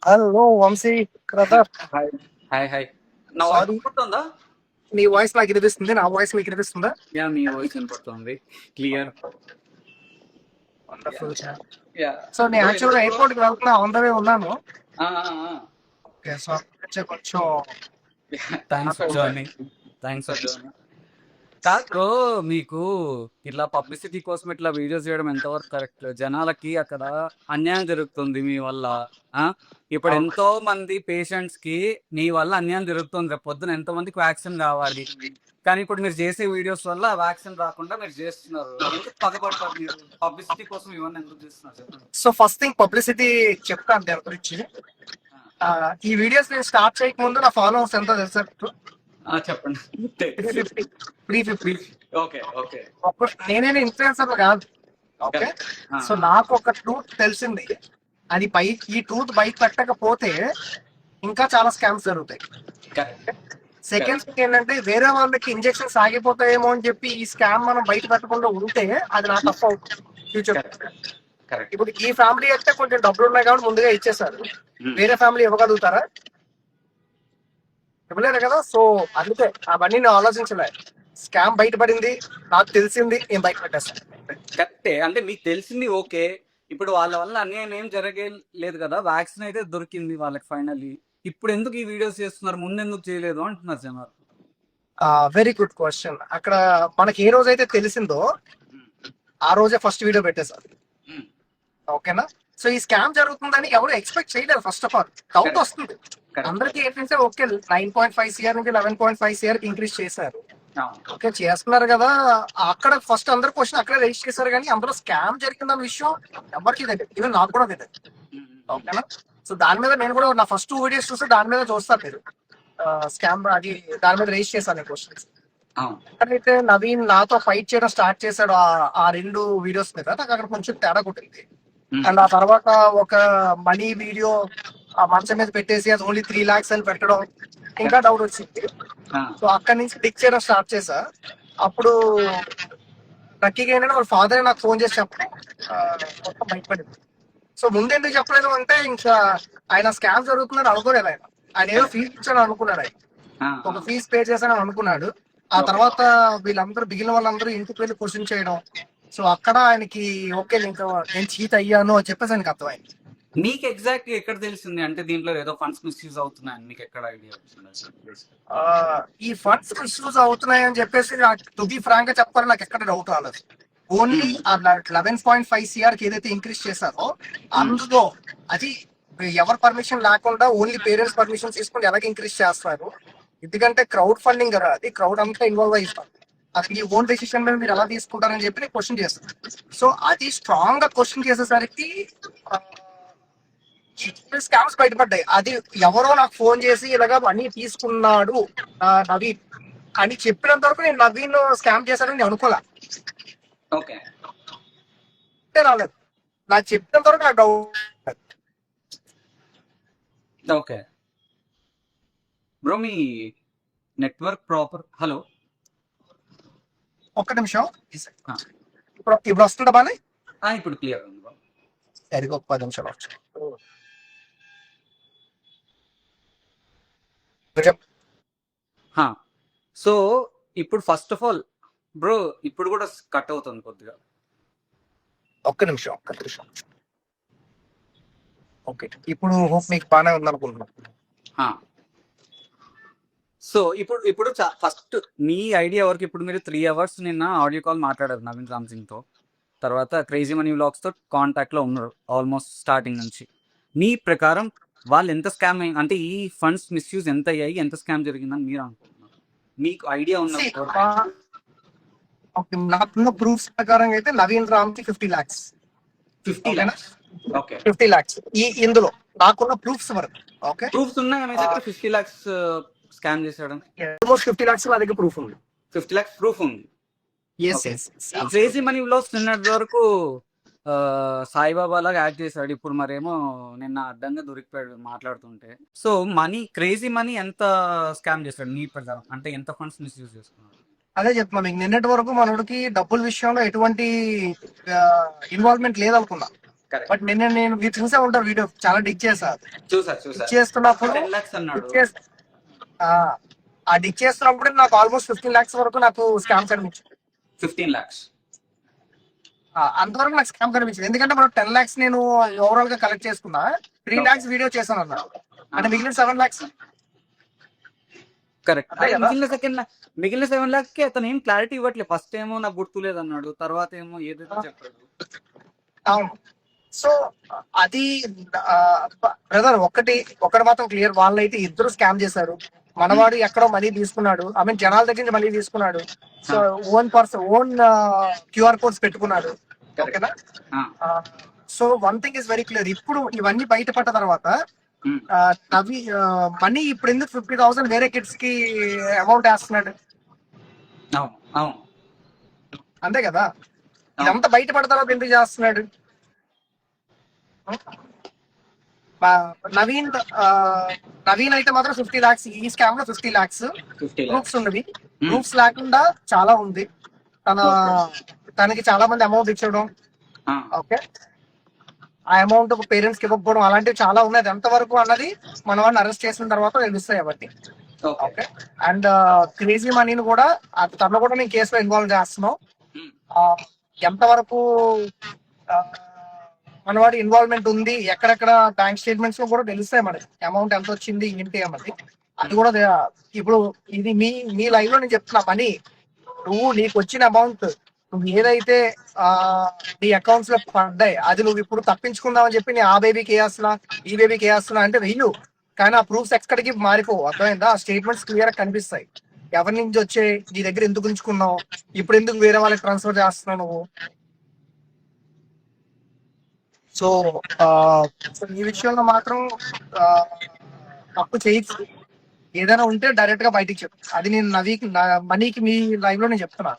Hello Vamshi brother. Hi hi hi నా voice sorry, వినపడుతుందా? నీ వాయిస్ నాకు వినిపిస్తుంది, నా వాయిస్ మీకు వినిపిస్తుందా? యా మీ వాయిస్ వినపడుతుంది క్లియర్. వండర్ఫుల్. యా సో నేను యాక్చువల్గా ఎయిర్పోర్ట్ కి వెళ్తున్నా, ఆన్ ద వే ఉన్నాను. ఓకే, సో కొంచెం thanks for joining. Thanks for joining. కాదు బ్రో, మీకు ఇట్లా పబ్లిసిటీ కోసం ఇట్లా వీడియోస్ చేయడం ఎంతవరకు కరెక్ట్? జనాలకి అక్కడ అన్యాయం జరుగుతుంది మీ వల్ల. ఇప్పుడు ఎంతో మంది పేషెంట్స్ కి నీ వల్ల అన్యాయం జరుగుతుంది. రేపు పొద్దున ఎంతో మందికి వ్యాక్సిన్ కావాలి, కానీ ఇప్పుడు మీరు చేసే వీడియోస్ వల్ల వ్యాక్సిన్ రాకుండా మీరు చేస్తున్నారు. ఎందుకు పగబడతారు మీరు? పబ్లిసిటీ కోసం ఇవన్నీ ఎందుకు చేస్తున్నారు చెప్పండి. సో ఫస్ట్ థింగ్ పబ్లిసిటీ చెప్తాను దాని గురించి. ఈ వీడియోస్ నేను స్టార్ట్ చేయకముందు నా ఫాలోవర్స్ ఎంతో తెలుసా? చెప్పండి. 350. Okay okay. నేనే ఇన్ఫ్లుయెన్సర్ కాదు. ఓకే, సో నాకు ఒక ట్రూత్ తెలిసింది. అది ఈ ట్రూత్ బయట పెట్టకపోతే ఇంకా చాలా స్కామ్స్ జరుగుతాయి. సెకండ్ ఏంటంటే వేరే వాళ్ళకి ఇంజెక్షన్స్ ఆగిపోతాయేమో అని చెప్పి ఈ స్కామ్ మనం బయట పెట్టకుండా ఉంటే అది నా తప్ప ఫ్యూచర్. ఇప్పుడు ఈ ఫ్యామిలీ అయితే కొంచెం డబ్బులు ఉన్నాయి కాబట్టి ముందుగా ఇచ్చేసారు. వేరే ఫ్యామిలీ ఇవ్వగలుగుతారా? ఇవ్వలేరు కదా. సో అందుకే అవన్నీ నేను ఆలోచించలే. స్కామ్ బయటపడింది, నాకు తెలిసింది, నేను బయట పెట్టేస్తాను. కరెక్టే, అంటే మీకు తెలిసింది ఓకే. ఇప్పుడు వాళ్ళ వల్ల అన్యాయం ఏం జరగలేదు కదా, వ్యాక్సిన్ అయితే దొరికింది వాళ్ళకి ఫైనల్లీ. ఇప్పుడు ఎందుకు ఈ వీడియోస్ చేస్తున్నారు, ముందు ఎందుకు చేయలేదు అంటున్నారు జనాలు. Very good question. అక్కడ మనకి ఏ రోజైతే తెలిసిందో ఆ రోజే ఫస్ట్ వీడియో పెట్టేశారు. ఓకేనా? సో ఈ స్కామ్ జరుగుతుందని ఎవరు ఎక్స్పెక్ట్ చేయలేరు. ఫస్ట్ ఆఫ్ ఆల్ డౌట్ వస్తుంది అందరికి. ఏంటంటే ఓకే 9.5 CR నుంచి 11.5 CR ఇంక్రీజ్ చేశారు. ఓకే చేస్తున్నారు కదా. అక్కడ ఫస్ట్ అందరు క్వశ్చన్ అక్కడే రైజ్ చేశారు, కానీ అందులో స్కామ్ జరిగిందన్న విషయం ఎవరికి తెలియదు. ఈవెన్ నాకు కూడా తెలియదు. ఓకేనా? సో దాని మీద నేను కూడా నా ఫస్ట్ 2 వీడియోస్ చూస్తే దాని మీద చూస్తారు మీరు. స్కామ్ అది దాని మీద రైజ్ చేశాను క్వశ్చన్స్. అయితే నవీన్ నాతో ఫైట్ చేయడం స్టార్ట్ చేశాడు ఆ 2 వీడియోస్ మీద. నాకు అక్కడ కొంచెం తేడా కొట్టింది. అండ్ ఆ తర్వాత ఒక మనీ వీడియో ఆ మంచం మీద పెట్టేసి అది ఓన్లీ 3 lakhs అని పెట్టడం ఇంకా డౌట్ వచ్చింది. సో అక్కడి నుంచి డిక్ చేయడం స్టార్ట్ చేసా. అప్పుడు లక్కీగా ఏంటంటే వాళ్ళ ఫాదర్ నాకు ఫోన్ చేసి చెప్పడం మొత్తం బయటపడింది. సో ముందు ఎందుకు చెప్పలేదు అంటే ఇంకా ఆయన స్కామ్ జరుగుతుందని అనుకోలేదు. ఆయన ఏదో ఫీజు ఇచ్చాను అనుకున్నాడు. ఆయన ఒక ఫీజు పే చేశానని అనుకున్నాడు. ఆ తర్వాత వీళ్ళందరూ మిగిలిన వాళ్ళందరూ ఇంటికి వెళ్ళి క్వశ్చన్ చేయడం. సో అక్కడ ఆయనకి ఓకే ఇంకా నేను చీట్ అయ్యాను అని చెప్పేసి ఆయనకి అర్థమైంది. మీకు ఎగ్జాక్ట్ ఎక్కడ తెలిసింది అంటే దీంట్లో ఏదో ఫండ్స్ మిస్యూజ్ అవుతున్నాయని మీకు ఎక్కడ ఐడియా వచ్చింది? ఈ ఫండ్స్ మిస్యూజ్ అవుతున్నాయని చెప్పేసి టు బి ఫ్రాంక్ గా చెప్పాలి, నాకు ఎక్కడ డౌట్ రాలేదు. ఓన్లీ 11.5 CR ఏదైతే ఇంక్రీజ్ చేశారో అందులో అది ఎవరి పర్మిషన్ లేకుండా ఓన్లీ పేరెంట్స్ పర్మిషన్ తీసుకుని ఎలాగ ఇంక్రీజ్ చేస్తారు. ఎందుకంటే క్రౌడ్ ఫండింగ్ కదా, అది క్రౌడ్ అంతా ఇన్వాల్వ్ అయిస్తారు. అది మీ ఓన్ డెసిషన్ మీద మీరు ఎలా తీసుకుంటారని చెప్పి నేను క్వశ్చన్ చేస్తాను. సో అది స్ట్రాంగ్ గా క్వశ్చన్ చేసేసరికి స్కామ్స్ బయటపడ్డాయి. అది ఎవరో నాకు ఫోన్ చేసి ఇలాగా మనీ తీసుకున్నాడు నవీన్ అని చెప్పినంత వరకు నేను నవీన్ స్కామ్ చేశానని నేను అనుకోలే. ఓకే రాలేదు. నాకు చెప్పినంత వరకు నాకు డౌట్. ఓకే బ్రో, మీ నెట్వర్క్ ప్రాపర్. హలో ఒక్క నిమిషం. ఇప్పుడు వస్తుందా బానే? ఇప్పుడు క్లియర్ ఉంది బ్రో. సరిగా ఒక 10 నిమిషాలు వచ్చు. సో ఇప్పుడు ఫస్ట్ ఆఫ్ ఆల్ బ్రో, ఇప్పుడు కూడా కట్ అవుతుంది కొద్దిగా. ఒక్క నిమిషం. ఓకే, ఇప్పుడు హోప్ మీకు బాగానే ఉందనుకుంటున్నా. సో ఇప్పుడు ఫస్ట్ మీ ఐడియా వరకు ఇప్పుడు మీరు 3 hours నిన్న ఆడియో కాల్ మాట్లాడారు నవీన్ రామ్సింగ్ తో. తర్వాత క్రేజీ మనీ వ్లాగ్స్ తో కాంటాక్ట్ లో ఉన్నారు ఆల్మోస్ట్ స్టార్టింగ్ నుంచి. మీ ప్రకారం వాళ్ళు ఎంత స్కామ్ అంటే ఈ ఫండ్స్ మిస్యూజ్ ఎంత అయ్యాయి, ఎంత స్కామ్ జరిగిందని మీరు అనుకుంటున్నారు? మీకు ఐడియా ఉన్న నాకున్న ప్రూఫ్స్ ప్రకారం అయితే నవీన్ రామ్ కి 50 lakhs. 50 lakhs ఇందులో నాకున్న ప్రూఫ్స్ వరకు. ఓకే, ప్రూఫ్స్ ఉన్నాయి. 50 lakhs స్కామ్ చేశాడు. ఆల్మోస్ట్ 50 lakhs నా దగ్గర ప్రూఫ్ ఉంది. 50 lakhs ప్రూఫ్ ఉంది. క్రేజీ మనీ వ్లాగ్స్ నిన్నటి వరకు సాయిబాబా లాగా యాక్ట్ చేశాడు. ఇప్పుడు మరేమో నిన్న అడ్డంగా దొరికిపోయాడు మాట్లాడుతుంటే. సో మనీ, క్రేజీ మనీ ఎంత స్కామ్ చేశాడు నీ ప్రకారం? అంటే ఎంత ఫండ్స్ మిస్యూజ్ చేసుకున్నాడు? అదే చెప్తున్నా మీకు. నిన్నటి వరకు మనోడికి డబ్బుల విషయంలో ఎటువంటి ఇన్వాల్వ్మెంట్ లేదనుకున్నా. Correct. బట్ నేను మీరు చూసే ఉంటారు వీడియో చాలా డిక్ చేశా. చూసా డిక్ చేస్తున్నప్పుడు 10 lakhs అన్నాడు. డిక్ చేస్- ఆ డిక్ చేస్తున్నప్పుడు నాకు ఆల్మోస్ట్ 15 lakhs వరకు నాకు స్కామ్ కనిపించింది. 15 lakhs. అంతవరకు నాకు స్కామ్ కనిపించింది. ఎందుకంటే మనం 10 lakhs నేను ఓవరాల్ గా కలెక్ట్ చేసుకున్నా, 3 Okay. lakhs వీడియో చేశాను అన్న, అంటే మిగిలిన 7 lakhs. కరెక్ట్. అదే కదా. మిగిలిన 7 lakhs కి అతను ఏం క్లారిటీ ఇవ్వట్లేదు. ఫస్ట్ ఏమో నాకు గుర్తులేదు అన్నాడు, తర్వాత ఏమో ఏదైతే చెప్పాడు. అవును. సో అది బ్రదర్ ఒకటి మాత్రం క్లియర్, వాళ్ళైతే ఇద్దరు స్కామ్ చేశారు. మనవాడు ఎక్కడో మనీ తీసుకున్నాడు, ఐ మీన్ జనాల దగ్గర నుంచి మనీ తీసుకున్నాడు. సో ఓన్ క్యూఆర్ కోడ్స్ పెట్టుకున్నాడు. ఓకేనా. So one thing is very clear, ఇప్పుడు ఇవన్నీ బయటపడ్డ తర్వాత నవి మనీ ఇప్పుడు ఎందుకు 50,000 వేరే కిడ్స్ కి అమౌంట్ వేస్తున్నాడు? అవును. అంతే కదా. ఇదంతా బయటపడ్డ తర్వాత ఎందుకు చేస్తున్నాడు? నవీన్ అయితే మాత్రం 50 lakhs, ఈ స్కామ్ లో 50 lakhs ప్రూఫ్స్ ఉన్నవి. ప్రూఫ్స్ లేకుండా చాలా ఉంది. తనకి చాలా మంది అమౌంట్ ఇచ్చడం, ఓకే, ఆ అమౌంట్ పేరెంట్స్ కి ఇవ్వకపోవడం, అలాంటివి చాలా ఉన్నాయి. ఎంతవరకు అన్నది మన వాడిని అరెస్ట్ చేసిన తర్వాత తెలుస్తాయి అవన్నీ. ఓకే. అండ్ క్రేజీ మనీని కూడా తను కూడా మేము కేసులో ఇన్వాల్వ్ చేస్తున్నాం. ఎంతవరకు మనవాడి ఇన్వాల్వ్మెంట్ ఉంది, ఎక్కడెక్కడ బ్యాంక్ స్టేట్మెంట్స్ లో కూడా తెలుస్తాయి మనకి అమౌంట్ ఎంత వచ్చింది ఏంటి అన్నది. అది కూడా ఇప్పుడు ఇది మీ లైవ్ లో నేను చెప్తున్నా, మనీ నీకు వచ్చిన అమౌంట్ నువ్వు ఏదైతే నీ అకౌంట్స్ లో పడ్డాయి, అది నువ్వు ఇప్పుడు తప్పించుకుందామని చెప్పి ఆ బేబీకి వేస్తున్నా, ఈ బేబీకి వేస్తున్నా అంటే వెయ్యు, కానీ ఆ ప్రూఫ్స్ ఎక్కడికి మారిపోవు. అర్థమైందా? ఆ స్టేట్మెంట్స్ క్లియర్ గా కనిపిస్తాయి. ఎవరి నుంచి వచ్చే, నీ దగ్గర ఎందుకు ఉంచుకున్నావు, ఇప్పుడు ఎందుకు వేరే వాళ్ళకి ట్రాన్స్ఫర్ చేస్తున్నావు నువ్వు. సో ఈ విషయంలో మాత్రం తప్పు చేయొచ్చు. ఏదైనా ఉంటే డైరెక్ట్ గా బయటికి చెప్పు. అది నేను మనీకి మీ లైవ్ లో నేను చెప్తున్నా.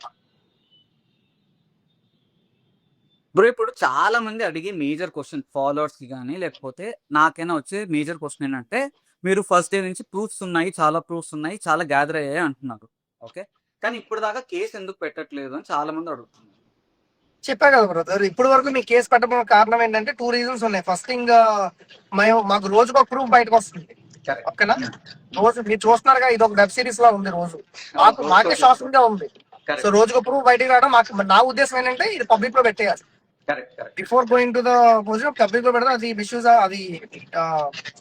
బ్రో ఇప్పుడు చాలా మంది అడిగే మేజర్ క్వశ్చన్, ఫాలోవర్స్ కి కానీ లేకపోతే నాకైనా వచ్చే మేజర్ క్వశ్చన్ ఏంటంటే, మీరు ఫస్ట్ డే నుంచి ప్రూఫ్స్ ఉన్నాయి, చాలా గ్యాదర్ అయ్యాయి అంటున్నారు. ఓకే, కానీ ఇప్పుడు దాకా కేసు ఎందుకు పెట్టట్లేదు అని చాలా మంది అడుగుతున్నారు. చెప్పా కదా బ్రదర్, ఇప్పుడు వరకు మీ కేసు పెట్టడం కారణం ఏంటంటే 2 reasons ఉన్నాయి. ఫస్ట్ థింగ్, మాకు రోజుకు ఒక ప్రూఫ్ బయటకు వస్తుంది. ఓకేనా. రోజు మీరు చూస్తున్నారుగా, ఇది ఒక వెబ్ సిరీస్ లా ఉంది. రోజు మాకే షాకింగ్ గా ఉంది. సో రోజుకు ప్రూఫ్ బయటకు రావడం నా ఉద్దేశం ఏంటంటే ఇది పబ్లిక్ లో పెట్టేయాలి. Before going to the position public లో పెడితే అది ఇష్యూస్, అది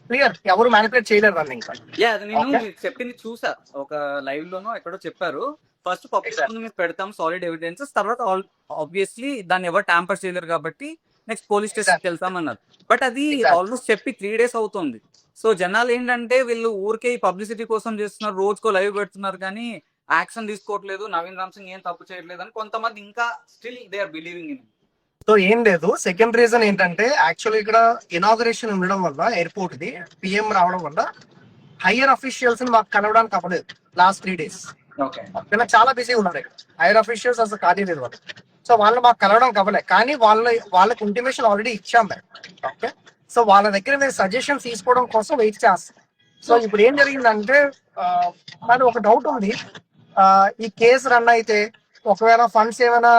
క్లియర్, ఎవరు మ్యానిపులేట్ చేయలేరు దాన్ని ఇంకా. అది నేను చెప్పింది చూసా, ఒక లైవ్ లోనో ఎక్కడో చెప్పారు. ఫస్ట్ పబ్లిక్ మీద పెడతాం సాలిడ్ ఎవిడెన్సెస్, తర్వాత ఆబ్వియస్లీ దాన్ని ఎవరు ట్యాంపర్ చేయలేరు కాబట్టి నెక్స్ట్ పోలీస్ స్టేషన్ కి వెళ్తాం అన్నారు. బట్ అది ఆల్మోస్ట్ చెప్పి 3 days అవుతుంది. సో జనాలు ఏంటంటే వీళ్ళు ఊరికే పబ్లిసిటీ కోసం చేస్తున్నారు, రోజుకో లైవ్ పెడుతున్నారు, కానీ యాక్షన్ తీసుకోవట్లేదు, నవీన్ రామ్ సింగ్ ఏం తప్పు చేయట్లేదు అని కొంతమంది ఇంకా still they are believing in. So ఏం లేదు. సెకండ్ రీజన్ ఏంటంటే, యాక్చువల్లీ ఇక్కడ ఇనాగరేషన్ ఉండడం వల్ల, ఎయిర్పోర్ట్ ది పిఎం రావడం వల్ల హైయర్ అఫీషియల్స్ ని మాకు కలవడానికి అవ్వలేదు లాస్ట్ 3 days. చాలా బిజీ ఉన్నారు హైయర్ అఫీషియల్స్, అసలు ఖాళీ లేదు వాళ్ళు. సో వాళ్ళు మాకు కలవడం అవ్వలేదు, కానీ వాళ్ళకి ఇంటిమేషన్ ఆల్రెడీ ఇచ్చాం మేము. ఓకే. సో వాళ్ళ దగ్గర మేము సజెషన్స్ తీసుకోవడం కోసం వెయిట్ చేస్తాం. సో ఇప్పుడు ఏం జరిగిందంటే, మరి ఒక డౌట్ ఉంది, ఈ కేసు రన్ అయితే ఒకవేళ ఫండ్స్ ఏమైనా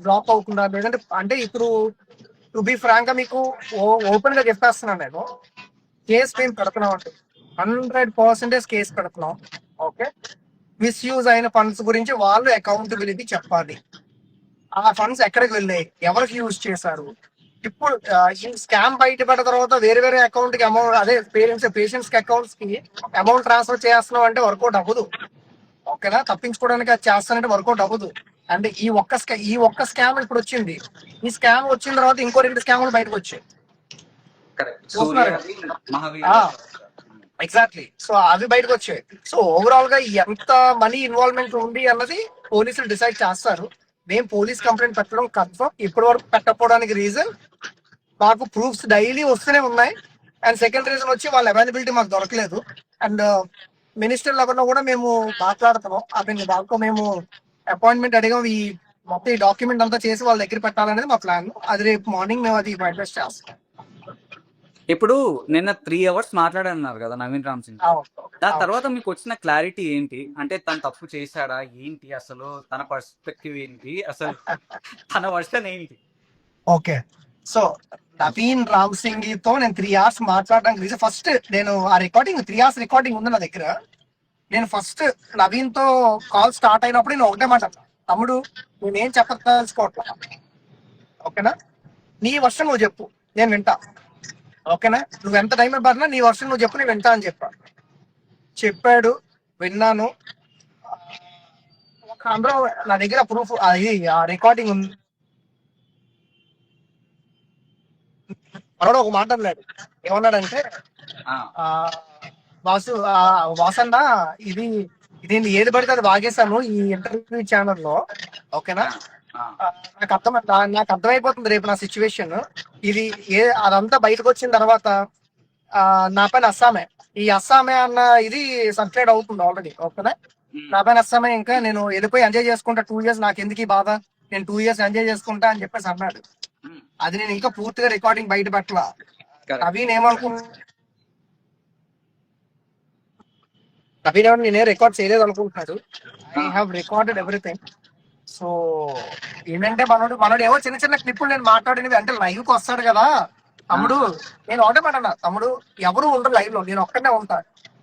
బ్లాక్ అవుతుందా లేదంటే, అంటే ఇప్పుడు టు బి ఫ్రాంక్ గా మీకు ఓపెన్ గా చెప్పేస్తున్నాను నేను, కేసు మేము పెడుతున్నాం అంటే 100% కేసు పెడుతున్నాం. ఓకే. మిస్యూజ్ అయిన ఫండ్స్ గురించి వాళ్ళు అకౌంటబిలిటీ చెప్పాలి. ఆ ఫండ్స్ ఎక్కడికి వెళ్ళాయి, ఎవరికి యూజ్ చేశారు. ఇప్పుడు ఈ స్కామ్ బయటపడిన తర్వాత వేరే అకౌంట్ కి అమౌంట్, అదే పేషెంట్స్ కి అకౌంట్స్ కి అమౌంట్ ట్రాన్స్ఫర్ చేస్తున్నాం అంటే వర్కౌట్ అవ్వదు. ఓకేనా. తప్పించుకోవడానికి అది చేస్తానంటే వర్కౌట్ అవ్వదు. అంటే ఈ ఒక్క స్కామ్ ఇప్పుడు వచ్చింది. ఈ స్కామ్ వచ్చిన తర్వాత ఇంకో 2 స్కామ్లు బయటకు వచ్చాయి. ఎగ్జాక్ట్లీ. సో అవి బయటకు వచ్చాయి. సో ఓవరాల్ గా ఎంత మనీ ఇన్వాల్వ్మెంట్ ఉంది అన్నది పోలీసులు డిసైడ్ చేస్తారు. మేము పోలీస్ కంప్లైంట్ పెట్టడం కన్ఫర్మ్. ఇప్పటి వరకు పెట్టకపోవడానికి రీజన్, మాకు ప్రూఫ్స్ డైలీ వస్తూనే ఉన్నాయి. అండ్ సెకండ్ రీజన్ వచ్చి వాళ్ళ అవైలబిలిటీ మాకు దొరకలేదు. అండ్ మినిస్టర్ లెవెల్లో కూడా మేము మాట్లాడుతున్నాం. దాంతో మేము అపాయింట్మెంట్ అడిగాం. ఈ మొత్తం ఈ డాక్యుమెంట్ అంతా చేసి వాళ్ళ దగ్గర పెట్టాలనేది మా ప్లాన్. అది రేపు మార్నింగ్ మేము అది అడ్రస్ చేస్తాం. ఇప్పుడు నిన్న 3 hours మాట్లాడన్నారు కదా నవీన్ రామ్ సింగ్, దాని తర్వాత మీకు వచ్చిన క్లారిటీ ఏంటి? అంటే తను తప్పు చేశాడా ఏంటి, అసలు తన పర్స్పెక్టివ్ ఏంటి, అసలు తన వర్షన్ ఏంటి? ఓకే. సో నవీన్ రామ్ సింగ్ తో నేను 3 hours మాట్లాడడానికి రీజన్ ఫస్ట్ నేను ఆ రికార్డింగ్ 3 hours రికార్డింగ్ ఉంది నా దగ్గర. నేను ఫస్ట్ నవీన్ తో కాల్ స్టార్ట్ అయినప్పుడు నేను ఒకటే మాట అన్నా, తమ్ముడు నేనేం చెప్పదలుచుకోవట్లా, ఓకేనా, నీ వర్షం నువ్వు చెప్పు నేను వింటా, ఓకేనా, నువ్వు ఎంత టైం ఇవ్వబడినా నీ వర్షం నువ్వు చెప్పు నేను వింటా అని చెప్పాడు, విన్నాను. అందరూ నా దగ్గర ప్రూఫ్ అది ఆ రికార్డింగ్ ఉంది. మనోడు ఒక మాట అన్నాడు, ఏమన్నాడంటే ఆ వాసన్న ఇది ఇది ఏది పడితే అది వాగేశాను ఈ ఇంటర్వ్యూ ఛానల్లో, ఓకేనా, నాకు అర్థమైపోతుంది రేపు నా సిచ్యువేషన్, ఇది అదంతా బయటకు వచ్చిన తర్వాత నా పైన అస్సామే, ఈ అస్సామే అన్న ఇది సర్క్యులేట్ అవుతుంది ఆల్రెడీ, ఓకేనా, నా పైన అస్సామే, ఇంకా నేను వెళ్ళిపోయి ఎంజాయ్ చేసుకుంటా 2 years, నాకు ఎందుకు ఈ బాధ, నేను 2 years ఎంజాయ్ చేసుకుంటా అని చెప్పేసి అన్నాడు. అది నేను ఇంకా పూర్తిగా రికార్డింగ్ బయట పెట్టాల. నవీన్ నేనే రికార్డ్ చేయలేదు అనుకుంటున్నాడు. I have recorded everything. So ఏంటంటే మనోడు ఏవో చిన్న చిన్న క్లిప్పులు నేను మాట్లాడినవి అంటే లైవ్ కి వస్తాడు కదా తమ్ముడు, నేను ఒకటే మాట అన్నా, తమ్ముడు ఎవరు ఉండరు లైవ్ లో, నేను ఒక్కనే ఉంటా,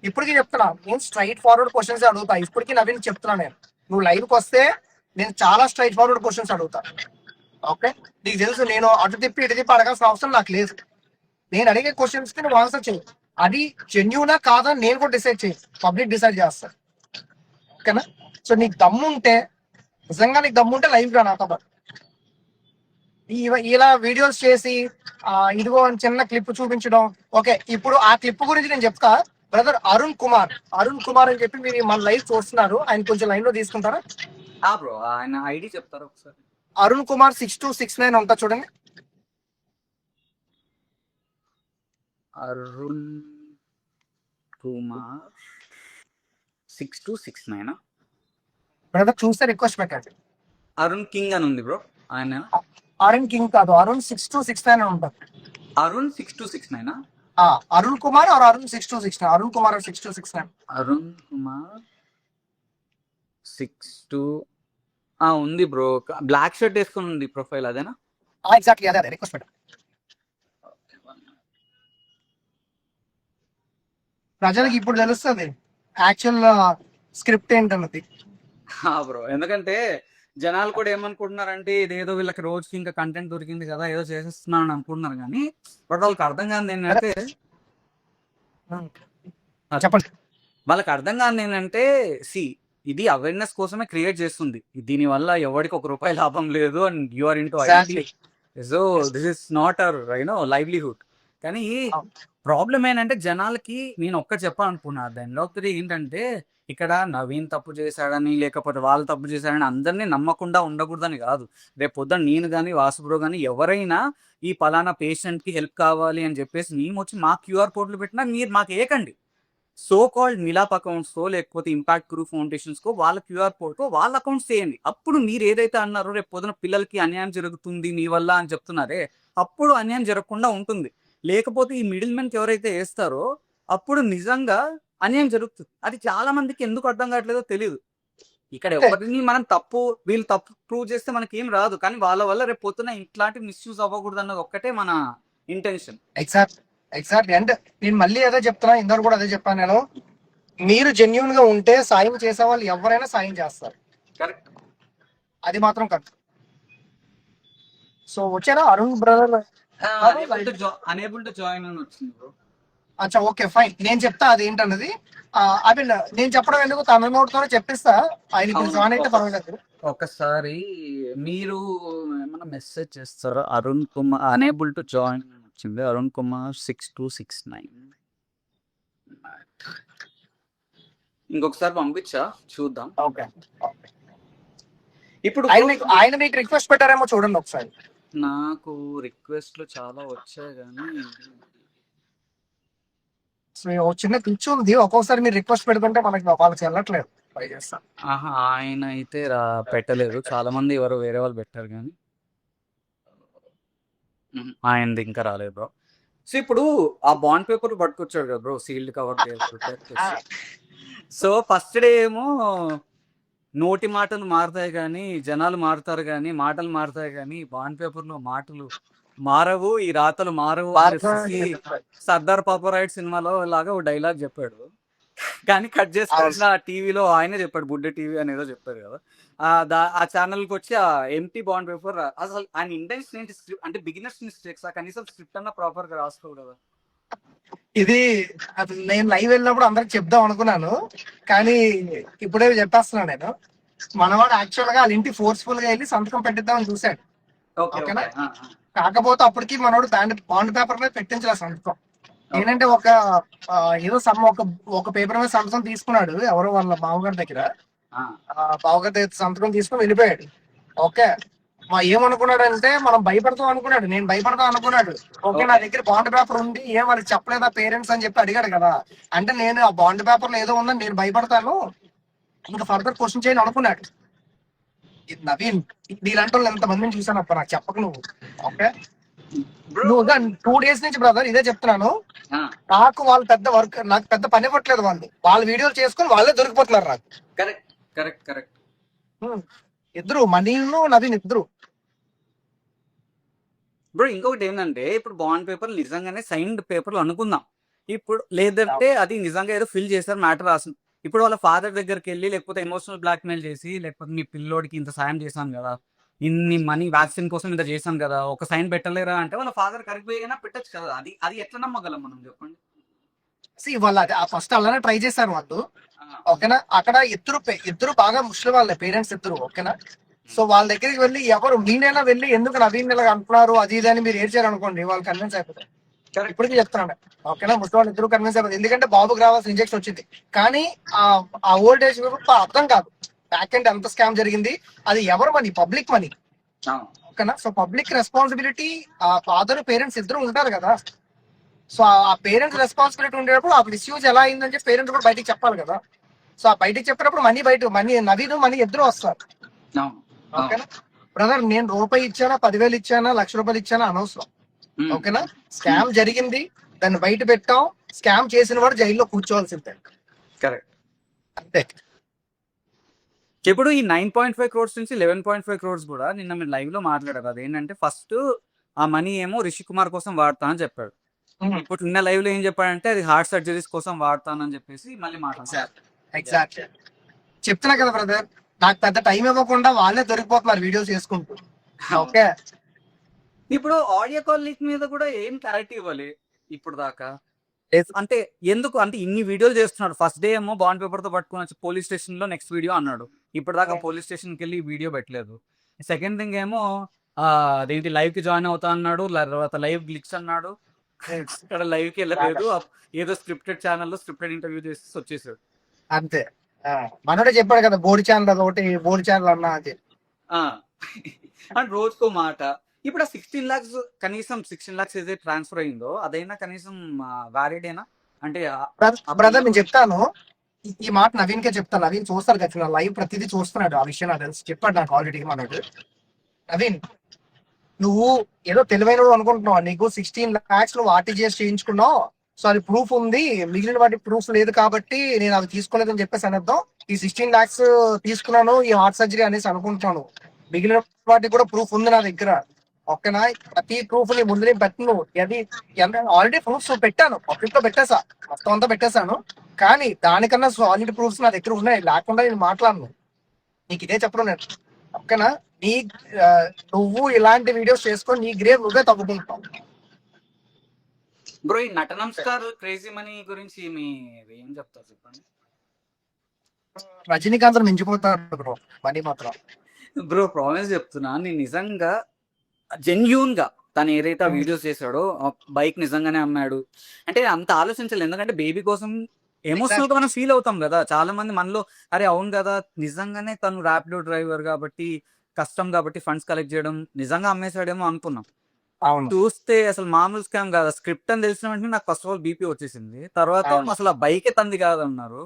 ఇప్పటికీ చెప్తున్నా, నేను స్ట్రైట్ ఫార్వర్డ్ క్వశ్చన్స్ అడుగుతా, ఇప్పటికీ నవీన్ చెప్తున్నా, నేను నువ్వు లైవ్ కి వస్తే నేను చాలా స్ట్రైట్ ఫార్వర్డ్ క్వశ్చన్స్ అడుగుతా, ఓకే, నీకు తెలుసు నేను అటు తిప్పి ఇటు తిప్పి అడగాల్సిన అవసరం నాకు లేదు, నేను అడిగే క్వశ్చన్స్ కి నువ్వు ఆన్సర్ చేయి, అది జెన్యూనా కాదా నేను కూడా డిసైడ్ చేయి, పబ్లిక్ డిసైడ్ చేస్తారు, ఓకేనా. సో నీకు దమ్ముంటే, నిజంగా నీకు దమ్ముంటే లైవ్ గా నాతో పాటు ఇలా వీడియోస్ చేసి ఇదిగో చిన్న క్లిప్ చూపించడం, ఓకే, ఇప్పుడు ఆ క్లిప్ గురించి నేను చెప్తా. బ్రదర్ అరుణ్ కుమార్ అని చెప్పి మీరు మన లైవ్ చూస్తున్నారు, ఆయన కొంచెం లైన్ లో తీసుకుంటారా బ్రో, ఆయన ఐడి చెప్తారా ఒకసారి. అరుణ్ కుమార్ 6269 ఉంటా చూడండి. అరుణ్ కుమార్ 6269 బ్రదర్ చూస్తే రిక్వెస్ట్ పెట్టండి. అరుణ్ కింగ్ అని ఉంది బ్రో, ఆయన అరుణ్ కింగ్ కాదు, అరుణ్ 6269 ఉంటుంది. అరుణ్ 6269 అరుణ్ కుమార్ ఆర్ అరుణ్ 6269, అరుణ్ కుమార్ 6269, అరుణ్ కుమార్ 62 ఉంది బ్రో, బ్లాక్ షర్ట్ వేసుకొని ఉంది ప్రొఫైల్, అదేనా? ఎగ్జాక్ట్లీ అదే రిక్వెస్ట్ పెట్టండి. ప్రజలకు ఇప్పుడు తెలుస్తుంది యాక్చువల్ స్క్రిప్ట్ ఏంటన్నది బ్రో, ఎందుకంటే జనాలు కూడా ఏమనుకుంటున్నారంటే ఇదేదో వీళ్ళకి రోజుకి ఇంకా కంటెంట్ దొరికింది కదా ఏదో చేసేస్తున్నాను అని అనుకుంటున్నారు, కానీ బట్ వాళ్ళకి అర్థం కాదు ఏంటంటే, చెప్పండి, వాళ్ళకి అర్థం కాదు ఏంటంటే ఇది అవేర్నెస్ కోసమే క్రియేట్ చేస్తుంది, దీనివల్ల ఎవరికి ₹1 లాభం లేదు, and you are into IT, so this is not our livelihood. కానీ ప్రాబ్లం ఏంటంటే జనాలకి నేను ఒక్కటి చెప్పాలనుకున్నా, దానిలో ఏంటంటే ఇక్కడ నవీన్ తప్పు చేశాడని లేకపోతే వాళ్ళు తప్పు చేశాడని అందరినీ నమ్మకుండా ఉండకూడదని కాదు, రేపు పొద్దున నేను కానీ వాసుబ్రో కానీ ఎవరైనా ఈ పలానా పేషెంట్కి హెల్ప్ కావాలి అని చెప్పేసి మేము వచ్చి మా క్యూఆర్ కోడ్లు పెట్టినా మీరు మాకు ఏకండి, సో కాల్డ్ మిలాప్ అకౌంట్స్తో లేకపోతే ఇంపాక్ట్ గ్రూప్ ఫౌండేషన్స్కో వాళ్ళ క్యూఆర్ కోడ్కో వాళ్ళ అకౌంట్స్ చేయండి, అప్పుడు మీరు ఏదైతే అన్నారో రేపు పొద్దున పిల్లలకి అన్యాయం జరుగుతుంది మీ వల్ల అని చెప్తున్నారే, అప్పుడు అన్యాయం జరగకుండా ఉంటుంది. లేకపోతే ఈ మిడిల్ మెన్కి ఎవరైతే వేస్తారో అప్పుడు నిజంగా అన్యాయం జరుగుతుంది. అది చాలా మందికి ఎందుకు అర్థం కావట్లేదో తెలియదు. ఇక్కడ ఎవరిని మనం వీళ్ళు తప్పు ప్రూవ్ చేస్తే మనకి ఏం రాదు, కానీ వాళ్ళ వల్ల రేపు పొద్దున ఇట్లాంటి మిస్యూజ్ అవ్వకూడదు అన్నది ఒక్కటే మన ఇంటెన్షన్. ఎగ్జాక్ట్లీ అంటే నేను మళ్ళీ అదే చెప్తున్నా, ఇందరు కూడా అదే చెప్పాను నేను, మీరు జెన్యూన్ గా ఉంటే సాయం చేసే వాళ్ళు ఎవరైనా సాయం చేస్తారు, కరెక్ట్, అది మాత్రం కరెక్ట్. సో వచ్చారా Arun brother? Unable to join అని వచ్చింది బ్రో. అచ్చా ఓకే ఫైన్, నేను చెప్తా అది ఏంటన్నది. ఐ మీన్ నేను చెప్పడం ఎందుకు, తమిళనాడుతో చెప్పిస్తా, ఆయన జాయిన్ అయితే పర్వాలేదు. ఒకసారి మీరు ఏమైనా మెసేజ్ చేస్తారా? Arun Kumar unable to join వచ్చింది, అరుణ్ కుమార్ 6269. ఇంకొకసారి పంపించా చూద్దాం. ఓకే, ఇప్పుడు ఆయన మీకు రిక్వెస్ట్ పెట్టారేమో చూడండి ఒకసారి. నాకు రిక్వెస్ట్లు చాలా వచ్చాయి కానీ చిన్న పిచ్చి ఉంది, ఒక్కొక్కసారి మీరు రిక్వెస్ట్ పెడుతుంటే మనకి వాళ్ళకి వెళ్ళట్లేదు. ఆయన అయితే పెట్టలేదు, చాలా మంది ఎవరు వేరే వాళ్ళు పెట్టారు కానీ ఆయనది ఇంకా రాలేదు బ్రో. సో ఇప్పుడు ఆ బాండ్ పేపర్ పట్టుకొచ్చాడు కదా bro, sealed cover. So first day ఏమో నోటి మాటలు మారుతాయి కానీ జనాలు మారుతారు కానీ మాటలు మారుతాయి కానీ బాండ్ పేపర్లో మాటలు మారవు ఈ రాతలు మారవు భారత అనేసి సర్దార్ పాపరాయుడు సినిమాలో లాగా ఒక డైలాగ్ చెప్పాడు. కానీ కట్ చేసి ఆ టీవీలో ఆయనే చెప్పాడు, బుడ్డ టీవీ అనేదో చెప్పారు కదా. ఆ ఛానల్కి వచ్చి ఆ ఎంటీ బాండ్ పేపర్ అసలు ఆయన ఇంటెన్షన్ ఏంటి, అంటే బిగినర్స్ మిస్టేక్స్ కనీసం స్క్రిప్ట్ అన్న ప్రాపర్ గా రాసుకోవు కదా. ఇది అది నేను లైవ్ వెళ్ళినప్పుడు అందరికి చెప్దాం అనుకున్నాను, కానీ ఇప్పుడే చెప్పేస్తున్నాను నేను. మనవాడు యాక్చువల్ గా వాళ్ళ ఇంటి ఫోర్స్ఫుల్ గా వెళ్ళి సంతకం పెట్టిద్దామని చూశాడు. ఓకేనా? కాకపోతే అప్పటికి మనోడు బాండ్ పేపర్ మీద పెట్టించాలి సంతకం. ఏంటంటే ఏదో ఒక పేపర్ మీద సంతకం తీసుకున్నాడు ఎవరో వాళ్ళ బావగారి దగ్గర. బావగారి దగ్గర సంతకం తీసుకుని వెళ్ళిపోయాడు. ఓకే, ఏమనుకున్నాడు అంటే మనం భయపడతాం అనుకున్నాడు, నేను భయపడతాం అనుకున్నాడు. ఓకే, నా దగ్గర బాండ్ పేపర్ ఉంది, ఏం వాళ్ళకి చెప్పలేదా పేరెంట్స్ అని చెప్పి అడిగాడు కదా. అంటే నేను ఆ బాండ్ పేపర్ లో ఏదో ఉందని నేను భయపడతాను, ఇంకా ఫర్దర్ క్వశ్చన్ చేయని అనుకున్నాడు. నవీన్, నీలాంటి వాళ్ళు ఎంతమందిని చూసాను అప్ప, నాకు చెప్పక నువ్వు. ఓకే, నువ్వు 2 days నుంచి బ్రదర్ ఇదే చెప్తున్నాను. నాకు వాళ్ళు పెద్ద వర్క్, నాకు పెద్ద పని ఇవ్వట్లేదు. వాళ్ళ వీడియోలు చేసుకుని వాళ్ళే దొరికిపోతున్నారు నాకు. కరెక్ట్. ఇద్దరు మనీను నవీన్ ఇద్దరు. బ్రో ఇంకొకటి ఏంటంటే ఇప్పుడు బాండ్ పేపర్ నిజంగానే సైన్డ్ పేపర్లు అనుకుందాం, ఇప్పుడు లేదంటే అది నిజంగా ఏదో ఫిల్ చేశారు మ్యాటర్ రాసింది. ఇప్పుడు వాళ్ళ ఫాదర్ దగ్గరికి వెళ్ళి లేకపోతే ఎమోషనల్ బ్లాక్మెయిల్ చేసి లేకపోతే మీ పిల్లోడికి ఇంత సాయం చేశాను కదా, ఇన్ని మనీ వ్యాక్సిన్ కోసం ఇంత చేశాను కదా, ఒక సైన్ పెట్టలేరా అంటే వాళ్ళ ఫాదర్ కరిగిపోయినా పెట్టచ్చు కదా. అది ఎట్లా నమ్మగలం మనం చెప్పండి. వాళ్ళు ఫస్ట్ అలానే ట్రై చేశారు వాళ్ళు. ఓకేనా, అక్కడ ఇద్దరు బాగా ముస్లిం వాళ్ళే పేరెంట్స్ ఇద్దరు. ఓకేనా, సో వాళ్ళ దగ్గరికి వెళ్ళి ఎవరు మీనైనా వెళ్ళి ఎందుకు నవీన్ ఇలా అంటున్నారు అది ఇది అని మీరు ఏడ్చారు అనుకోండి, వాళ్ళు కన్విన్స్ అయిపోతారు. ఇప్పటికీ చెప్తున్నాను. ఓకేనా, ముస్లిం వాళ్ళు ఇద్దరు కన్విన్స్ అయిపోతుంది, ఎందుకంటే బాబుకి రావాల్సిన ఇంజెక్షన్ వచ్చింది. కానీ ఆ ఓల్డ్ ఏజ్ అర్థం కాదు బ్యాక్ ఎండ్ ఎంత స్కామ్ జరిగింది, అది ఎవరు మనీ, పబ్లిక్ మనీ. ఓకేనా, సో పబ్లిక్ రెస్పాన్సిబిలిటీ ఆ ఫాదర్ పేరెంట్స్ ఇద్దరు ఉంటారు కదా. సో ఆ పేరెంట్స్ రెస్పాన్సిబిలిటీ ఉండేటప్పుడు ఆ మిస్యూజ్ ఎలా అయిందని చెప్పి పేరెంట్స్ కూడా బయటికి చెప్పాలి కదా. సో ఆ బయటికి చెప్పినప్పుడు మనీ నవీన్ మనీ ఇద్దరు వస్తారు. ఓకేనా బ్రదర్, నేను రూపాయి ఇచ్చానా 10,000 ఇచ్చానా ₹1,00,000 ఇచ్చానా అనవసరం. ఓకేనా, స్కామ్ జరిగింది, దాన్ని బయట పెట్టాం, స్కామ్ చేసిన వాడు జైల్లో కూర్చోవాల్సిందే. కరెక్ట్, అంతే. ఇప్పుడు ఈ 9.5 crores నుంచి 11.5 crores కూడా నిన్న మీరు లైవ్ లో మాట్లాడారు. అదేంటంటే ఫస్ట్ ఆ మనీ ఏమో రిషి కుమార్ కోసం వాడతా అని చెప్పాడు. ఇప్పుడు నిన్న లైవ్ లో ఏం చెప్పాడంటే అది హార్ట్ సర్జరీస్ కోసం వాడతానని చెప్పేసి మళ్ళీ మాట్లాడారు. ఎగ్జాక్ట్ చెప్తున్నా కదా బ్రదర్, నాకు పెద్ద టైం ఇవ్వకుండా వాళ్ళే దొరికిపోతున్నారు వీడియోస్ చేసుకుంటూ. ఓకే, ఇప్పుడు ఆడియో కాల్ లీక్ మీద కూడా ఏం క్లారిటీ ఇవ్వాలి ఇప్పుడు దాకా. అంటే ఎందుకు అంటే ఇన్ని వీడియోలు చేస్తున్నాడు. ఫస్ట్ డే ఏమో బాండ్ పేపర్ తో పట్టుకుని వచ్చి పోలీస్ స్టేషన్ లో నెక్స్ట్ వీడియో అన్నాడు, ఇప్పుడు దాకా పోలీస్ స్టేషన్ కి వెళ్ళి వీడియో పెట్టలేదు. సెకండ్ థింగ్ ఏమో అదేంటి లైవ్ కి జాయిన్ అవుతా అన్నాడు, తర్వాత లైవ్ గ్లిక్స్ అన్నాడు, ఇక్కడ లైవ్ కి వెళ్ళలేదు, ఏదో స్క్రిప్టెడ్ ఛానల్లో స్క్రిప్టెడ్ ఇంటర్వ్యూ చేసి వచ్చేసాడు. అంతే, మనోడే చెప్పాడు కదా బోర్డు ఛానల్ ఒకటి, బోర్డు ఛానల్ అన్నా అది అండ్ రోజుకో మాట. ఇప్పుడు ఆ 16 lakhs కనీసం 16 lakhs ఏదైతే ట్రాన్స్ఫర్ అయిందో అదైనా కనీసం వ్యాలిడేనా అంటే. బ్రదర్ నేను చెప్తాను ఈ మాట నవీన్ కే చెప్తాను, నవీన్ చూస్తారు కదా లైవ్ ప్రతిదీ చూస్తున్నాడు, ఆ విషయం నాకు తెలిసి చెప్పాడు నాకు ఆల్రెడీ మనోడు. నవీన్, నువ్వు ఏదో తెలివైన అనుకుంటున్నావు, నీకు 16 lakhs నువ్వు ఆర్టీజీఎస్ చేయించుకున్నావు, సో అది ప్రూఫ్ ఉంది, మిగిలిన వాటి ప్రూఫ్ లేదు కాబట్టి నేను అవి తీసుకోలేదని చెప్పేసి అనేద్దాం. ఈ 16 lakhs తీసుకున్నాను ఈ హార్ట్ సర్జరీ అనేసి అనుకుంటున్నాను, మిగిలిన వాటికి కూడా ప్రూఫ్ ఉంది నా దగ్గర. ఓకేనా, ప్రతి ప్రూఫ్ ని ముందు పెట్టను, అది ఆల్రెడీ ప్రూఫ్స్ పెట్టాను, పబ్లిక్ లో పెట్టేసా, మొత్తం అంతా పెట్టేశాను. కానీ దానికన్నా సాలిడ్ ప్రూఫ్స్ నా దగ్గర ఉన్నాయి, లేకుండా నేను మాట్లాడను, నీకు ఇదే చెప్పను నేను. ఓకేనా, నువ్వు ఇలాంటి వీడియోస్ చేసుకొని నీ గ్రేవ్ నువ్వే తవ్వుకుంటావు. బ్రో ఈ నటనం స్టార్ క్రేజీ మనీ గురించి మీరు ఏం చెప్తారు చెప్పండి. రజనీకాంత్ మించిపోతాడు బ్రో మనీ మాత్రం. బ్రో ప్రామిస్ చెప్తున్నా, నేను నిజంగా జెన్యూన్ గా తను ఏదైతే వీడియోస్ చేశాడో బైక్ నిజంగానే అమ్మాడు అంటే అంత ఆలోచించలేదు. ఎందుకంటే బేబీ కోసం ఎమోషనల్ గా మనం ఫీల్ అవుతాం కదా, చాలా మంది మనలో అరే అవును కదా నిజంగానే తను ర్యాపిడో డ్రైవర్ కాబట్టి కష్టం కాబట్టి ఫండ్స్ కలెక్ట్ చేయడం నిజంగా అమ్మేశాడేమో అనుకున్నాం. చూస్తే అసలు మామూలు స్కామ్ కాదు, స్క్రిప్ట్ అని తెలిసిన వెంటనే నాకు ఫస్ట్ ఆఫ్ ఆల్ బీపీ వచ్చేసింది. తర్వాత అసలు ఆ బైకే తంది కాదన్నారు,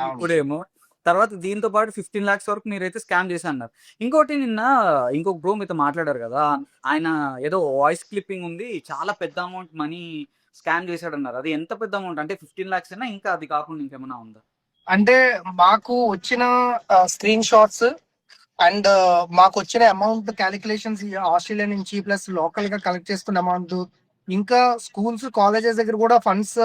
ఇప్పుడేమో తర్వాత దీంతో పాటు 15 lakhs వరకు మీరైతే స్కామ్ చేసి అన్నారు. ఇంకోటి నిన్న ఇంకొక బ్రో మీతో మాట్లాడారు కదా, ఆయన ఏదో వాయిస్ క్లిప్పింగ్ ఉంది చాలా పెద్ద అమౌంట్ మనీ స్కామ్ చేశాడు అన్నారు. అది ఎంత పెద్ద అమౌంట్ అంటే 15 lakhs అయినా ఇంకా అది కాకుండా ఇంకేమైనా ఉందా? అంటే మాకు వచ్చిన స్క్రీన్ షాట్స్ అండ్ మాకు వచ్చిన అమౌంట్ క్యాలిక్యులేషన్స్ ఆస్ట్రేలియా నుంచి ప్లస్ లోకల్ గా కలెక్ట్ చేసుకున్న అమౌంట్, ఇంకా స్కూల్స్ కాలేజెస్ దగ్గర కూడా ఫండ్స్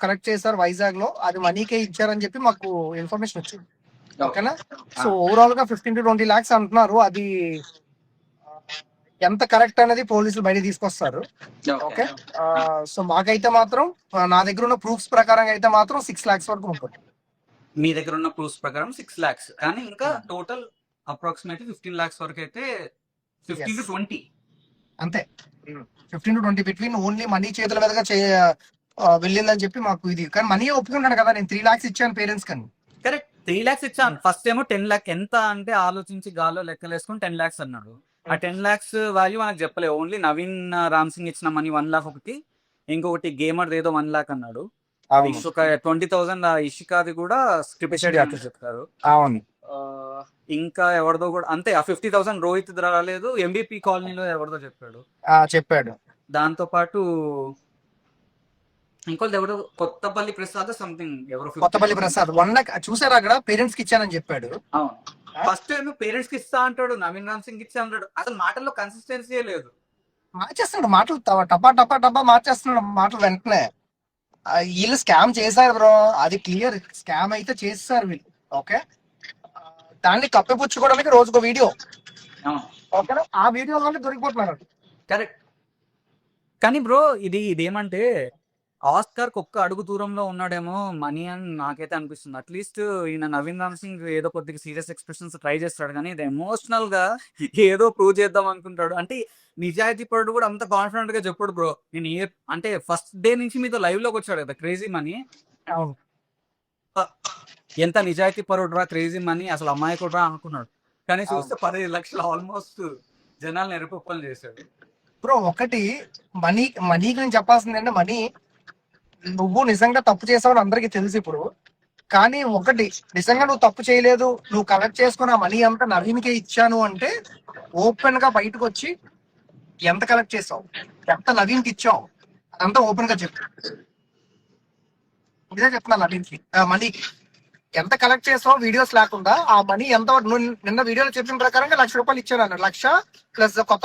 కలెక్ట్ చేశారు వైజాగ్ లో, అది మనీకే ఇచ్చారని చెప్పి మాకు ఇన్ఫర్మేషన్ వచ్చింది. ఓకేనా? సో ఓవరాల్ గా 15 to 20 lakhs అంటున్నారు. అది ఎంత కరెక్ట్ అనేది పోలీసులు బయట తీసుకొస్తారు. ఓకే, సో మాకైతే మాత్రం నా దగ్గర ఉన్న ప్రూఫ్స్ ప్రకారం అయితే మాత్రం 6 lakhs వరకు ఉంటుంది. మీ దగ్గర ఉన్న ప్రూఫ్స్ ప్రకారం 6 lakhs, కానీ ఇంకా టోటల్ అప్రాక్సిమేట్లీ 15 lakhs వరకు అయితే 15 to 20 అంతే. 15 to 20 బిట్వీన్ ఓన్లీ మనీ చేతుల మీదుగా వెళ్ళిందని చెప్పి మాకు ఇది. కానీ మనీ ఒప్పుకున్నాను కదా, నేను 3 lakhs ఇచ్చాను పేరెంట్స్ కానీ. కరెక్ట్, 3 lakhs ఇచ్చాను. ఫస్ట్ ఏమో 10 lakh ఎంత అంటే ఆలోచించి గాల్లో లెక్కలు వేసుకుని 10 lakhs అన్నాడు. ఆ 10 lakhs వాల్యూ మనకు చెప్పలేదు. ఓన్లీ నవీన్ రామ్ సింగ్ ఇచ్చిన మనీ 1 lakh ఒకటి, ఇంకొకటి గేమర్ ఏదో 1 lakh అన్నాడు. ఒక 20,000 ఇషికాది కూడా స్క్రిప్ట్ చెప్తారు. అవును. ఇంకా ఎవరిదో కూడా అంతే. ఆ 50,000 రోహిత్ రాలేదు, ఎంబీపీ కాలనీలో ఎవరిదో చెప్పాడు. దాంతో పాటు ఇంకోటి ఎవరు కొత్తపల్లి ప్రసాద్ సంథింగ్, ఎవరు కొత్తపల్లి ప్రసాద్ 1 lakh చూసారు అక్కడ పేరెంట్స్ కి ఇచ్చానని చెప్పాడు. ఫస్ట్ ఏమో పేరెంట్స్ కి ఇస్తా అంటాడు, నవీన్ రామ్ సింగ్ ఇచ్చా అంటాడు. అసలు మాటల్లో కన్సిస్టెన్సీ లేదు. మార్చేస్తున్నాడు మాటలు, టపా టపా టపా మార్చేస్తున్నాడు మాటలు వెంటనే. వీళ్ళు స్కామ్ చేశారు బ్రో, అది క్లియర్. స్కామ్ అయితే చేస్తారు వీళ్ళు. ఓకే, దాన్ని కప్పిపుచ్చుకోవడానికి రోజుకో వీడియో. ఓకేనా? ఆ వీడియోలోనే దొరికిపోతున్నారు. కరెక్ట్. కానీ బ్రో ఇదేమంటే ఆస్కార్ ఒక్క అడుగు దూరంలో ఉన్నాడేమో మనీ అని నాకైతే అనిపిస్తుంది. అట్లీస్ట్ ఈయన నవీన్ రామ్ సింగ్ ఏదో కొద్దిగా సీరియస్ ఎక్స్ప్రెషన్స్ ట్రై చేస్తాడు, కానీ ఇది ఎమోషనల్ గా ఏదో ప్రూవ్ చేద్దాం అనుకుంటాడు. అంటే నిజాయితీ పరుడు కూడా అంత కాన్ఫిడెంట్ గా చెప్పాడు బ్రో. నేను అంటే ఫస్ట్ డే నుంచి మీతో లైవ్ లోకి వచ్చాడు కదా క్రేజీ మనీ. ఎంత నిజాయితీ పరుడు రా క్రేజీ మనీ, అసలు అమ్మాయి కూడా అనుకున్నాడు. కానీ చూస్తే 15 లక్షలు ఆల్మోస్ట్ జనాలను ఎరుపప్పలు చేశాడు బ్రో. ఒకటి మనీ గురించి చెప్పాల్సింది అంటే, మనీ నువ్వు నిజంగా తప్పు చేసావని అందరికి తెలుసు ఇప్పుడు. కానీ ఒకటి, నిజంగా నువ్వు తప్పు చేయలేదు, నువ్వు కలెక్ట్ చేసుకున్న మనీ అంతా నవీన్కే ఇచ్చాను అంటే ఓపెన్ గా బయటకు వచ్చి ఎంత కలెక్ట్ చేసావు, ఎంత నవీన్కి ఇచ్చావు, అదంతా ఓపెన్ గా చెప్పు. ఇదే చెప్తున్నా, నవీన్కి మనీకి ఎంత కలెక్ట్ చేసావు వీడియోస్ లేకుండా, ఆ మనీ ఎంత. నిన్న వీడియోలో చెప్పిన ప్రకారంగా 1,00,000 రూపాయలు ఇచ్చాను అన్నాడు. 1,00,000 ప్లస్ కొత్త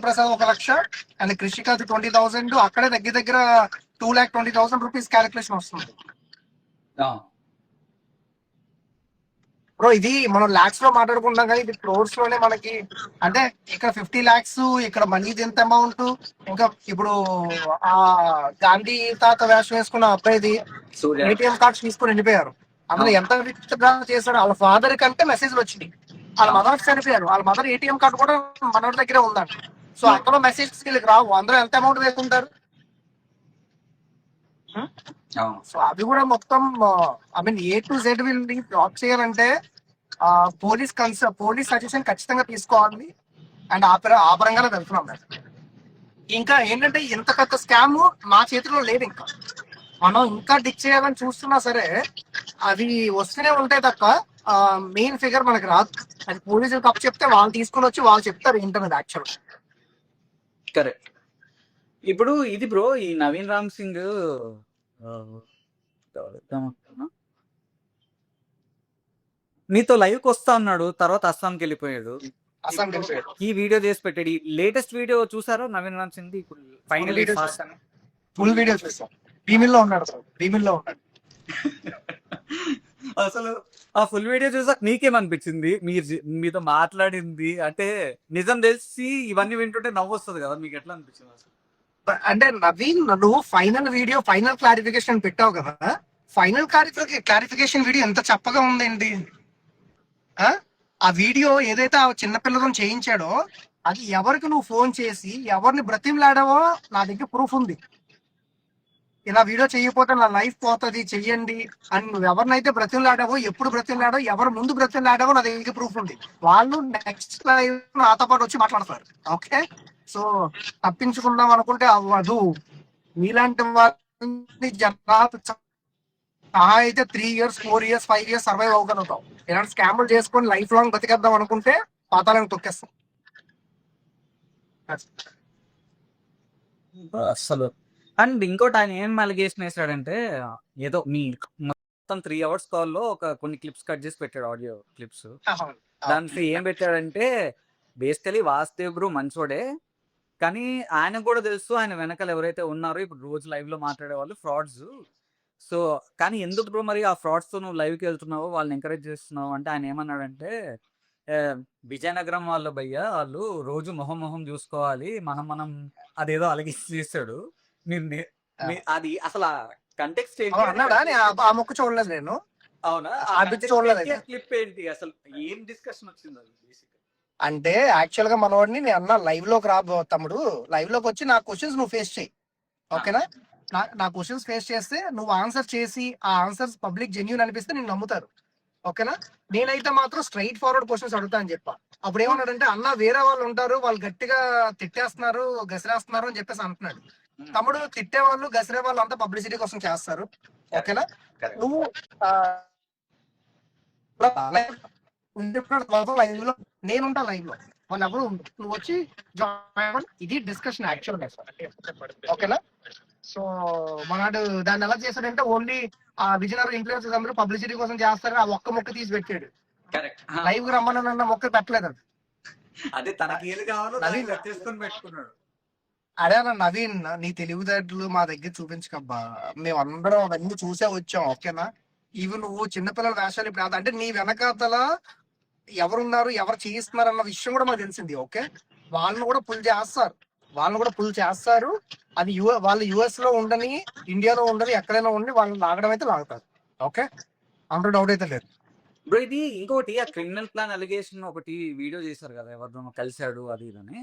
ప్రసాద్ 1,00,000 అండ్ కృషికాంత్ 20,000. అక్కడే దగ్గర 2,20,000 రూపీస్ క్యాలిక్యులేషన్ వస్తుంది బ్రో. ఇది మనం లాక్స్ లో మాట్లాడుకుంటాం కానీ ఇది క్రోర్స్ లోనే మనకి. అంటే ఇక్కడ 50 lakhs, ఇక్కడ మనీ ఎంత అమౌంట్. ఇంకా ఇప్పుడు ఆ గాంధీ తాత వేషం వేసుకున్న అబ్బాయిది ఏటీఎం కార్డ్స్ తీసుకుని వెళ్ళిపోయారు. అందులో ఎంత విత్డ్రా చేశాడు, వాళ్ళ ఫాదర్ కంటే మెసేజ్లు వచ్చినాయి. వాళ్ళ మదర్ చనిపోయారు, వాళ్ళ మదర్ ఏటీఎం కార్డు కూడా మనోడి దగ్గరే ఉందంట. సో అందులో మెసేజెస్ వీళ్ళకి రావు, అందులో ఎంత అమౌంట్ వేసుకుంటారు. సో అది కూడా మొత్తం A to Z వీళ్ళని బ్లాక్ చేయాలంటే పోలీస్ సజెషన్ ఖచ్చితంగా తీసుకోవాలి. అండ్ ఆ పరంగానే వెళ్తున్నాం. ఇంకా ఏంటంటే ఇంత పెద్ద స్కామ్ మా చేతిలో లేదు. ఇంకా మనం ఇంకా డిక్ చేయాలని చూస్తున్నా సరే అవి వస్తూనే ఉంటాయి తప్ప మెయిన్ ఫిగర్ మనకి రాదు. అది పోలీసులకు అప్పు చెప్తే వాళ్ళు తీసుకుని వచ్చి వాళ్ళు చెప్తారు ఏంటనేది యాక్చువల్. కరెక్ట్. ఇప్పుడు ఇది బ్రో, ఈ నవీన్ రామ్ సింగ్ నీతో లైవ్ కి వస్తా అన్నాడు, తర్వాత అస్సాంకి వెళ్ళిపోయాడు. ఈ వీడియో చేసి పెట్టాడు. ఈ లేటెస్ట్ వీడియో చూసారో నవీన్ రామ్ సింగ్? ఇప్పుడు ఫైనల్ ఫుల్ వీడియో చూసాం. భీమిల్లో ఉన్నాడు. అసలు ఆ ఫుల్ వీడియో చూసాక నీకేమనిపించింది? మీతో మాట్లాడింది అంటే నిజం తెలిసి ఇవన్నీ వింటుంటే నవ్వు వస్తుంది కదా, మీకు ఎట్లా అనిపించింది అసలు? అంటే నవీన్, నువ్వు ఫైనల్ క్లారిఫికేషన్ పెట్టావు కదా, ఫైనల్ క్లారిఫికేషన్ వీడియో ఎంత చప్పగా ఉందండి. ఆ వీడియో ఏదైతే ఆ చిన్నపిల్లలను చేయించాడో అది ఎవరికి నువ్వు ఫోన్ చేసి ఎవరిని బ్రతిమలాడావో నా దగ్గర ప్రూఫ్ ఉంది. ఇలా వీడియో చేయకపోతే నా లైఫ్ పోతుంది, చెయ్యండి అని నువ్వు ఎవరినైతే బ్రతిమలాడావో, ఎప్పుడు బ్రతిమలాడో, ఎవరు ముందు బ్రతిమలాడావో నా దగ్గర ప్రూఫ్ ఉంది. వాళ్ళు నెక్స్ట్ లైవ్ నాతో పాటు వచ్చి మాట్లాడతారు. ఓకే, సో తప్పించుకుందాం అనుకుంటే అవ్వదు. మీలాంటి వాళ్ళని జనాలు అయితే 3 years 4 years 5 years సర్వైవ్ అవ్వగలుగుతాం. ఇలాంటి స్కామ్లు చేసుకొని లైఫ్ లాంగ్ బతికేద్దాం అనుకుంటే పాతాళానికి తొక్కేస్తాం అసలు. అండ్ ఇంకోటి ఆయన ఏం అలిగేషన్ వేసాడంటే, ఏదో మీ మొత్తం 3 hours కాల్లో కొన్ని క్లిప్స్ కట్ చేసి పెట్టాడు, ఆడియో క్లిప్స్. దాంట్లో ఏం పెట్టాడంటే బేసికలీ వాసుదేవ్ బ్రో మంచోడే, కానీ ఆయనకు కూడా తెలుసు ఆయన వెనకాల ఎవరైతే ఉన్నారో ఇప్పుడు రోజు లైవ్ లో మాట్లాడే వాళ్ళు ఫ్రాడ్స్. సో కానీ ఎందుకు బ్రో మరి ఆ ఫ్రాడ్స్ తో నువ్వు లైవ్ కి వెళ్తున్నావు, వాళ్ళని ఎంకరేజ్ చేస్తున్నావు అంటే ఆయన ఏమన్నాడంటే "ఏ, విజయనగరం వాళ్ళు భయ్యా వాళ్ళు రోజు మొహం చూసుకోవాలి, మనం అదేదో అలాగే చేస్తాడు మీరు అది అసలు కంటెక్స్ట్ ఏంటి అన్నాడా ఆ మొక్క చూడలేదు నేను. అవునా ఆ bit చూడలేదు. క్లిప్ ఏంటి అసలు ఏం డిస్కషన్ వచ్చింది అది బేసిక్? అంటే యాక్చువల్ గా మనవాడిని నేను అన్నా లైవ్ లోకి రా తమ్ముడు, లైవ్ లోకి వచ్చి నా క్వశ్చన్స్ నువ్వు ఫేస్ చేయి, ఓకేనా? నా క్వశ్చన్స్ ఫేస్ చేస్తే నువ్వు ఆన్సర్ చేసి ఆ ఆన్సర్స్ పబ్లిక్ జెన్యూన్ అనిపిస్తే నేను నమ్ముతారు, ఓకేనా? నేనైతే మాత్రం స్ట్రైట్ ఫార్వర్డ్ క్వశ్చన్స్ అడుగుతా అని చెప్పా. అప్పుడు ఏమన్నాడంటే అన్న వేరే వాళ్ళు ఉంటారు, వాళ్ళు గట్టిగా తిట్టేస్తున్నారు గసిరేస్తున్నారు అని చెప్పేసి అంటున్నాడు. తమ్ముడు తిట్టే వాళ్ళు గసిరే వాళ్ళు అంతా పబ్లిసిటీ కోసం చేస్తారు, ఓకేనా? నువ్వు లైవ్ లో నేనుంటా, లైవ్ లో వాళ్ళు ఎవరు ఉండరు. నువ్వు వచ్చి జాయిన్, ఇది డిస్కషన్ యాక్చువల్, ఓకేనా? సో మనడు దాన్ని ఎలా చేశాడంటే ఓన్లీ ఆ విజయనగరం ఇన్ఫ్లుయెన్సర్స్ అందరూ పబ్లిసిటీ కోసం చేస్తారు, ఆ ఒక్క మొక్క తీసి పెట్టాడు. లైవ్ కి రమ్మన్న మొక్క పెట్టలేదు అది. అదే తనకి ఏది కావాలో నవీన్ తీసుకొని పెట్టుకున్నాడు. అదే అన్న నవీన్, నీ తెలివితేటలు మా దగ్గర చూపించకబ్బా, మేము అందరం అవన్నీ చూసే వచ్చాం, ఓకేనా? ఇవి నువ్వు చిన్నపిల్లల వేషాలు ఇప్పుడు అంటే నీ వెనకాతల ఎవరున్నారు ఎవరు చేయిస్తున్నారు అన్న విషయం కూడా మాకు తెలిసింది, ఓకే? వాళ్ళని కూడా పుల్ చేస్తారు, అది వాళ్ళు యుఎస్ లో ఉండని ఇండియాలో ఉండని ఎక్కడైనా ఉండి వాళ్ళని లాగడం అయితే లాగుతారు, ఓకే? అందులో డౌట్ అయితే లేదు. బ్రో ఇది ఇంకోటి ఆ క్రిమినల్ ప్లాన్ అలిగేషన్ ఒకటి వీడియో చేశారు కదా, ఎవరినో కలిశాడు అది ఇదని,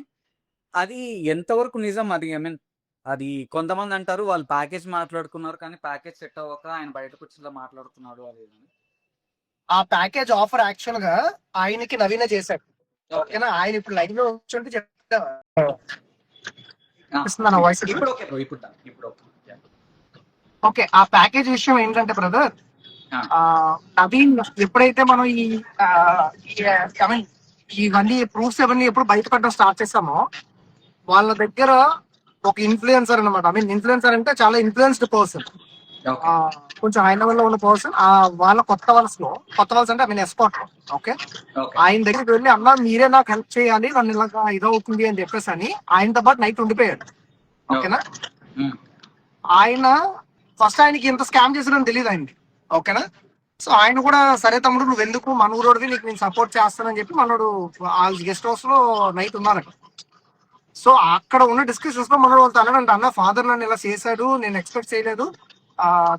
అది ఎంతవరకు నిజం? అది ఐ మీన్ అది కొంతమంది అంటారు వాళ్ళు ప్యాకేజ్ మాట్లాడుకున్నారు కానీ ప్యాకేజ్ సెట్ అవ్వక ఆయన బయటకు వచ్చి మాట్లాడుతున్నాడు అది ఇదని. ఆ ప్యాకేజ్ ఆఫర్ యాక్చువల్ గా ఆయనకి నవీన చేశాడు, ఓకేనా? ఆయన ఇప్పుడు లైవ్ లో వచ్చి చెప్తా వాయిస్. ఓకే, ఆ ప్యాకేజ్ విషయం ఏంటంటే బ్రదర్, నవీన్ ఎప్పుడైతే మనం ఇవన్నీ ప్రూఫ్స్ అవన్నీ ఎప్పుడు బయటపడడం స్టార్ట్ చేస్తామో వాళ్ళ దగ్గర ఒక ఇన్ఫ్లుయెన్సర్ అనమాట. ఇన్ఫ్లుయెన్సర్ అంటే చాలా ఇన్ఫ్లుయెన్స్డ్ పర్సన్, కొంచెం హై లెవెల్ లో ఉన్న పర్సన్. వాళ్ళ కొత్త వలస అంటే ఎస్పాట్, ఓకే? ఆయన దగ్గరికి వెళ్ళి అన్నా మీరే నాకు హెల్ప్ చేయాలి, నన్ను ఇలాగా ఇదవుతుంది అని చెప్పేసి అని ఆయనతో పాటు నైట్ ఉండిపోయాడు, ఓకేనా? ఆయన ఫస్ట్ ఆయనకి ఇంత స్కామ్ చేసాడని తెలియదు ఆయనకి, ఓకేనా? సో ఆయన కూడా సరే తమ్ముడు నువ్వు ఎందుకు మన ఊరోడివి, నీకు నేను సపోర్ట్ చేస్తానని చెప్పి మనోడు ఆ గెస్ట్ హౌస్ లో నైట్ ఉన్నారట. సో అక్కడ ఉన్న డిస్కషన్స్ లో మనోడు వాళ్ళతో అన్నాడంట, అన్న ఫాదర్ నన్ను ఇలా చేశాడు, నేను ఎక్స్పెక్ట్ చేయలేదు,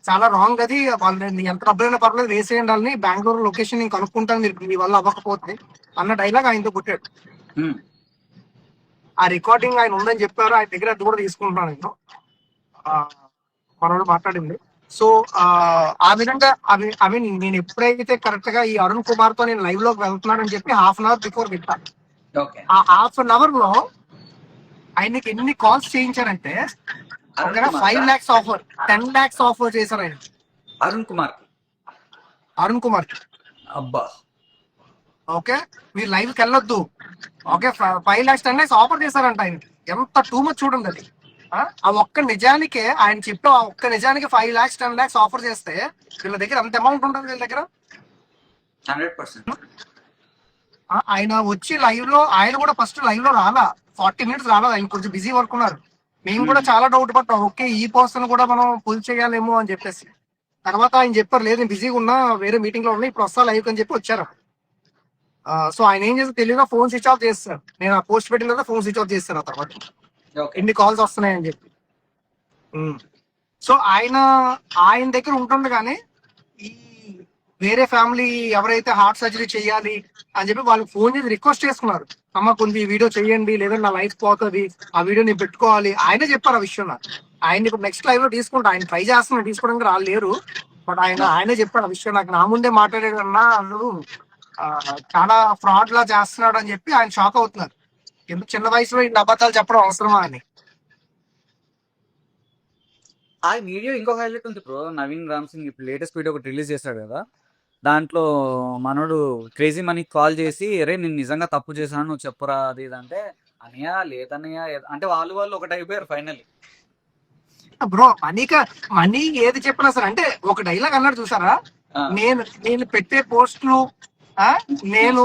చాలా రాంగ్ అది, వాళ్ళని ఎంత డబ్బులైనా పర్లేదు వేసేయండి, వాళ్ళని బెంగళూరు లొకేషన్ నేను కనుక్కుంటాను మీరు మీ వల్ల అవ్వకపోతే అన్న డైలాగ్ ఆయనతో పుట్టాడు. ఆ రికార్డింగ్ ఆయన ఉందని చెప్పారు, ఆయన దగ్గర అది కూడా తీసుకుంటున్నాను నేను, మనోడు మాట్లాడింది. సో ఆ విధంగా అవి నేను ఎప్పుడైతే కరెక్ట్ గా ఈ అరుణ్ కుమార్ తో నేను లైవ్ లోకి వెళ్తున్నానని చెప్పి హాఫ్ అన్ అవర్ బిఫోర్ పెట్టాను. ఆ హాఫ్ అన్ అవర్ లో ఆయనకి ఎన్ని కాల్స్ చేయించారంటే 5 lakhs ఆఫర్, 10 lakhs ఆఫర్ చేశారు ఆయన అరుణ్ కుమార్ అబ్బా. ఓకే, మీరు లైవ్ కి వెళ్ళొద్దు, ఓకే? 5 lakhs 10 lakhs ఆఫర్ చేశారంట ఆయనకి. ఎంత టూ మచ్ చూడండి అది. ఆ ఒక్క నిజానికే ఆయన చెప్పి ఆ ఒక్క నిజానికి 5 lakhs 10 lakhs ఆఫర్ చేస్తే వీళ్ళ దగ్గర అంత అమౌంట్ ఉంటుంది వీళ్ళ దగ్గర 100%. ఆయన వచ్చి లైవ్ లో ఆయన కూడా ఫస్ట్ లైవ్ లో రాలా, 40 minutes రాలా, ఆయన కొంచెం బిజీ వర్క్ ఉన్నారు. మేము కూడా చాలా డౌట్ పడ్డాం, ఓకే ఈ పర్సన్ కూడా మనం పుల్ చేయాలేమో అని చెప్పేసి. తర్వాత ఆయన చెప్పారు లేదు నేను బిజీగా ఉన్నా, వేరే మీటింగ్ లో ఉన్నా, ఇప్పుడు వస్తా లైవ్ అని చెప్పి వచ్చారు. సో ఆయన ఏం చేస్తే తెలియదు ఫోన్ స్విచ్ ఆఫ్ చేస్తారు, నేను ఆ పోస్ట్ పెట్టిన తర్వాత ఫోన్ స్విచ్ ఆఫ్ చేస్తారు ఆ తర్వాత ఎన్ని కాల్స్ వస్తున్నాయని చెప్పి. సో ఆయన దగ్గర ఉంటుండగానే ఈ వేరే ఫ్యామిలీ ఎవరైతే హార్ట్ సర్జరీ చేయాలి అని చెప్పి వాళ్ళకి ఫోన్ చేసి రిక్వెస్ట్ చేసుకున్నారు, అమ్మ కొంచెం వీడియో చేయండి లేదంటే నా లైఫ్ పోతుంది, ఆ వీడియో నేను పెట్టుకోవాలి. ఆయనే చెప్పారు ఆ విషయం నాకు. ఆయన ఇప్పుడు నెక్స్ట్ లైవ్ లో తీసుకుంటా, ఆయన ట్రై చేస్తున్నారు తీసుకోవడానికి, రాళ్ళు లేరు, బట్ ఆయనే చెప్పాడు ఆ విషయం నాకు. నా ముందే మాట్లాడాడు అన్నా అన్నాడు చాలా ఫ్రాడ్ లా చేస్తున్నాడు అని చెప్పి ఆయన షాక్ అవుతున్నారు. ఎందుకు చిన్న వయసులో ఇన్ని అబద్ధాలు చెప్పడం అవసరమా అని. ఆ వీడియో ఇంకొక హైలైట్ ఉంది బ్రో, నవీన్ రామ్ సింగ్ ఇప్పుడు లేటెస్ట్ వీడియో ఒకటి రిలీజ్ చేశాడు కదా, దాంట్లో మనోడు క్రేజీ మనీ కాల్ చేసి అరే నేను నిజంగా తప్పు చేశాను నువ్వు చెప్పురా అది ఇది అంటే, అనయ్య లేదన్నయ్య అంటే వాళ్ళు ఒకటి అయిపోయారు ఫైనల్లీ. బ్రో మనీ ఏది చెప్పినా సరే అంటే ఒక డైలాగ్ అన్నాడు చూసారా, నేను పెట్టే పోస్టులు నేను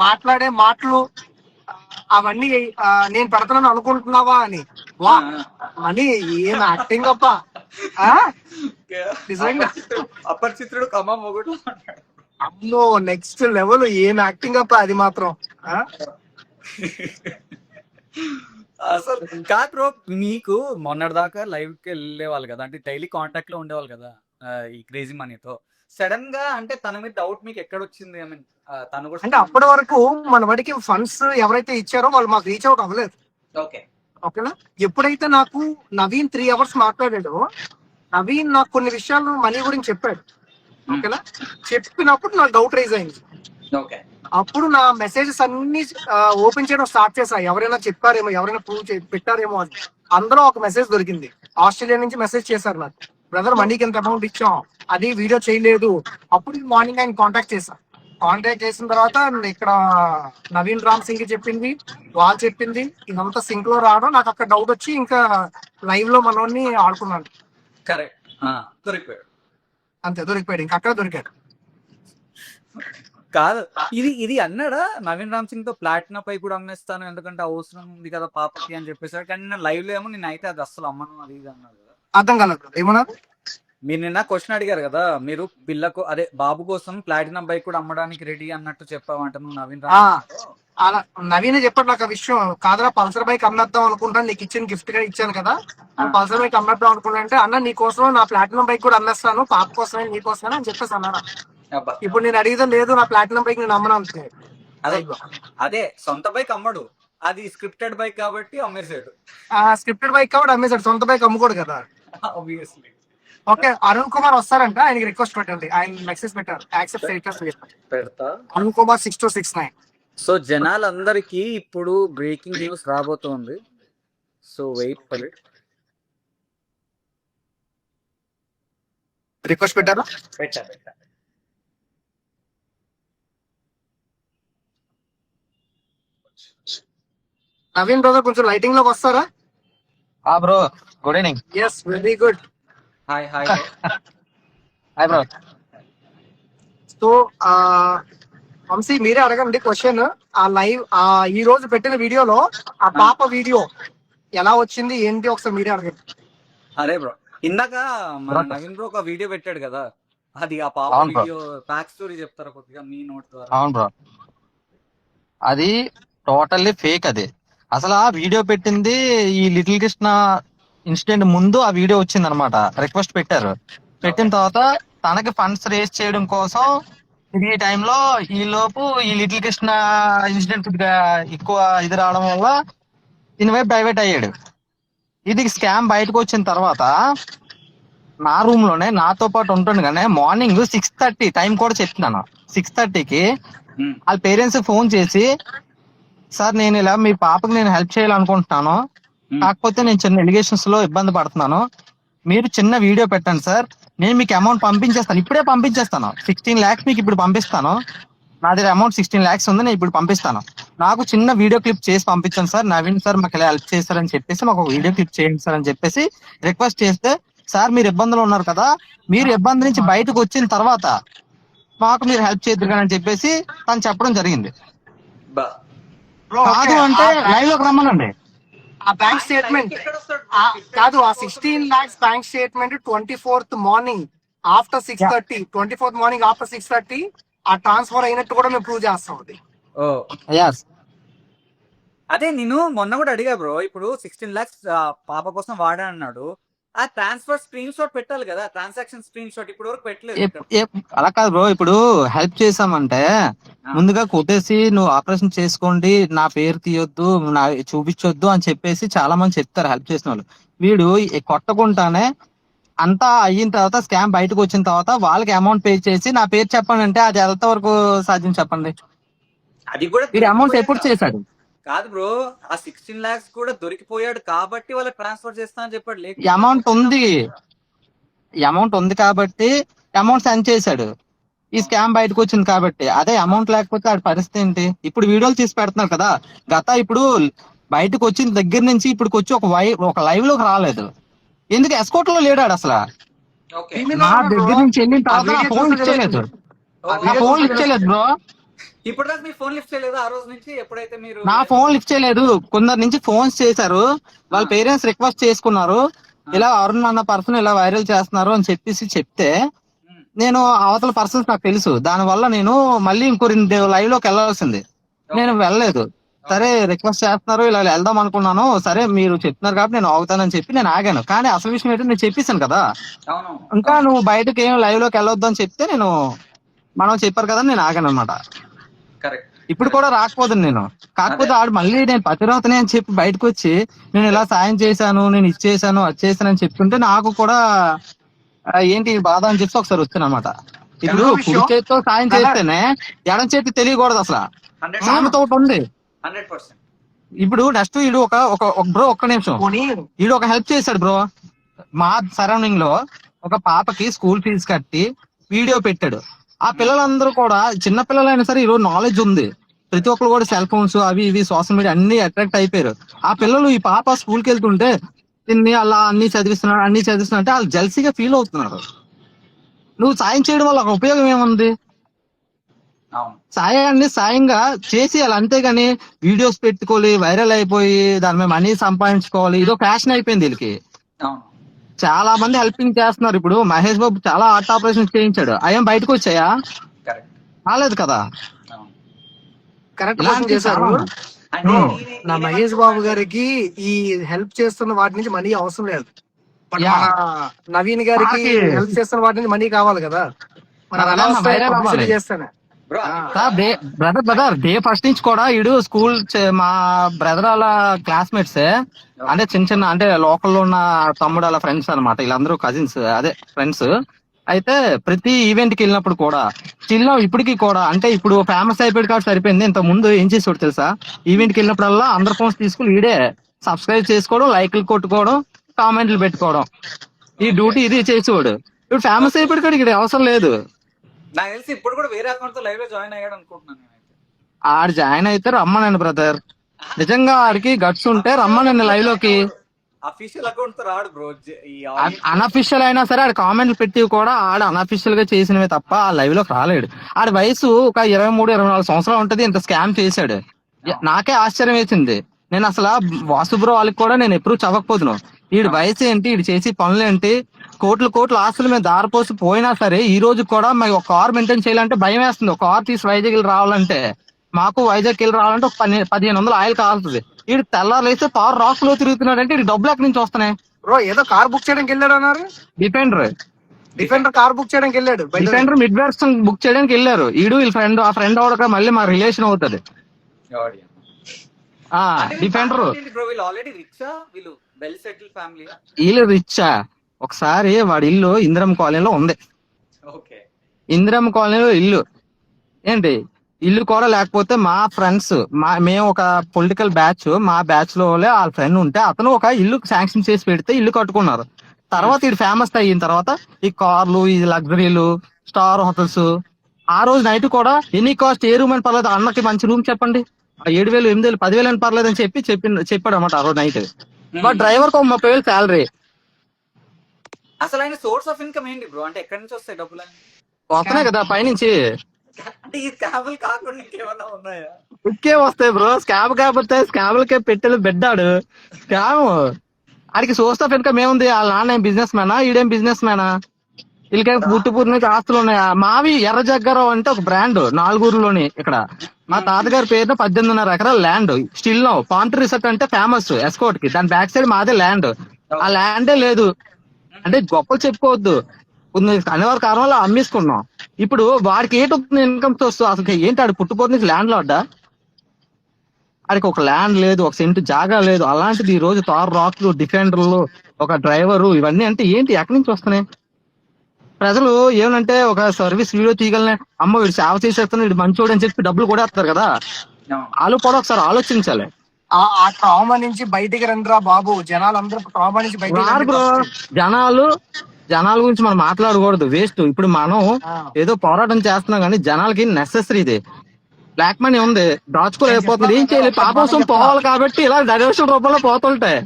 మాట్లాడే మాటలు అవన్నీ నేను పెడతానని అనుకుంటున్నావా అని. వా మనీ ఏం యాక్టింగ్ అప్ప. నిజంగా అపరిచితుడు కమ్మ మొగుడు. అమ్మో నెక్స్ట్ లెవెల్, ఏం యాక్టింగ్ అప్ప అది మాత్రం. అసలు కాదు బ్రో, మీకు మొన్నటి దాకా లైవ్ కి వెళ్ళేవాళ్ళు కదా, అంటే డైలీ కాంటాక్ట్ లో ఉండేవాళ్ళు కదా ఈ క్రేజీ మనీతో. సడన్ గా అంటే తన మీద డౌట్ మీకు ఎక్కడ వచ్చింది? ఐ మీన్ తను కూడా అంటే అప్పటి వరకు మన వాడికి ఫండ్స్ ఎవరైతే ఇచ్చారో వాళ్ళు మాకు రీచ్ అవుట్ అవ్వలేదు. ఓకే ఓకేనా. ఎప్పుడైతే నాకు నవీన్ 3 hours మాట్లాడాడో, నవీన్ నాకు కొన్ని విషయాలు మనీ గురించి చెప్పాడు. ఓకేనా. చెప్పినప్పుడు నాకు డౌట్ రైజ్ అయింది. ఓకే. అప్పుడు నా మెసేజెస్ అన్ని ఓపెన్ చేయడం స్టార్ట్ చేశా. ఎవరైనా చెప్పారేమో, ఎవరైనా ప్రూవ్ పెట్టారేమో అని. అందులో ఒక మెసేజ్ దొరికింది. ఆస్ట్రేలియా నుంచి మెసేజ్ చేశారు నాకు, బ్రదర్ మనీకి ఎంత అమౌంట్ ఇచ్చాం, అది వీడియో చేయలేదు. అప్పుడు మార్నింగ్ ఆయన కాంటాక్ట్ చేశా. కాంటాక్ట్ చేసిన తర్వాత ఇక్కడ నవీన్ రామ్ సింగ్ చెప్పింది, వాళ్ళు చెప్పింది, ఇదంతా సింక్ లో రావడం నాకు అక్కడ డౌట్ వచ్చి ఇంకా లైవ్ లో మనోని ఆడుకున్నాను. కరెక్ట్. దొరికిపోయాడు అంతే, దొరికిపోయాడు. ఇంకా అక్కడ దొరికాడు. కాదు, ఇది అన్నాడా నవీన్ రామ్ సింగ్ తో ప్లాటినా పై కూడా అమ్మేస్తాను ఎందుకంటే అవసరం ఉంది కదా పాపకి అని చెప్పేసాడు. కానీ నేను లైవ్ లో ఏమో నేను అయితే అది అసలు అమ్మను అది ఇది అన్నాడు కదా. అర్థం కాలేదు ఏమన్నారు. మీరు నిన్న క్వశ్చన్ అడిగారు కదా, మీరు పిల్లకు అదే బాబు కోసం ప్లాటినం బైక్ కూడా అమ్మడానికి రెడీ అన్నట్టు చెప్పావంట నువ్వు నవీన్ రామ్. అలా నవీనే చెప్పాడు నాకు ఆ విషయం. కాదురా పల్సర్ బైక్ అమ్మేద్దాం అనుకుంటాను, నీకు ఇచ్చిన గిఫ్ట్ గా ఇచ్చాను కదా, పల్సర్ బైక్ అమ్మేద్దాం అనుకుంటా అంటే, అన్న నీ కోసం నా ప్లాటినం బైక్ కూడా అమ్మేస్తాను, పాప కోసమే నీ కోసమే అని చెప్పేసి అన్నారా. ఇప్పుడు నేను అడిగితే లేదు నా ప్లాటినం బైక్ నేను అమ్మను అంతే. అదే సొంత బైక్ అమ్మడు, అది స్క్రిప్టెడ్ బైక్ కాబట్టి అమ్మేసాడు. స్క్రిప్టెడ్ బైక్ కాబట్టి అమ్మేసాడు, సొంత బైక్ అమ్ముకోడు కదా. ఆబ్వియస్లీ. ఓకే, అరుణ్ కుమార్ వస్తారంట, ఆయనకి రిక్వెస్ట్ పెట్టండి. ఆయన మెసేజ్ పెట్టారు, యాక్సెప్ట్ పెడతా. అరుణ్ కుమార్ 6269. సో జనాలందరికీ ఇప్పుడు బ్రేకింగ్ న్యూస్ రాబోతోంది. So wait for it. Request పెట్టారా? పెట్టా. నవీన్ బ్రదర్ కొంచెం లైటింగ్ లోకి వస్తారా? Bro good evening. Yes very good. Hi hi hi bro. So Vamshi మీరే అడగండి క్వశ్చన్. ఆ లైవ్ ఈ రోజు పెట్టిన వీడియోలో ఆ పాప వీడియో ఎలా వచ్చింది ఏంటి ఒకసారి మీరే అడగండి. అరే బ్రో, ఇందాక మన నవీన్ బ్రో ఒక వీడియో పెట్టాడు కదా, అది ఆ పాప వీడియో బ్యాక్ స్టోరీ చెప్తారా కొద్దిగా మీ నోట్ ద్వారా? అవును బ్రో, అది టోటల్లీ ఫేక్. అది అసలు ఆ వీడియో పెట్టింది ఈ లిటిల్ కృష్ణ ఇన్సిడెంట్ ముందు ఆ వీడియో వచ్చింది అనమాట. రిక్వెస్ట్ పెట్టారు, పెట్టిన తర్వాత తనకి ఫండ్స్ రేస్ చేయడం కోసం ఈ టైంలో ఈ లోపు ఈ లిటిల్ కృష్ణ ఇన్సిడెంట్ ఎక్కువ ఇది రావడం వల్ల దీని వైపు డైవర్ట్ అయ్యాడు. ఇది స్కామ్ బయటకు వచ్చిన తర్వాత నా రూమ్ లోనే నాతో పాటు ఉంటుండగానే మార్నింగ్ 6:30 టైం కూడా చెప్తున్నాను. 6:30కి వాళ్ళ పేరెంట్స్ ఫోన్ చేసి, సార్ నేను ఇలా మీ పాపకి నేను హెల్ప్ చేయాలనుకుంటున్నాను, కాకపోతే నేను చిన్న ఎలిగేషన్స్ లో ఇబ్బంది పడుతున్నాను, మీరు చిన్న వీడియో పెట్టండి సార్, నేను మీకు అమౌంట్ పంపించేస్తాను, ఇప్పుడే పంపించేస్తాను, 16 lakhs మీకు ఇప్పుడు పంపిస్తాను, నా దగ్గర అమౌంట్ 16 lakhs ఉంది, నేను ఇప్పుడు పంపిస్తాను, నాకు చిన్న వీడియో క్లిప్ చేసి పంపించండి సార్, నవీన్ సార్ మాకు ఇలా హెల్ప్ చేస్తారని చెప్పేసి మాకు ఒక వీడియో క్లిప్ చేయండి సార్ అని చెప్పేసి రిక్వెస్ట్ చేస్తే, సార్ మీరు ఇబ్బందులు ఉన్నారు కదా, మీరు ఇబ్బంది నుంచి బయటకు వచ్చిన తర్వాత మాకు మీరు హెల్ప్ చేద్దరు అని చెప్పేసి తను చెప్పడం జరిగింది. కాదు అంటే లైవ్ లోకి రమ్మనండి. ఆ బ్యాంక్ స్టేట్మెంట్ కాదు, ఆ 16 lakhs bank statement 24th morning after 6:30, 24th morning after 6:30 ఆ ట్రాన్స్ఫర్ అయినట్టు కూడా మేము ప్రూవ్ చేస్తాం. అది అదే నేను మొన్న కూడా అడిగా బ్రో, ఇప్పుడు 16 lakhs పాప కోసం వాడా అన్నాడు, ఆ ట్రాన్స్ఫర్ స్క్రీన్ షాట్ పెట్టాలి కదా, ట్రాన్సాక్షన్ స్క్రీన్ షాట్ ఇప్పుడు వరకు పెట్టలేదు. అలా కాదు బ్రో, ఇప్పుడు హెల్ప్ చేసామంటే ముందుగా కొట్టేసి నువ్వు ఆపరేషన్ చేసుకోండి, నా పేరు తీయొద్దు, నా చూపించొద్దు అని చెప్పేసి చాలా మంది చెప్తారు హెల్ప్ చేసిన వాళ్ళు. వీడు కొట్టకుండానే అంతా అయిన తర్వాత స్కామ్ బయటకు వచ్చిన తర్వాత వాళ్ళకి అమౌంట్ పే చేసి నా పేరు చెప్పండి అంటే అది ఎంత వరకు సాధ్యం చెప్పండి? అది కూడా వీడు అమౌంట్ ఎప్పుడు చేశాడు? కాదు బ్రో, ఆ 16 lakhs కూడా దొరికిపోయాడు కాబట్టి వాళ్ళకి ట్రాన్స్ఫర్ చేస్తా అని చెప్పాడు. అమౌంట్ ఉంది కాబట్టి అమౌంట్ సెండ్ చేశాడు, ఈ స్కామ్ బయటకు వచ్చింది కాబట్టి. అదే అమౌంట్ లేకపోతే ఆడి పరిస్థితి ఏంటి? ఇప్పుడు వీడియోలు తీసి పెడుతున్నారు కదా, ఇప్పుడు బయటకు వచ్చిన దగ్గర నుంచి ఇప్పుడు వచ్చి ఒక లైవ్ లోకి రాలేదు, ఎందుకు ఎస్కోట్ లో లేడాడు అసలు? నా దగ్గర నుంచి వెళ్ళిన తర్వాత ఫోన్ ఇచ్చేయలేదు బ్రో, ఇప్పుడు దాకా మీ ఫోన్ లిఫ్ట్ చేయలేదు ఆ రోజు నుంచి ఎప్పుడైతే మీరు నా ఫోన్ లిఫ్ట్ చేయలేదు, కొందరు నుంచి ఫోన్స్ చేశారు, వాళ్ళ పేరెంట్స్ రిక్వెస్ట్ చేసుకున్నారు, ఇలా అరుణ్ అన్న పర్సన్ ఇలా వైరల్ చేస్తున్నారు అని చెప్పేసి చెప్తే నేను అవతల పర్సన్స్ నాకు తెలుసు, దాని వల్ల నేను మళ్ళీ ఇంకో 2 లైవ్ లోకి వెళ్ళాల్సింది, నేను వెళ్ళలేదు. సరే రిక్వెస్ట్ చేస్తున్నారు ఇలా వెళ్దాం అనుకున్నాను, సరే మీరు చెప్తున్నారు కాబట్టి నేను ఆగుతానని చెప్పి నేను ఆగాను. కానీ అసలు విషయం ఏంటంటే నేను చెప్పేశాను కదా, అవును ఇంకా నువ్వు బయటకి ఏం లైవ్ లోకి వెళ్ళొద్దు అని చెప్తే నేను మనం చెప్పారు కదా నేను ఆగాను అనమాట. కరెక్ట్. ఇప్పుడు కూడా రాకపోతుంది నేను, కాకపోతే ఆడు మళ్ళీ నేను పతిరవుతానే అని చెప్పి బయటకు వచ్చి నేను ఇలా సాయం చేశాను, నేను ఇచ్చేసాను అది చేశాను అని చెప్తుంటే నాకు కూడా ఏంటి బాధ అని చెప్పి ఒకసారి వచ్చాను అనమాట. ఇప్పుడు కుడి చేతితో సాయం చేస్తేనే ఎడం చేతి తెలియకూడదు అసలు, సామెత ఒకటి ఉంది. 100%. ఇప్పుడు నెక్స్ట్ వీడు ఒక బ్రో ఒక్క నిమిషం, వీడు ఒక హెల్ప్ చేశాడు బ్రో. మా సరౌండింగ్ లో ఒక పాపకి స్కూల్ ఫీజు కట్టి వీడియో పెట్టాడు. ఆ పిల్లలందరూ కూడా చిన్న పిల్లలైనా సరే ఈరోజు నాలెడ్జ్ ఉంది, ప్రతి ఒక్కరు కూడా సెల్ ఫోన్స్ అవి ఇవి సోషల్ మీడియా అన్ని అట్రాక్ట్ అయిపోయారు. ఆ పిల్లలు ఈ పాప స్కూల్కి వెళ్తుంటే దీన్ని అలా అన్ని చదివిస్తున్నారు అంటే వాళ్ళు జల్సీగా ఫీల్ అవుతున్నారు. నువ్వు సాయం చేయడం వల్ల ఒక ఉపయోగం ఏముంది? సాయాన్ని సాయంగా చేసి అలా, అంతేగాని వీడియోస్ పెట్టుకోవాలి, వైరల్ అయిపోయి దాని మీద మనీ సంపాదించుకోవాలి, ఇదో ఫ్యాషన్ అయిపోయింది వీళ్ళకి. చాలా మంది హెల్పింగ్ చేస్తున్నారు. ఇప్పుడు మహేష్ బాబు చాలా హార్ట్ ఆపరేషన్ చేయించాడు, అయ్యాం బయటకు వచ్చాయా? రాలేదు కదా. కరెక్ట్ చేశారు. నా మహేష్ బాబు గారికి ఈ హెల్ప్ చేస్తున్న వాటి నుంచి మనీ అవసరం లేదు, నవీన్ గారికి హెల్ప్ చేస్తున్న వాటి నుంచి మనీ కావాలి కదా. చేస్తానే బ్రదర్ డే ఫస్ట్ నుంచి కూడా వీడు స్కూల్ మా బ్రదర్ వాళ్ళ క్లాస్మేట్స్, అంటే చిన్న అంటే లోకల్లో ఉన్న తమ్ముడు వాళ్ళ ఫ్రెండ్స్ అనమాట, వీళ్ళందరూ కజిన్స్, అదే ఫ్రెండ్స్. అయితే ప్రతి ఈవెంట్ కి వెళ్ళినప్పుడు కూడా స్టిల్ ఇప్పటికి కూడా, అంటే ఇప్పుడు ఫేమస్ అయిపోయాడు కాబట్టి సరిపోయింది, ఇంత ముందు ఏం చేసేవాడు తెలుసా? ఈవెంట్ కి వెళ్ళినప్పుడల్లా అందరు ఫోన్స్ తీసుకుని వీడే సబ్స్క్రైబ్ చేసుకోవడం, లైక్లు కొట్టుకోవడం, కామెంట్లు పెట్టుకోవడం, ఈ డ్యూటీ ఇది చేసేవాడు. ఇప్పుడు ఫేమస్ అయిపోయాడు ఇక్కడ అవసరం లేదు. నాకు తెలిసి ఇప్పుడు కూడా వేరే అకౌంట్ తో లైవ్ లో జాయిన్ అయ్యాడు అనుకుంటున్నాను. ఆడు జాయిన్ అయితే రమ్మనండి బ్రదర్, నిజంగా ఆడికి గట్స్ ఉంటే రమ్మనండి లైవ్ లోకి. అఫీషియల్ అకౌంట్ తో రాడు బ్రో, అనఫిషియల్ అయినా సరే ఆడు కామెంట్లు పెట్టి కూడా ఆడు అనఫిషియల్ గా చేసినవే తప్ప ఆ లైవ్ లోకి రాలేడు. ఆడి వయసు ఒక 23-24 సంవత్సరాలు ఉంటది, ఇంత స్కామ్ చేశాడు. నాకే ఆశ్చర్యం వేసింది, నేను అసలు వాసు బ్రో వాళ్ళకి కూడా నేను ఎప్పుడు చదవకపోదును, వీడి వయసు ఏంటి, వీడు చేసి పనులు ఏంటి, కోట్ల ఆస్తుల మీద దారిపోసి పోయినా సరే ఈ రోజు కూడా మాకు ఒక కార్ మెయింటైన్ చేయాలంటే భయం వేస్తుంది. ఒక కార్ తీసి వైజాగ్ వెళ్ళి రావాలంటే, మాకు వైజాగ్ వెళ్ళి రావాలంటే ఒక 1500 ఆయిల్ కావాల్సింది. వీడు తెల్లారేస్తే కార్ రాక్ లో తిరుగుతున్నాడు అంటే డబ్బులు ఎక్కడి నుంచి వస్తున్నాయి? బ్రో ఏదో కార్ బుక్ చేయడానికి వెళ్ళాడు అన్నారు, డిఫెండర్ కార్ బుక్ చేయడానికి వెళ్ళాడు, డిఫెండర్ మిడ్ వెర్షన్ బుక్ చేయడానికి వెళ్ళారు. వీడు వీళ్ళ ఫ్రెండ్, ఆ ఫ్రెండ్ అవడక మళ్ళీ మా రిలేషన్ అవుతుంది. డిఫెండర్ వీళ్ళు రిచ్చా. ఒకసారి వాడి ఇల్లు ఇందిరమ్మ కాలనీలో ఉంది, ఇందిరమ్మ కాలనీలో ఇల్లు ఏంటి, ఇల్లు కూడా లేకపోతే మా ఫ్రెండ్స్, మేము ఒక పొలిటికల్ బ్యాచ్, మా బ్యాచ్ లో వాళ్ళ ఫ్రెండ్ ఉంటే అతను ఒక ఇల్లు శాంక్షన్ చేసి పెడితే ఇల్లు కట్టుకున్నారు. తర్వాత ఇది ఫేమస్ అయిన తర్వాత ఈ కార్లు, ఈ లగ్జరీలు, స్టార్ హోటల్స్. ఆ రోజు నైట్ కూడా ఎనీ కాస్ట్ ఏ రూమ్ అని పర్లేదు, అన్నకి మంచి రూమ్ చెప్పండి, 7,000, 8,000, 10,000 అని పర్లేదు అని చెప్పాడు అన్నమాట ఆ రోజు నైట్. బట్ డ్రైవర్ కు 30,000 శాలరీ. అసలు ఆయన సోర్స్ ఆఫ్ ఇన్కమ్ ఏంటి బ్రో, అంటే ఎక్కడి నుంచి వస్తాయి డబ్బులు? వస్తున్నాయి కదా పైనుంచి. అంటే ఈ స్కామ్లు కాకుండా ఇంకేమన్నా ఉన్నాయా? ఇంకే వస్తాయి బ్రో, స్కామ్ కాకపోతే స్కామ్లకే పెట్టేది బెడ్డాడు. స్కామ్ ఆడికి సోర్స్ ఆఫ్ ఇన్కమ్ ఏముంది? వాళ్ళ నాన్న ఏం బిజినెస్ మ్యానా, ఈడేం బిజినెస్ మ్యానా? వీళ్ళకి పుట్టుపూరి నుంచి ఆస్తులు ఉన్నాయా? మావి ఎర్ర జగ్గారావు అంటే ఒక బ్రాండ్ నాలుగూరులోని, ఇక్కడ మా తాతగారి పేరున 18.5 ఎకరాల ల్యాండ్ స్టిల్ నో. పాంట్ రిసార్ట్ అంటే ఫేమస్ ఎస్కోట్ కి, దాని బ్యాక్ సైడ్ మాదే ల్యాండ్. ఆ ల్యాండే లేదు అంటే గొప్పలు చెప్పుకోవద్దు, అనేవారు కారణంలో అమ్మేసుకున్నాం. ఇప్పుడు వాడికి ఏంటి ఇన్కమ్ వస్తుంది అసలు ఏంటి? ఆడు పుట్టుపోతు నుంచి ల్యాండ్ లాడ్డా? ఆడికి ఒక ల్యాండ్ లేదు, ఒక సెంటు జాగా లేదు. అలాంటిది ఈ రోజు తార్ రాక్లు, డిఫెండర్లు, ఒక డ్రైవరు, ఇవన్నీ అంటే ఏంటి? ఎక్కడి నుంచి వస్తున్నాయి? ప్రజలు ఏమనంటే ఒక సర్వీస్ వీడియో తీయగలనే, అమ్మ వీడు సేవ చేసేస్తాను, వీడు మంచోడు అని చెప్పి డబ్బులు కూడా వేస్తారు కదా. వాళ్ళు కూడా ఒకసారి ఆలోచించాలి. ఆ ట్రామా నుంచి బయటికి రండిరా బాబు, జనాలందరూ ట్రామా నుంచి బయటికి. జనాల గురించి మనం మాట్లాడకూడదు, వేస్ట్. ఇప్పుడు మనం ఏదో పోరాటం చేస్తున్నాం కానీ జనాలకి నెసెసరీ ఇది. బ్లాక్ మనీ ఉంది, దాచుకోలేకపోతుంది, ఏం చేయాలి? పాపం పోవాలి కాబట్టి ఇలా డైవర్షన్ రూపంలో పోతుంటాయి.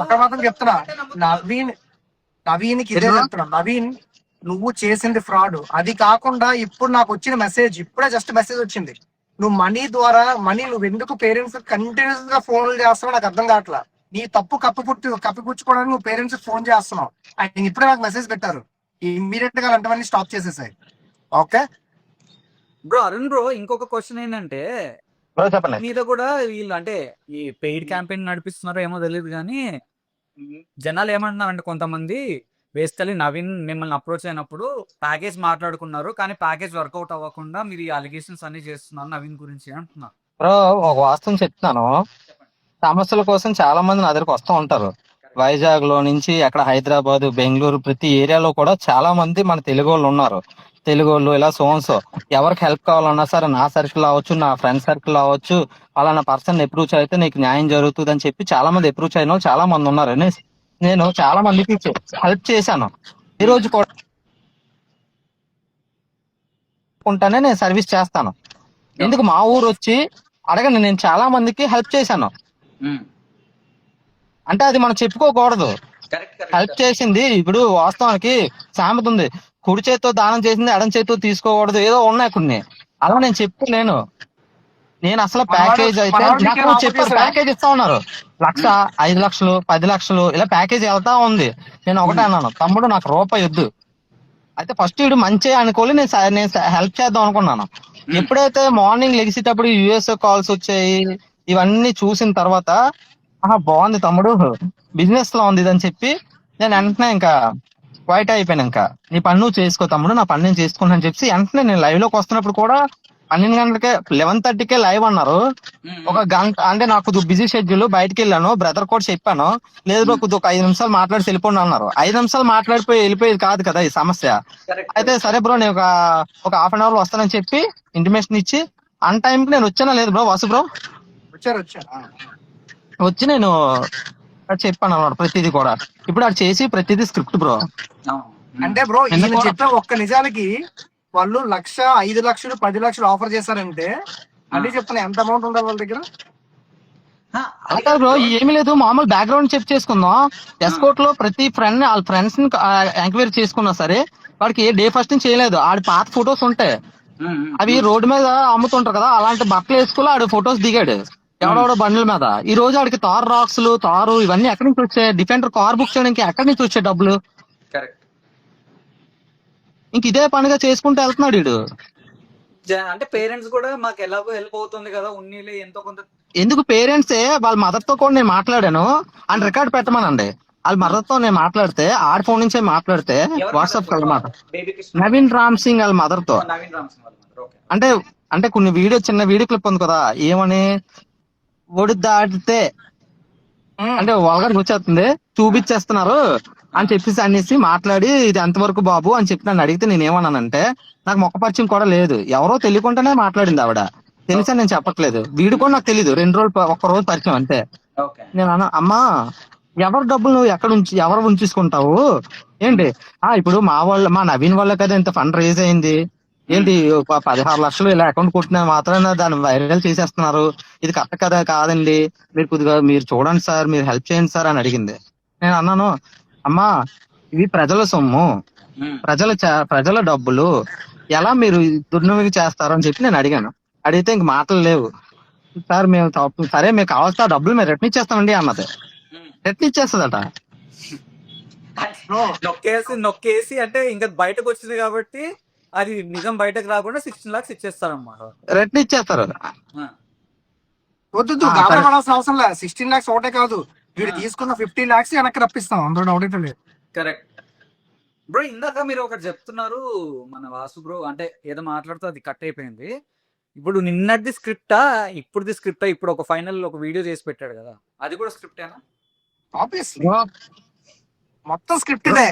ఒక మాత్రం చెప్తున్నా, నవీన్ ఇదే చెప్తున్నా, నువ్వు చేసింది ఫ్రాడ్. అది కాకుండా ఇప్పుడు నాకు వచ్చిన మెసేజ్, ఇప్పుడే జస్ట్ మెసేజ్ వచ్చింది, నువ్వు మనీ నువ్వు ఎందుకు పేరెంట్స్ కంటిన్యూస్ గా ఫోన్లు చేస్తున్నావు నాకు అర్థం కావట్లా. నీ తప్పు కప్పిపుచ్చుకోవడానికి నువ్వు పేరెంట్స్ ఫోన్ చేస్తున్నావు. ఆయన ఇప్పుడే నాకు మెసేజ్ పెట్టారు, ఇమ్మీడియట్ గా అలాంటివన్నీ స్టాప్ చేసేసాయి. ఓకే బ్రో అరుణ్ బ్రో, ఇంకొక క్వశ్చన్ ఏంటంటే బ్రో చెప్పండి. మీద కూడా వీళ్ళు అంటే ఈ పెయిడ్ క్యాంపెయిన్ నడిపిస్తున్నారో ఏమో తెలియదు కానీ జనాలు ఏమంటున్నారంటే కొంతమంది బేసికలీ నవీన్ మిమ్మల్ని అప్రోచ్ అయినప్పుడు ప్యాకేజ్ మాట్లాడుకున్నారు కానీ ప్యాకేజ్ వర్కౌట్ అవ్వకుండా మీరు ఈ అలిగేషన్స్ అన్ని చేస్తున్నారు నవీన్ గురించి అంటున్నారు. బ్రో ఒక వాస్తవం చెప్తున్నాను, సమస్యల కోసం చాలా మంది నా దగ్గరకు వస్తూ ఉంటారు. వైజాగ్ లో నుంచి అక్కడ హైదరాబాద్, బెంగళూరు, ప్రతి ఏరియాలో కూడా చాలా మంది మన తెలుగు వాళ్ళు ఉన్నారు. తెలుగు వాళ్ళు ఇలా సోన్సో ఎవరికి హెల్ప్ కావాలన్నా సరే, నా సర్కిల్ అవ్వచ్చు, నా ఫ్రెండ్ సర్కిల్ అవ్వచ్చు, అలానా పర్సన్ అప్రోచ్ అయితే నీకు న్యాయం జరుగుతుంది అని చెప్పి చాలా మంది అప్రోచ్ అయిన వాళ్ళు చాలా మంది ఉన్నారు. నేను చాలా మందికి హెల్ప్ చేశాను. ఈ రోజు కూడా నేను సర్వీస్ చేస్తాను. ఎందుకు మా ఊరు వచ్చి అడగండి, నేను చాలా మందికి హెల్ప్ చేశాను. అంటే అది మనం చెప్పుకోకూడదు. హెల్ప్ చేసింది ఇప్పుడు వాస్తవానికి సామెత ఉంది, కుడి చేతితో దానం చేసింది ఎడం చేతితో తీసుకోకూడదు, ఏదో ఉన్నాయి కొన్ని. అలా నేను చెప్పుకోలేను. నేను అసలు ప్యాకేజ్ అయితే నాకు చెప్పారు, ప్యాకేజ్ ఇస్తా ఉన్నారు 1,00,000, 5 లక్షలు, 10 లక్షలు ఇలా ప్యాకేజ్ వెళ్తా ఉంది. నేను ఒకటే అన్నాను, తమ్ముడు నాకు రూపాయి వద్దు. అయితే ఫస్ట్ ఇడు మంచి అనుకోలే, నేను హెల్ప్ చేద్దాం అనుకున్నాను. ఎప్పుడైతే మార్నింగ్ లెగిసేటప్పుడు యుఎస్ కాల్స్ వచ్చాయి, ఇవన్నీ చూసిన తర్వాత బాగుంది తమ్ముడు, బిజినెస్ లో ఉంది ఇదని చెప్పి నేను వెంటనే ఇంకా క్వైట్ అయిపోయాను. ఇంకా నీ పని నువ్వు చేసుకో తమ్ముడు, నా పని నేను చేసుకున్నాను చెప్పి వెంటనే నేను లైవ్ లోకి వస్తున్నప్పుడు కూడా 12 గంటలకే 11:30కే లైవ్ అన్నారు. ఒక గంట అంటే నాకు బిజీ షెడ్యూల్, బయటకు వెళ్ళాను. బ్రదర్ కూడా చెప్పాను, లేదు బ్రో కొద్దిగా ఒక 5 నిమిషాలు మాట్లాడి వెళ్ళిపోండి అన్నారు. 5 నిమిషాలు వెళ్ళిపోయేది కాదు కదా ఈ సమస్య. అయితే సరే బ్రో నేను ఒక హాఫ్ అన్ అవర్ వస్తానని చెప్పి ఇంటిమేషన్ ఇచ్చి అన్ టైం కి నేను వచ్చానా లేదు బ్రో? వాసు బ్రో వచ్చి నేను చెప్పాను అన్నమాట ప్రతిదీ కూడా. ఇప్పుడు అది చేసి ప్రతిదీ స్క్రిప్ట్ బ్రో. అంటే బ్రో ఈయన చెప్పే ఒక్క నిజానికి వాళ్ళు 1,00,000, 5 లక్షలు, 10 లక్షలు ఆఫర్ చేశారంటే అంటే చెప్తున్నా ఎంత అమౌంట్ ఉండాలి వాళ్ళ దగ్గర? అలా బ్రో ఏమీ లేదు, మామూలు బ్యాక్గ్రౌండ్ చెక్ చేసుకుందాం. ఎస్కోట్ లో ప్రతి ఫ్రెండ్ వాళ్ళ ఫ్రెండ్స్ ని ఎంక్వైరీ చేసుకున్నా సరే వాడికి ఏ డే ఫస్ట్ నుంచి చేయలేదు. ఆడి పాత ఫొటోస్ ఉంటాయి, అవి రోడ్డు మీద అమ్ముతుంటారు కదా, అలాంటి బట్టలు వేసుకుని ఆడు ఫొటోస్ దిగాడు ఎవడెవడో బండ్ల మీద. ఈ రోజు ఆడికి తారు ఇవన్నీ ఎక్కడి నుంచి వచ్చాయి? డిఫెండర్ కార్ బుక్ చేయడానికి ఎక్కడి నుంచి వచ్చాయి డబ్బులు? ఇంక ఇదే పనిగా చేసుకుంటూ వెళ్తున్నాడు వీడు. అంటే పేరెంట్స్ కూడా మాకు ఎలాగో హెల్ప్ అవుతుంది కదా, ఉన్నీలే ఎంతో కొంత. ఎందుకు పేరెంట్సే వాళ్ళ మదర్ తో కూడా నేను మాట్లాడాను అని రికార్డ్ పెట్టమనండి. వాళ్ళ మదర్ తో నేను మాట్లాడితే, ఆడి ఫోన్ నుంచే మాట్లాడితే వాట్సాప్ కలమాట నవీన్ రామ్ సింగ్ వాళ్ళ మదర్ తో. అంటే కొన్ని చిన్న వీడియో క్లిప్ ఉంది కదా, ఏమని ఒడి దాటితే అంటే వాళ్ళగారికి వచ్చేస్తుంది, చూపించేస్తున్నారు అని చెప్పేసి అనేసి మాట్లాడి ఇది ఎంతవరకు బాబు అని చెప్పి నన్ను అడిగితే నేను ఏమన్నానంటే, నాకు మొక్క పరిచయం కూడా లేదు, ఎవరో తెలియకుండానే మాట్లాడింది ఆవిడ. తెలిసా నేను చెప్పట్లేదు, వీడు కూడా నాకు తెలీదు, 2 రోజులు ఒక్క రోజు పరిచయం అంతే. నేను అన్నా, అమ్మా ఎవరి డబ్బులు నువ్వు ఎవరు ఉంచేసుకుంటావు ఏంటి? ఇప్పుడు మా నవీన్ వల్ల కదా ఇంత ఫండ్ రేజ్ అయింది ఏంటి, 16 లక్షలు ఇలా అకౌంట్ కొట్టిన మాత్రాన దాన్ని వైరల్ చేసేస్తున్నారు, ఇది కరెక్ట్ కదా కాదండి, మీరు కొద్దిగా మీరు చూడండి సార్, మీరు హెల్ప్ చేయండి సార్ అని అడిగింది. నేను అన్నాను, అమ్మా ఇది ప్రజల సొమ్ము, ప్రజల డబ్బులు ఎలా మీరు దుర్వినియోగం చేస్తారు అని చెప్పి నేను అడిగాను. అడిగితే ఇంక మాటలు లేవు, సార్ మేము సరే మీకు కావాల్సిన డబ్బులు మేము రిటర్న్ ఇచ్చేస్తామండి అన్నది. రిటర్న్ ఇచ్చేస్తుందట. నొక్కేసి అంటే ఇంకా బయటకు వచ్చింది కాబట్టి అది నిజం బయటకు రాకుండా 16 lakhs ఇచ్చేస్తారు అన్నమాట. రిటర్న్ ఇచ్చేస్తారు. వద్దు గాబరపడాల్సిన అవసరం లేదు. 16 lakhs ఒకటే కాదు, వీడు తీసుకున్న 15 lakhs వెనక్కి రప్పిస్తాం, అందులో డౌట్ లేదు. Correct bro. ఇందాక మీరు ఒకటి చెప్తున్నారు మన వాసు బ్రో, అంటే ఏదో మాట్లాడుతూ అది కట్ అయిపోయింది. ఇప్పుడు నిన్నటి స్క్రిప్టా ఇప్పుడుది స్క్రిప్టా? ఇప్పుడు ఒక ఫైనల్ ఒక వీడియో చేసి పెట్టాడు కదా, అది కూడా స్క్రిప్టేనా? ఆబ్వియస్లీ మొత్తం స్క్రిప్ట్ ఇదే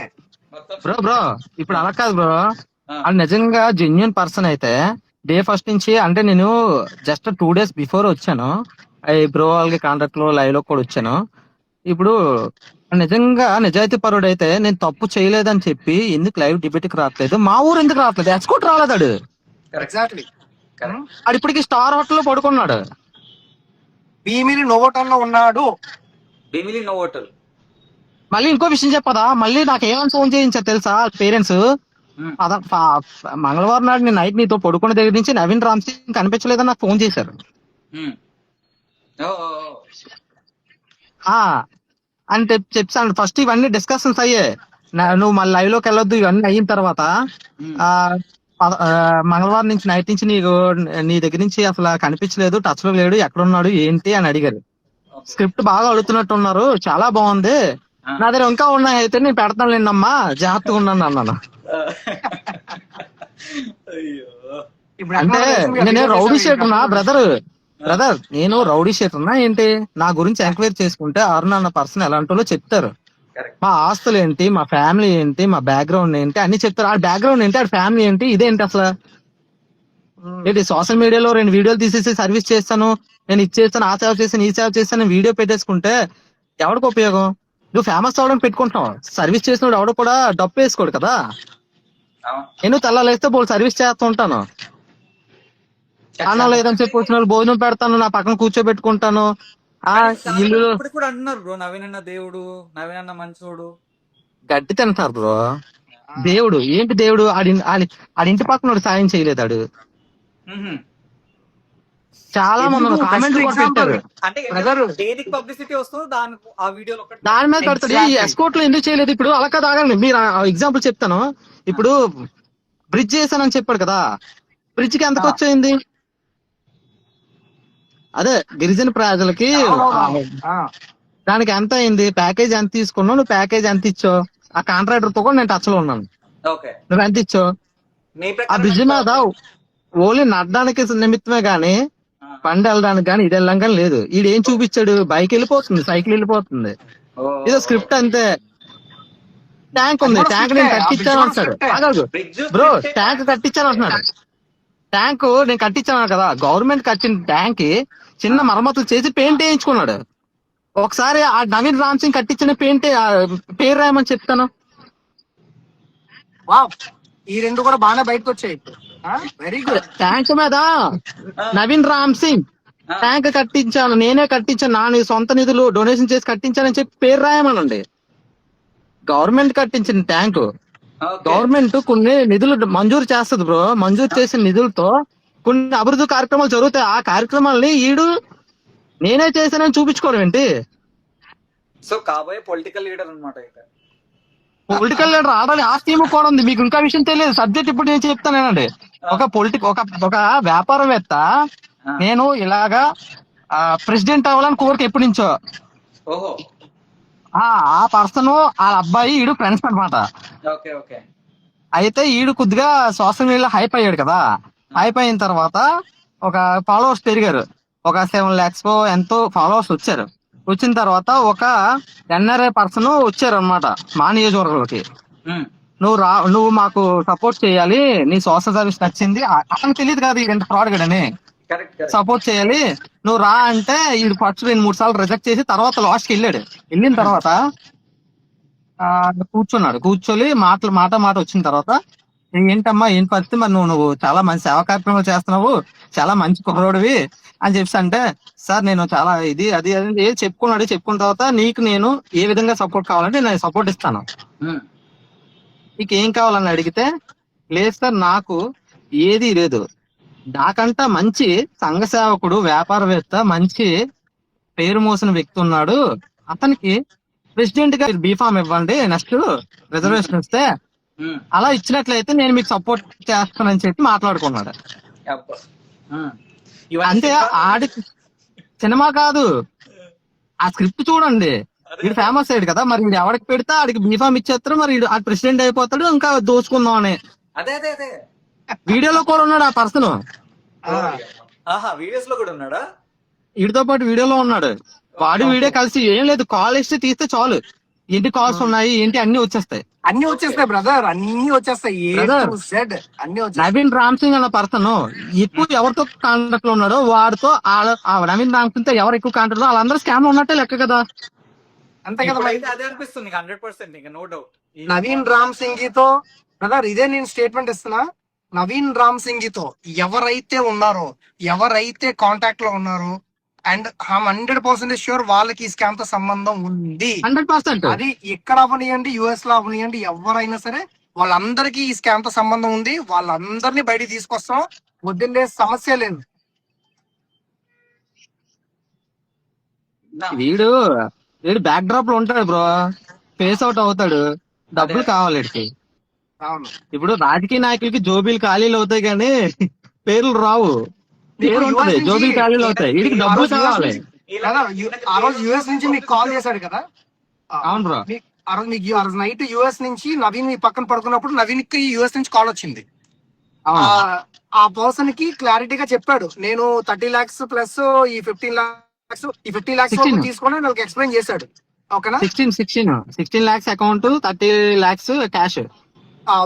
బ్రో. ఇప్పుడు అలా కాదు బ్రో, అది నిజంగా జెన్యున్ పర్సన్ అయితే డే ఫస్ట్ నుంచి, అంటే నేను జస్ట్ 2 days బిఫోర్ వచ్చాను, బ్రో వాళ్ళకి కాంటాక్ట్ లో లైవ్ లో కూడా వచ్చాను. ఇప్పుడు నిజంగా నిజాయితీ పరుడు అయితే నేను తప్పు చేయలేదని చెప్పి ఎందుకు లైవ్ డిబేట్ కి రావట్లేదు? మా ఊరు ఎందుకు రావట్లేదు? ఎక్స్కోట్ రాలేదాడు. ఎగ్జాక్ట్లీ. అది ఇప్పటికి స్టార్ హోటల్ లో పడుకున్నాడు, భీమిలి నోవోటల్ లో ఉన్నాడు. భీమిలి నోవోటల్. మళ్ళీ ఇంకో విషయం చెప్పదా, మళ్ళీ నాకు ఏమని ఫోన్ చేయించారు తెలుసా పేరెంట్స్? మంగళవారం నాడు నేను నైట్ నీతో పడుకున్న దగ్గర నుంచి నవీన్ రామ్ సింగ్ కనిపించలేదని నాకు ఫోన్ చేశారు. అని చెప్పాను. ఫస్ట్ ఇవన్నీ డిస్కషన్స్ అయ్యే, నువ్వు మళ్ళీ లైవ్ లోకి వెళ్ళొద్దు ఇవన్నీ అయిన తర్వాత మంగళవారం నుంచి నైట్ నుంచి నీ దగ్గర నుంచి అసలు కనిపించలేదు, టచ్ లో లేడు, ఎక్కడున్నాడు ఏంటి అని అడిగారు. స్క్రిప్ట్ బాగా అడుగుతున్నట్టున్నారు, చాలా బాగుంది, నా దగ్గర ఇంకా ఉన్నాయి అయితే నేను పెడతాను లేండమ్మా, జాగ్రత్తగా ఉన్నాను అన్నాను. అంటే నేను రౌడీ షీట్ ఉన్నా బ్రదర్, నేను రౌడీ షీట్ ఉన్నా ఏంటి, నా గురించి ఎంక్వైరీ చేసుకుంటే అరుణ్ అన్న పర్సన్ ఎలాంటో చెప్తారు. మా ఆస్తులు ఏంటి, మా ఫ్యామిలీ ఏంటి, మా బ్యాక్గ్రౌండ్ ఏంటి అన్ని చెప్తారు. ఆ బ్యాక్గ్రౌండ్ ఏంటి, ఆ ఫ్యామిలీ ఏంటి, ఇదేంటి అసలు ఏంటి సోషల్ మీడియాలో 2 వీడియోలు తీసేసి సర్వీస్ చేస్తాను, నేను ఇచ్చేస్తాను, ఆ సేవ చేస్తాను, ఈ సేవ చేస్తాను, వీడియో పెట్టేసుకుంటే ఎవరికి ఉపయోగం? నువ్వు ఫేమస్ అవడం పెట్టుకుంటున్నావు, సర్వీస్ చేసినప్పుడు ఎవడు కూడా డప్పు వేసుకోడు కదా. నేను తెల్లాలేస్తే బోల్ సర్వీస్ చేస్తూ ఉంటాను, అన్నం లేదని చెప్పి వచ్చిన వాళ్ళు భోజనం పెడతాను, నా పక్కన కూర్చోబెట్టుకుంటాను. ఇల్లు ఇప్పుడు కూడా అంటున్నారు బ్రో, నవీన్ అన్న దేవుడు, నవీన్ అన్న మంచోడు, గడ్డి తింటారు బ్రో. దేవుడు ఏంటి, దేవుడు ఆడింటి పక్కన సాయం చేయలేదాడు. చాలా మంది కామెంట్లు కూడా పెట్టారు, అంటే దేనికి పబ్లిసిటీ వస్తుందో దాని మీద పెడతాడు. ఈ ఎస్కోట్ లో ఎందుకు చేయలేదు? ఇప్పుడు అలా కదా, ఆగండి మీరు ఎగ్జాంపుల్ చెప్తాను. ఇప్పుడు బ్రిడ్జ్ చేశానని చెప్పాడు కదా, బ్రిడ్జ్ కి ఎంతకు వచ్చేయింది? అదే గిరిజన ప్రజలకి దానికి ఎంత అయింది? ప్యాకేజ్ ఎంత తీసుకున్నావు నువ్వు? ప్యాకేజ్ ఎంత ఇచ్చావు? ఆ కాంట్రాక్టర్ తో కూడా నేను టచ్ లో ఉన్నాను. నువ్వు ఎంత ఇచ్చావు? ఆ బ్రిడ్జ్ మీద ఓన్లీ నడడానికి నిమిత్తమే గానీ పండు వెళ్ళడానికి కానీ ఇది వెళ్ళడం కానీ లేదు. ఈడేం చూపించాడు? బైక్ వెళ్ళిపోతుంది, సైకిల్ వెళ్ళిపోతుంది, ఇదో స్క్రిప్ట్ అంతే. ట్యాంక్ ఉంది, ట్యాంక్ నేను కట్టించాను అంటాడు. బ్రో ట్యాంక్ కట్టించాను అంటున్నాడు. ట్యాంక్ నేను కట్టించాను కదా, గవర్నమెంట్ కట్టిన ట్యాంక్ కి చిన్న మరమ్మతులు చేసి పెయింట్ వేయించుకున్నాడు. ఒకసారి ఆ నవీన్ రామ్ సింగ్ కట్టించిన పెయింట్ పేరు రాయమని చెప్తాను. ఈ 2 కూడా బాగానే బయటకు వచ్చాయి. Very good. ట్యాంక్ మీద నవీన్ రామ్ సింగ్ ట్యాంక్ కట్టించాను, నేనే కట్టించాను, నా సొంత నిధులు డొనేషన్ చేసి కట్టించానని చెప్పి పేరు రాయమనండి. గవర్నమెంట్ కట్టించిన ట్యాంకు, గవర్నమెంట్ కొన్ని నిధులు మంజూరు చేస్తుంది బ్రో. మంజూరు చేసిన నిధులతో కొన్ని అభివృద్ధి కార్యక్రమాలు జరుగుతాయి. ఆ కార్యక్రమాలని నేనే చేశానని చూపించుకోవడం ఏంటి? సో కాబోయే పొలిటికల్ లీడర్ అనమాట. పొలిటికల్ లీడర్ ఆడాలి, ఆ స్కీమ్ కూడా ఉంది. మీకు ఇంకా విషయం తెలియదు, సబ్జెక్ట్ ఇప్పుడు నేను చెప్తానేనండి. ఒక వ్యాపారవేత్త, నేను ఇలాగా ప్రెసిడెంట్ అవ్వాలని కోరిక ఎప్పటి నుంచో. ఆ పర్సన్ వాళ్ళ అబ్బాయి ఈడు ఫ్రెండ్స్ అనమాట. అయితే ఈడు కొద్దిగా సోషల్ మీడియాలో హైప్ అయ్యాడు కదా. హైప్ అయిన తర్వాత ఒక ఫాలోవర్స్ పెరిగారు, ఒక 7 lakhs ఎంతో ఫాలోవర్స్ వచ్చారు. వచ్చిన తర్వాత ఒక ఎన్ఆర్ఐ పర్సన్ వచ్చారు అనమాట మా నియోజకవర్గంలోకి. నువ్వు మాకు సపోర్ట్ చేయాలి, నీ సోషల్ సర్వీస్ నచ్చింది. అతనికి తెలియదు కదా ఇంత ఫ్రాడ్ గడని, సపోర్ట్ చేయాలి నువ్వు రా అంటే వీడు ఫస్ట్ 2-3 సార్లు రిజెక్ట్ చేసి తర్వాత లాస్ట్ కి వెళ్ళిన తర్వాత కూర్చొని మాట వచ్చిన తర్వాత ఏంటమ్మా ఏం పరిస్థితి, మరి నువ్వు చాలా మంచి సేవా కార్యక్రమాలు చేస్తున్నావు, చాలా మంచి కుర్రోడివి అని చెప్పి అంటే, సార్ నేను చాలా ఇది అది చెప్పుకున్న తర్వాత నీకు నేను ఏ విధంగా సపోర్ట్ కావాలంటే నేను సపోర్ట్ ఇస్తాను, నీకు ఏం కావాలని అడిగితే, లేదు సార్ నాకు ఏది లేదు, నాకంట మంచి సంఘ సేవకుడు వ్యాపారవేత్త మంచి పేరు మోసిన వ్యక్తి ఉన్నాడు, అతనికి ప్రెసిడెంట్ గా బీఫామ్ ఇవ్వండి, నెక్స్ట్ రిజర్వేషన్ ఇస్తే అలా ఇచ్చినట్లయితే నేను మీకు సపోర్ట్ చేస్తానని చెప్పి మాట్లాడుకున్నాడు. అంటే ఆడికి సినిమా కాదు, ఆ స్క్రిప్ట్ చూడండి. వీడు ఫేమస్ అయ్యాడు కదా, మరి వీడు ఎవరికి పెడితే ఆడికి బీఫామ్ ఇచ్చేస్తారు, మరి వీడు ప్రెసిడెంట్ అయిపోతాడు, ఇంకా దోచుకుందాం అని. వీడియోలో కూడా ఉన్నాడు ఆ పర్సన్, వీడియోస్ లో కూడా ఉన్నాడా? వీడితో పాటు వీడియోలో ఉన్నాడు. వాడి వీడియో కలిసి ఏం లేదు, కాల్ హిస్టరీ తీస్తే చాలు, ఏంటి కాల్స్ ఉన్నాయి ఏంటి అన్ని వచ్చేస్తాయి బ్రదర్, అన్ని వచ్చేస్తాయి. నవీన్ రామ్ సింగ్ అన్న పర్సన్ ఎక్కువ ఎవరితో కాంటాక్ట్ లో ఉన్నాడో వాడితో నవీన్ రామ్ సింగ్ తో ఎవరు ఎక్కువ కాంటాక్ట్ లో వాళ్ళందరూ స్కామ్ ఉన్నట్టే లెక్క కదా. అంతే కదా, అదే అనిపిస్తుంది 100%, నో డౌట్. నవీన్ రామ్ సింగ్ తో బ్రదర్ ఇదే నేను స్టేట్మెంట్ ఇస్తున్నా, నవీన్ రామ్ సింగ్ తో ఎవరైతే ఉన్నారో, ఎవరైతే కాంటాక్ట్ లో ఉన్నారో, అండ్ 100% ష్యూర్ వాళ్ళకి ఈ స్కామ్ తో సంబంధం ఉంది. 100%. అది ఎక్కడ అవనియండి, యుఎస్ లో అవనియండి, ఎవరైనా సరే వాళ్ళందరికీ ఈ స్కామ్ తో సంబంధం ఉంది, వాళ్ళందరినీ బయటికి తీసుకొస్తాం, వద్దండే సమస్య లేదు. వీడు వీడు బ్యాక్ డ్రాప్ లో ఉంటాడు బ్రో, ఫేస్ అవుట్ అవుతాడు, డబ్బులు కావాలి వీడికి. అవును, ఇప్పుడు రాజకీయ నాయకులకి జోబీలు ఖాళీలు అవుతాయి కానీ పేర్లు రావు. పేరు ఉంటుంది, US నుంచి- జోబీలు ఖాళీలు అవుతాయి, వీడికి ఆ డబ్బులు రోజు కావాలి. కదా, ఆ రోజు యుఎస్ నుంచి మీకు కాల్ చేశాడు కదా. అవును బ్రో. ఆ రోజు మీకు ఆ రోజు నైట్ యుఎస్ నుంచి నవీన్ మీ పక్కన పడుకున్నప్పుడు నవీన్ కి యుఎస్ నుంచి కాల్ వచ్చింది. అవును. ఆ పర్సన్ కి క్లారిటీగా చెప్పాడు, నేను 30 lakhs ప్లస్ ఈ 15 lakhs, ఈ 50 lakhs 16. తీసుకొని నాకు ఎక్స్ప్లెయిన్ చేశాడు. ఓకేనా, 16 lakhs account, 30 lakhs cash.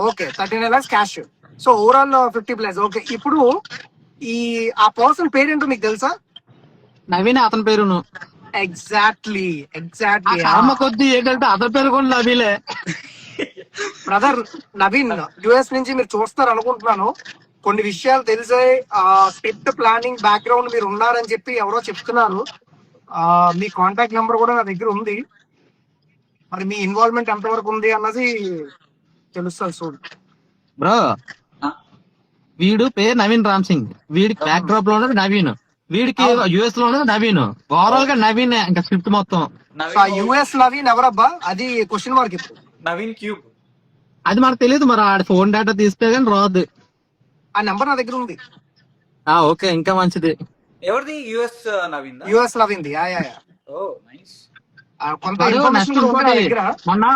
Okay, 39 lakhs cash. So overall 50 plus. Okay, ఇప్పుడు ఈ ఆ పర్సన్ పేరేంటో మీకు తెలుసా? నవీనే అతని పేరును. ఎగ్జాక్ట్లీ ఆ కర్మ కొద్ది ఏంటంటే అతని పేరు కూడా నవీలే. బ్రదర్ నవీన్, యుఎస్ నుంచి మీరు చూస్తారు అనుకుంటున్నాను. కొన్ని విషయాలు తెలిసాయి, స్క్రిప్ట్ ప్లానింగ్ బ్యాక్గ్రౌండ్ మీరు ఉన్నారని చెప్పి ఎవరో చెప్తున్నారు. మీ కాంటాక్ట్ నెంబర్ కూడా నా దగ్గర ఉంది. మరి మీ ఇన్వాల్వ్మెంట్ ఎంతవరకు ఉంది అన్నది తెలుస్తుంది చూడు. బ్రో వీడు పేరు నవీన్ రామ్ సింగ్, వీడికి బ్యాక్ డ్రాప్ లో ఉన్నది నవీన్, వీడికి యుఎస్ లో ఉన్నది నవీన్. ఓవరాల్ గా నవీన్ ఇంకా స్క్రిప్ట్ మొత్తం. యుఎస్ నవీన్ ఎవరబ్బా, అది క్వశ్చన్ మార్క్. ఇప్పుడు నవీన్ క్యూబ్. అది మనకు తెలియదు, మరి ఆడ ఫోన్ డేటా తీస్తే గానీ రాదు. ఆ నెంబర్ నా దగ్గర ఉంది. ఓకే, ఇంకా మంచిది. ఎవరిది? యుఎస్ నవీన్. యుఎస్ నవీన్ది. ఓ నైస్. కొంత వాడు ఇన్ఫర్మేషన్ next కూడా ఉంది నా ఇంకోటి, దగ్గర. మొన్న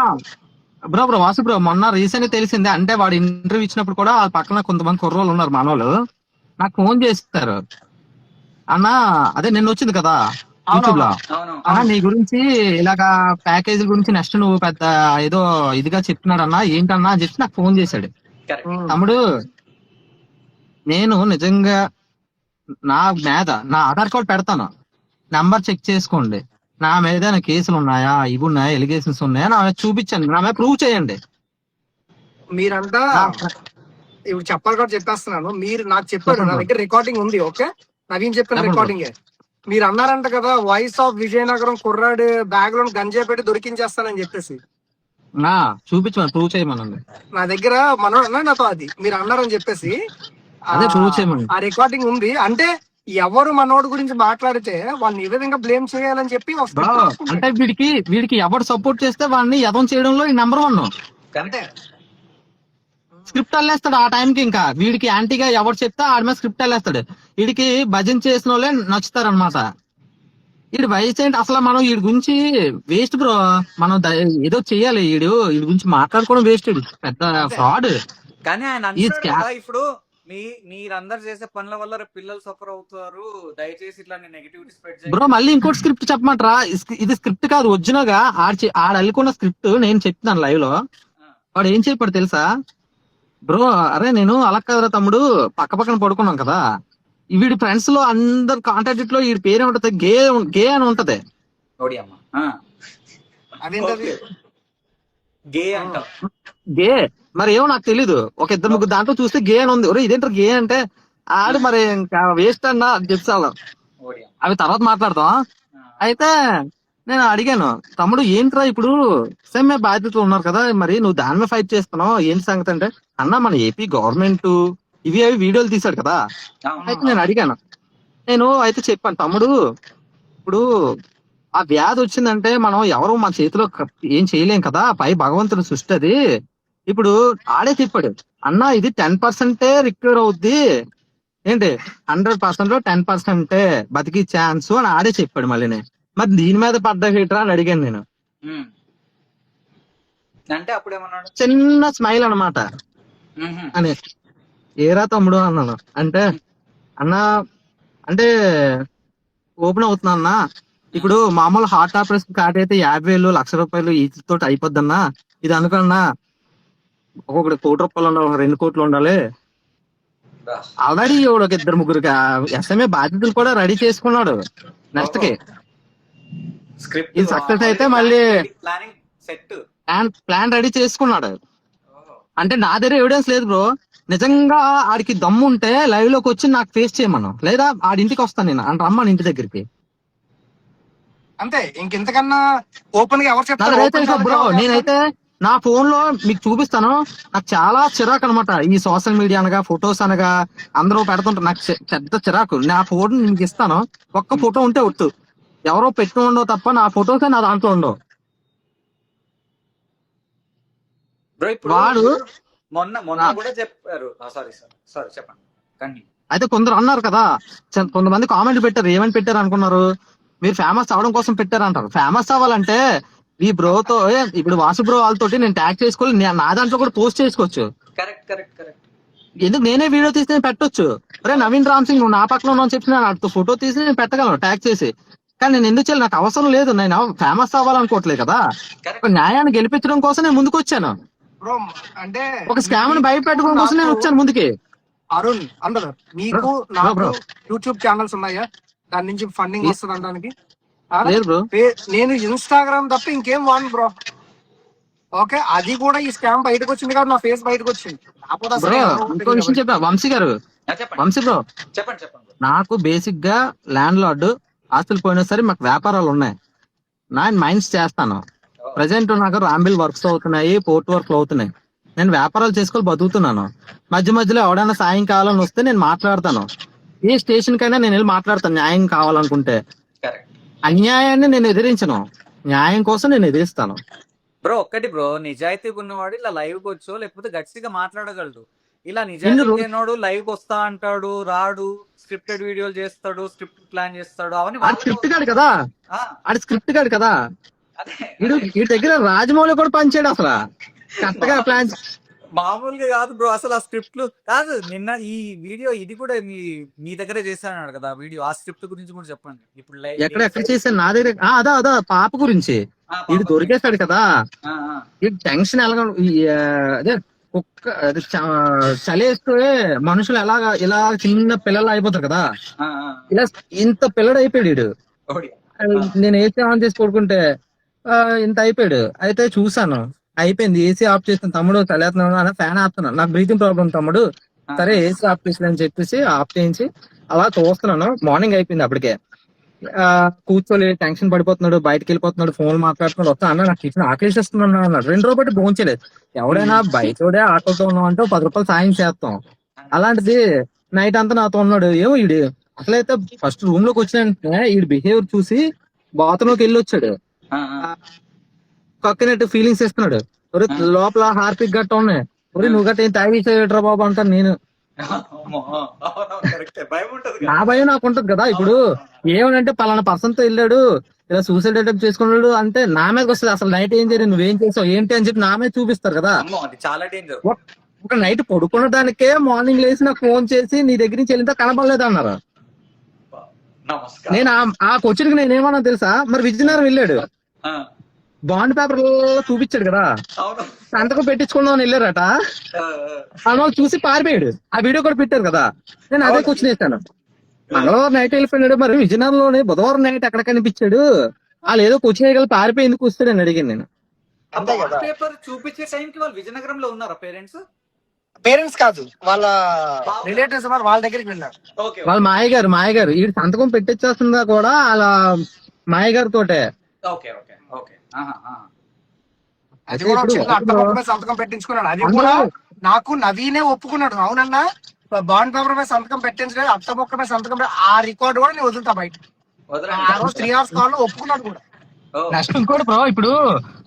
బ్రో వాసు బ్రో మొన్న రీసెంట్ తెలిసిందే, అంటే వాడు ఇంటర్వ్యూ ఇచ్చినప్పుడు కూడా వాళ్ళ పక్కన కొంతమంది కుర్రోళ్ళు ఉన్నారు మనోళ్ళు, నాకు ఫోన్ చేస్తారు. అన్న అదే నిన్న వచ్చింది కదా యూట్యూబ్ లో, అవును. అన్న నీ గురించి ఇలాగా ప్యాకేజీ గురించి నెక్స్ట్ నువ్వు పెద్ద ఏదో ఇదిగా చెప్తున్నాడు అన్న, ఏంటన్నా అని చెప్పి నాకు ఫోన్ చేశాడు. కరెక్ట్. తమ్ముడు నేను నిజంగా నా మీద నా ఆధార్ కార్డ్ పెడతాను, నంబర్ చెక్ చేసుకోండి, నా మీద ఏదైనా కేసులు ఉన్నాయా, ఇవి ఉన్నాయా, ఎలిగేషన్స్ ఉన్నాయా, నా మీద చూపించండి, నా మీద ప్రూవ్ చేయండి. మీరంతా ఇప్పుడు చెప్పాలి కూడా చెప్పేస్తున్నాను. మీరు నాకు చెప్పారు, నా దగ్గర రికార్డింగ్ ఉంది. ఓకే, నవీన్ చెప్పిన చెప్పండి. రికార్డింగ్. మీరు అన్నారంట కదా, వాయిస్ ఆఫ్ విజయనగరం కుర్రాడు బ్యాగ్ లో గంజాయి పెట్టి దొరికించేస్తానని చెప్పేసి. చూపించమని ప్రూవ్ చేయమనండి. నా దగ్గర మనోడు అన్నాడు నాతో, అది మీరు అన్నారని చెప్పేసి. అదే ప్రూవ్ చేయమని. ఆ రికార్డింగ్ ఉంది. అంటే ఎవరు మనోడు గురించి మాట్లాడితే వాళ్ళని ఏ విధంగా బ్లేమ్ చేయాలని చెప్పి ఒక బ్రో script రాసుకుంటాడు. అంటే వీడికి ఎవరు సపోర్ట్ చేస్తే వాడిని యదం చేయడంలో ఈ నెంబర్ 1. అంతే. స్క్రిప్ట్ అల్లేస్తాడు ఆ టైంకి, ఇంకా వీడికి యాంటీగా ఎవరు చెప్తే ఆడి మీద స్క్రిప్ట్ అల్లేస్తాడు. వీడికి భజన చేసిన వాళ్ళే నచ్చుతారనమాట. వీడి వయసు ఏంటి అసలు, మనం వీడి గురించి వేస్ట్ బ్రో, మనం ఏదో చెయ్యాలి. వీడి గురించి మాట్లాడుకోవడం వేస్ట్, పెద్ద ఫ్రాడ్. కానీ ఆయన ఈ అంటాడు scam- కదా, ఇప్పుడు మీరందరు చేసే పనుల వల్ల రేపు పిల్లలు సఫర్ అవుతారు, దయచేసి ఇట్లా నెగటివిటీ స్ప్రెడ్ చేయండి. బ్రో మళ్ళీ ఇంకోటి స్క్రిప్ట్ చెప్పమంటారా? ఇది స్క్రిప్ట్ కాదు, ఒరిజినల్ గా ఆడ అల్లుకున్న స్క్రిప్ట్ నేను చెప్తున్నాను లైవ్ లో. వాడు ఏం చెప్పాడు తెలుసా బ్రో, అరే నేను అలా కదరా తమ్ముడు, పక్క పక్కన పడుకున్నాం కదా, వీడి ఫ్రెండ్స్ లో అందరు కాంటాక్ట్ లో వీడి పేరు ఏముంటది, గే అని ఉంటది. ఓడి అమ్మ. అదేంటది? గే అంటాం. గే మరి ఏమో నాకు తెలీదు, ఒక ఇద్దరు ముగ్గురు దాంట్లో చూస్తే గే అని ఉంది. ఇదేంటారు గే అంటే, ఆడు మరి ఇంకా వేస్ట్ అన్నా అని చెప్తాను. ఓడి అమ్మ. అవి తర్వాత మాట్లాడతాం. అయితే నేను అడిగాను, తమ్ముడు ఏంట్రా ఇప్పుడు సేమ్ బాధ్యతలు ఉన్నారు కదా, మరి నువ్వు దాని మీద ఫైట్ చేస్తున్నావు ఏంటి సంగతి అంటే, అన్న మన ఏపీ గవర్నమెంట్ ఇవి అవి వీడియోలు తీశాడు కదా. అయితే నేను అడిగాను, నేను అయితే చెప్పాను, తమ్ముడు ఇప్పుడు ఆ వ్యాధి వచ్చిందంటే మనం ఎవరు మన చేతిలో ఏం చేయలేం కదా, పై భగవంతుడు సృష్టి అది. ఇప్పుడు ఆడే చెప్పాడు, అన్న ఇది 10% రికవర్ అవుద్ది, ఏంటి 100% 10% బతికి ఛాన్స్ అని ఆడే చెప్పాడు. మళ్ళీ మరి దీని మీద పడ్డా హీటరా అని అడిగాను నేను. అంటే అప్పుడు ఏమన్నాడు? చిన్న స్మైల్ అనమాట. అని ఏరా తమ్ముడు అన్నాను. అంటే అన్నా అంటే ఓపెన్ అవుతున్నా అన్న, ఇప్పుడు మామూలు హార్ట్ ఆపరేషన్ కార్డ్ అయితే 50,000 1,00,000 వీటితో అయిపోద్దన్నా, ఇది అనుకున్నా ఒక్కొక్కటి 1 కోటి రూపాయలు ఉండాలి, 2 కోట్లు ఉండాలి. ఆల్రెడీ ఒక ఇద్దరు ముగ్గురికి ఎస్ఎంఏ బాధ్యతలు కూడా రెడీ చేసుకున్నాడు నెక్స్ట్ కి. స్క్రిప్ట్ ఇది సక్సెస్ అయితే మళ్ళీ ప్లానింగ్ సెట్ ప్లాన్ రెడీ చేసుకున్నాడు. అంటే నా దగ్గర ఎవిడెన్స్ లేదు బ్రో, నిజంగా ఆడికి దమ్ము ఉంటే లైవ్ లోకి వచ్చి నాకు ఫేస్ చేయమను, లేదా ఆడింటికి వస్తాను నేను అంటే రమ్మని ఇంటి దగ్గరికి. అంతే, ఇంకెంతకన్నా ఓపెన్ గా ఎవరు నాకు అయితే చెప్తారు? బ్రో నేనైతే నా ఫోన్ లో మీకు చూపిస్తాను. నాకు చాలా చిరాకు అనమాట ఈ సోషల్ మీడియా అనగా ఫొటోస్ అనగా అందరూ పెడుతుంటారు. నాకు పెద్ద చిరాకు. నా ఫోన్ మీకు ఇస్తాను, ఒక్క ఫోటో ఉంటే ఒట్టు, ఎవరో పెట్టి ఉండవు తప్ప నా ఫొటోసే నా దాంట్లో ఉండవు. బ్రో ఇప్పుడు వాడు మొన్న కూడా చెప్పారు. సారీ చెప్పండి కంటిన్యూ. అయితే కొందరు అన్నారు కదా, కొంతమంది కామెంట్ పెట్టారు. ఏమని పెట్టారు అనుకున్నారు? మీరు ఫేమస్ అవడం కోసం పెట్టారు అంటారు. ఫేమస్ అవ్వాలంటే ఈ బ్రోతో ఇప్పుడు వాసు బ్రో వాళ్ళతోటి నేను ట్యాగ్ చేసుకోవాలి, నా దాంట్లో కూడా పోస్ట్ చేసుకోవచ్చు. కరెక్ట్. ఎందుకు నేనే వీడియో తీసి నేను పెట్టొచ్చు. అరే నవీన్ రామ్ సింగ్ నువ్వు నా పక్కన ఉన్నావు అని చెప్పి నేను ఫోటో తీసి నేను పెట్టగలను ట్యాగ్ చేసి. కానీ నేను ఎందుకు చేయాలి? నాకు అవసరం లేదు. నేను ఫేమస్ అవ్వాలనుకోవట్లేదు కదా. ఒక న్యాయాన్ని గెలిపించడం కోసం నేను ముందుకు వచ్చాను. బ్రో అంటే ఒక స్కామ్ ని భయపెట్టడం కోసం నేను వచ్చాను ముందుకి. అరుణ్ అందరు మీకు నాకు యూట్యూబ్ ఛానల్స్ ఉన్నాయా? దాని నుంచి ఫండింగ్ వస్తుంది అనడానికి? లేదు బ్రో, నేను ఇన్స్టాగ్రామ్ తప్ప ఇంకేం వాడను బ్రో. ఓకే, అది కూడా ఈ స్కామ్ బయటకు వచ్చింది కాబట్టి నా ఫేస్ బయటకు వచ్చింది. కాకపోతే అసలు బ్రో ఎవరు ఇంకో విషయం చెప్పా వంశీ గారు. వంశీ బ్రో, చెప్పండి. నాకు బేసిక్ గా ల్యాండ్ లార్డ్, ఆస్తులు పోయినా సరే మాకు వ్యాపారాలు ఉన్నాయి. నేను మైన్స్ చేస్తాను. ప్రజెంట్ నాకు రాంబిల్ వర్క్స్ అవుతున్నాయి, పోర్ట్ వర్క్లు అవుతున్నాయి. నేను వ్యాపారాలు చేసుకొని బతుకుతున్నాను. మధ్య మధ్యలో ఎవడైనా సాయం కావాలని వస్తే నేను మాట్లాడతాను. ఏ స్టేషన్ కైనా నేను వెళ్ళి మాట్లాడతాను న్యాయం కావాలనుకుంటే. అన్యాయాన్ని నేను ఎదిరించను, న్యాయం కోసం నేను ఎదిరిస్తాను. బ్రో ఒక్కటి బ్రో, నిజాయితీగా ఉన్నవాడు ఇలా లైవ్ కి వచ్చో లేకపోతే గట్టిగా మాట్లాడగలడు. ఇలా నిజాయితీ లేనోడు లైవ్ కి వస్తా అంటాడు, రాడు, స్క్రిప్టెడ్ వీడియోలు చేస్తాడు, స్క్రిప్ట్ ప్లాన్ చేస్తాడు. అవన్నీ స్క్రిప్ట్ గాడు కదా, ఆడు స్క్రిప్ట్ గాడు కదా. వీడి దగ్గర రాజమౌళి కూడా పనిచేయడు అసలు కరెక్ట్ గా ప్లాన్. మామూలుగా కాదు బ్రో, అసలు ఆ స్క్రిప్ట్లు కాదు. నిన్న ఈ వీడియో ఇది కూడా మీ దగ్గరే చేశాను కదా వీడియో. ఆ స్క్రిప్ట్ గురించి కూడా చెప్పండి ఇప్పుడు. ఎక్కడ చేశాను నా దగ్గర? అదా పాప గురించి. వీడు దొరికేస్తాడు కదా, ఈ టెన్షన్ ఎలాగ అదే కుక్క చలేస్తే మనుషులు ఇలా చిన్న పిల్లలు అయిపోతారు కదా, ఇలా ఇంత పిల్లడు అయిపోయాడు వీడు. నేను ఏసీ ఆన్ చేసి కొడుకుంటే ఇంత అయిపోయాడు. అయితే చూసాను, అయిపోయింది. ఏసీ ఆఫ్ చేస్తాను తమ్ముడు, చలేస్తున్నాను, ఫ్యాన్ ఆపుతున్నాను, నాకు బ్రీతింగ్ ప్రాబ్లం తమ్ముడు, సరే ఏసీ ఆఫ్ చేసి అని చెప్పేసి ఆఫ్ చేయించి అలా చూస్తున్నాను. మార్నింగ్ అయిపోయింది అప్పటికే. కూర్చోలే, టెన్షన్ పడిపోతున్నాడు, బయటకు వెళ్ళిపోతున్నాడు, ఫోన్ మాట్లాడుతున్నాడు. వస్తా అన్న నాకు కిచెన్ ఆకలిస్తున్నాను అన్నాడు. 2 రోజులు బట్టి భోంచలేదు. ఎవడైనా బయటోడే ఆకలితో ఉన్నావు అంటే 10 రూపాయలు సాయం చేస్తాం. అలాంటిది నైట్ అంతా నాతో ఉన్నాడు. ఏమో ఈడు అసలైతే ఫస్ట్ రూమ్ లోకి వచ్చిన ఈడు బిహేవియర్ చూసి బాత్రూమ్ లోకి వెళ్ళి వచ్చాడు. కక్కినట్టు ఫీలింగ్స్ ఇస్తున్నాడు. ఒరే లోపల హార్పిక్ గట్ట ఉన్నాయి, ఒరే నువ్వు గట్ట ఏం తాగిరా బాబు అంటాను నేను. నా భయం నాకు ఉంటది కదా. ఇప్పుడు ఏమనంటే పలానా పర్సన్ తో వెళ్ళాడు, ఇలా సూసైడ్ అటెంప్ట్ చేసుకున్నాడు అంటే నా మీదకి వస్తుంది. అసలు నైట్ ఏం చేయలేదు, నువ్వేం చేసావు ఏంటి అని చెప్పి నా మీద చూపిస్తారు కదా. చాలా డేంజర్. ఒక నైట్ పడుకున్న దానికే మార్నింగ్ లేచి నాకు ఫోన్ చేసి నీ దగ్గర నుంచి వెళ్ళితే కనపడలేదు అన్నారు. నేను ఆ క్వశ్చన్ కి నేను ఏమన్నా తెలుసా, మరి విజయనగరం వెళ్ళాడు, బాండ్ పేపర్ చూపించాడు కదా, సంతకం పెట్టించుకుందాం వెళ్ళారట. అన్న చూసి పారిపోయాడు. ఆ వీడియో కూడా పెట్టారు కదా. నేను అదే క్వశ్చన్ వేస్తాను. మంగళవారం నైట్ వెళ్ళిపోయినాడు, మరి విజయనగరంలోనే బుధవారం నైట్ ఎక్కడ కనిపించాడు? వాళ్ళు ఏదో క్వశ్చన్ వేయగల పారిపోయి ఎందుకు వస్తాడని అడిగాను నేను. పేపర్ చూపించే టైంకి వాళ్ళు విజయనగరంలో ఉన్నారా? పేరెంట్స్ కాదు, వాళ్ళ రిలేటివ్స్ వాళ్ళ దగ్గరికి వెళ్ళారు. వాళ్ళ మాయగారు ఈ సంతకం పెట్టించేస్తుందా కూడా వాళ్ళ మాయగారు తోటే. అది కూడా సంతకం పెట్టించుకున్నాడు. అది కూడా నాకు నవీనే ఒప్పుకున్నాడు. అవునన్నా బాండ్ పేపర్ మీద సంతకం పెట్టించలేదు, అట్ట మొక్క మీద సంతకం ఆ రికార్డు కూడా నేను వదులుతా బయట. ఆ రోజు 3 hours కాల్ ఒప్పుకున్నాడు కూడా. నెక్స్ట్ ఇంకోటి బ్రో, ఇప్పుడు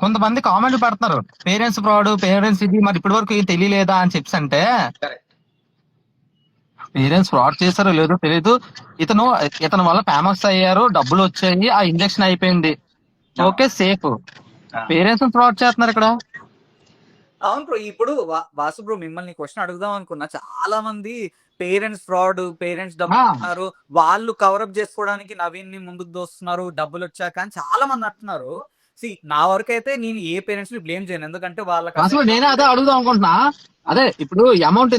కొంతమంది కామెంట్ పెడతారు పేరెంట్స్ ఫ్రాడ్, పేరెంట్స్ ఇది, మరి ఇప్పటి వరకు తెలియలేదా అని చెప్పి. అంటే పేరెంట్స్ ఫ్రాడ్ చేశారో లేదో తెలియదు. ఇతను వల్ల ఫేమస్ అయ్యారు, డబ్బులు వచ్చాయి, ఆ ఇంజక్షన్ అయిపోయింది, ఓకే సేఫ్. పేరెంట్స్ ఫ్రాడ్ చేస్తున్నారు ఇక్కడ. అవును బ్రో. ఇప్పుడు వాసు బ్రో మిమ్మల్ని క్వశ్చన్ అడుగుదాం అనుకున్నా. చాలా మంది పేరెంట్స్ ఫ్రాడ్, పేరెంట్స్ డబ్బులు ఇస్తున్నారు, వాళ్ళు కవరప్ చేసుకోవడానికి నవీన్ ని ముందుకు దోస్తున్నారు డబ్బులు వచ్చాక అని చాలా మంది అంటున్నారు. నా వరకు అయితే నేను ఏ పేరెంట్స్ ని బ్లేమ్ చేయను, ఎందుకంటే వాళ్ళకి నేనే అదే అడుగుదాం అనుకుంటున్నా. అదే ఇప్పుడు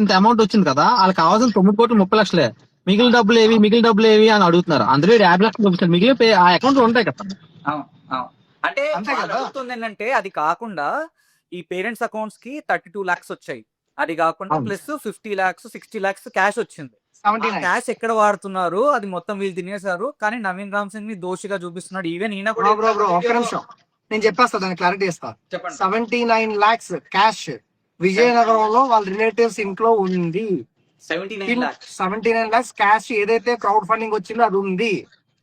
ఇంత అమౌంట్ వచ్చింది కదా, వాళ్ళకి కావాల్సిన 9,30,00,000 మిగిలిన డబ్బులు ఏవి అని అడుగుతున్నారు. అందులో 50 లక్షలు చూపిస్తారు, మిగిలిన ఆ అకౌంట్ లో ఉంటాయి కదా. అంటే అడుగుతుంది ఏంటంటే, అది కాకుండా ఈ పేరెంట్స్ అకౌంట్స్ కి 32 lakhs వచ్చాయి. అది కాకుండా ప్లస్ 50 lakhs 60 lakhs క్యాష్ వచ్చింది. క్యాష్ ఎక్కడ వాడుతున్నారు, అది మొత్తం వీళ్ళు తినేశారు. కానీ నవీన్ రామ్ సింగ్ ని దోషిగా చూపిస్తున్నాడు. ఈవెన్ ఈయన కూడా నేను చెప్పేస్తా, దాన్ని క్లారిటీ ఇస్తా. చెప్పండి. 79 lakhs క్యాష్ విజయనగరంలో వాళ్ళ రిలేటివ్స్ ఇంట్లో ఉంది. 79 lakhs క్యాష్ ఏదైతే క్రౌడ్ ఫండింగ్ వచ్చిందో అది ఉంది.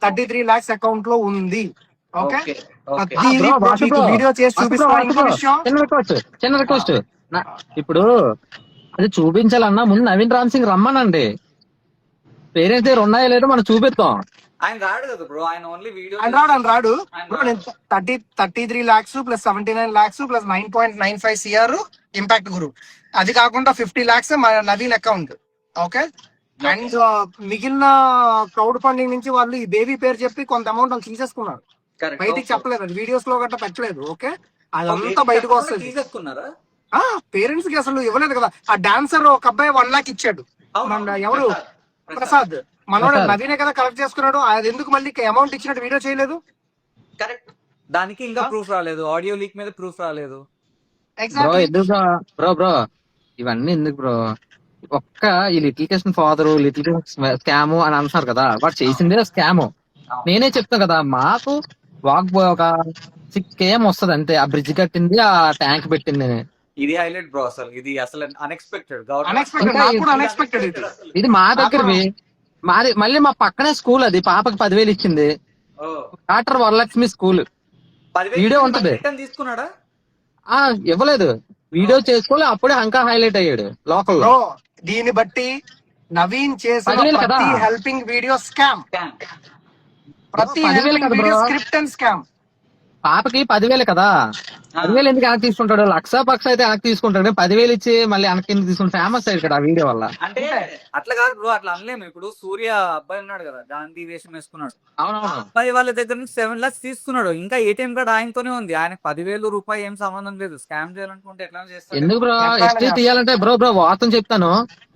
33 lakhs అకౌంట్ లో ఉంది. ఓకే, వీడియో చేసి చూపిస్తా. ఇంకో విషయం, చిన్న రిక్వెస్ట్ ఇప్పుడు అది చూపించాలన్నా ముందు నవీన్ రామ్ సింగ్ రమ్మనండి. పేరెంట్స్ దగ్గర ఉన్నాయో లేదో మనం చూపిస్తాం. ఆయన రాడు కదా బ్రో, ఆయన ఓన్లీ వీడియో ఆయన రాడు బ్రో. నేను 33 lakhs plus 79 lakhs plus 9.95 CR impact గురు, అది కాకుండా 50 lakhs మన నవీన్ అకౌంట్. ఓకే, అండ్ మిగిలిన క్రౌడ్ ఫండింగ్ నుంచి వాళ్ళు ఈ బేబీ పేరు చెప్పి కొంత అమౌంట్ వాళ్ళు తీసేసుకున్నారు. బయటికి చెప్పలేదు, అది వీడియోస్ లో గట్రా పెట్టలేదు. ఓకే, అదంతా బయటకు వస్తుంది. తీసేసుకున్నారా? పేరెంట్స్ కి అసలు ఇవ్వలేదు కదా. ఆ డాన్సర్ ఒక అబ్బాయి 1 lakh ఇచ్చాడు. మన ఎవరు ప్రసాద్ మనోడు నవీనే కదా కలెక్ట్ చేసుకున్నాడు. అది ఎందుకు మళ్ళీ అమౌంట్ ఇచ్చినట్టు వీడియో చేయలేదు? కరెక్ట్, దానికి ఇంకా ప్రూఫ్ రాలేదు. ఆడియో లీక్ మీద ప్రూఫ్ రాలేదు. బ్రో ఎందుకు బ్రో ఇవన్నీ ఎందుకు బ్రో? ఒక్క ఈ little Kishan father little Kishan scam అని అంటున్నారు కదా, వాడు చేసిందే స్కామ్. నేనే చెప్తాను కదా, మాకు వాక్ ఒక 6 km వస్తుంది అంతే. ఆ బ్రిడ్జ్ కట్టింది, ఆ ట్యాంక్ పెట్టింది. ఇది హైలైట్ బ్రో, అసలు అన్ఎక్స్పెక్టెడ్. ఇది మా దగ్గరవి, మాది మళ్ళీ మా పక్కనే స్కూల్. అది పాపకి 10,000 ఇచ్చింది. Doctor Varalakshmi school. వీడియో ఉంటది. తీసుకున్నాడా? ఇవ్వలేదు, వీడియో చేసుకోలే. అప్పుడే ఇంకా హైలైట్ అయ్యాడు లోకల్ లో. దీన్ని బట్టి నవీన్ చేసిన ప్రతి హెల్పింగ్ వీడియో స్కామ్. ప్రతి 10,000 వీడియో స్క్రిప్ట్ అండ్ స్కామ్. పాపకి 10,000 కదా, 10,000 ఎందుకు వెనక్కి తీసుకుంటాడు? లక్ష అయితే వెనక్కి తీసుకుంటాడు. 10,000 ఇచ్చి మళ్ళీ వెనక్కి ఎందుకు తీసుకుంటాడు? ఫేమస్ అయ్యాడు కదా ఆ వీడియో వల్ల. అంటే అట్లా కాదు బ్రో, అట్లా అనలేము. ఇప్పుడు సూర్య అబ్బాయి ఉన్నాడు కదా, గాంధీ వేషం వేసుకున్నాడు. అవునవును, అబ్బాయి వాళ్ళ దగ్గర నుంచి 7 lakhs తీసుకున్నాడు. ఇంకా ATM కార్డ్ ఆయనతోనే ఉంది. ఆయనకు 10,000 రూపాయలు ఏం సంబంధం లేదు. స్కామ్ చేయాలనుకుంటే ఎట్లా చేస్తారు? ఎందుకు బ్రో ఎస్టీ తీయాలంటే? బ్రో వార్తం చెప్తాను.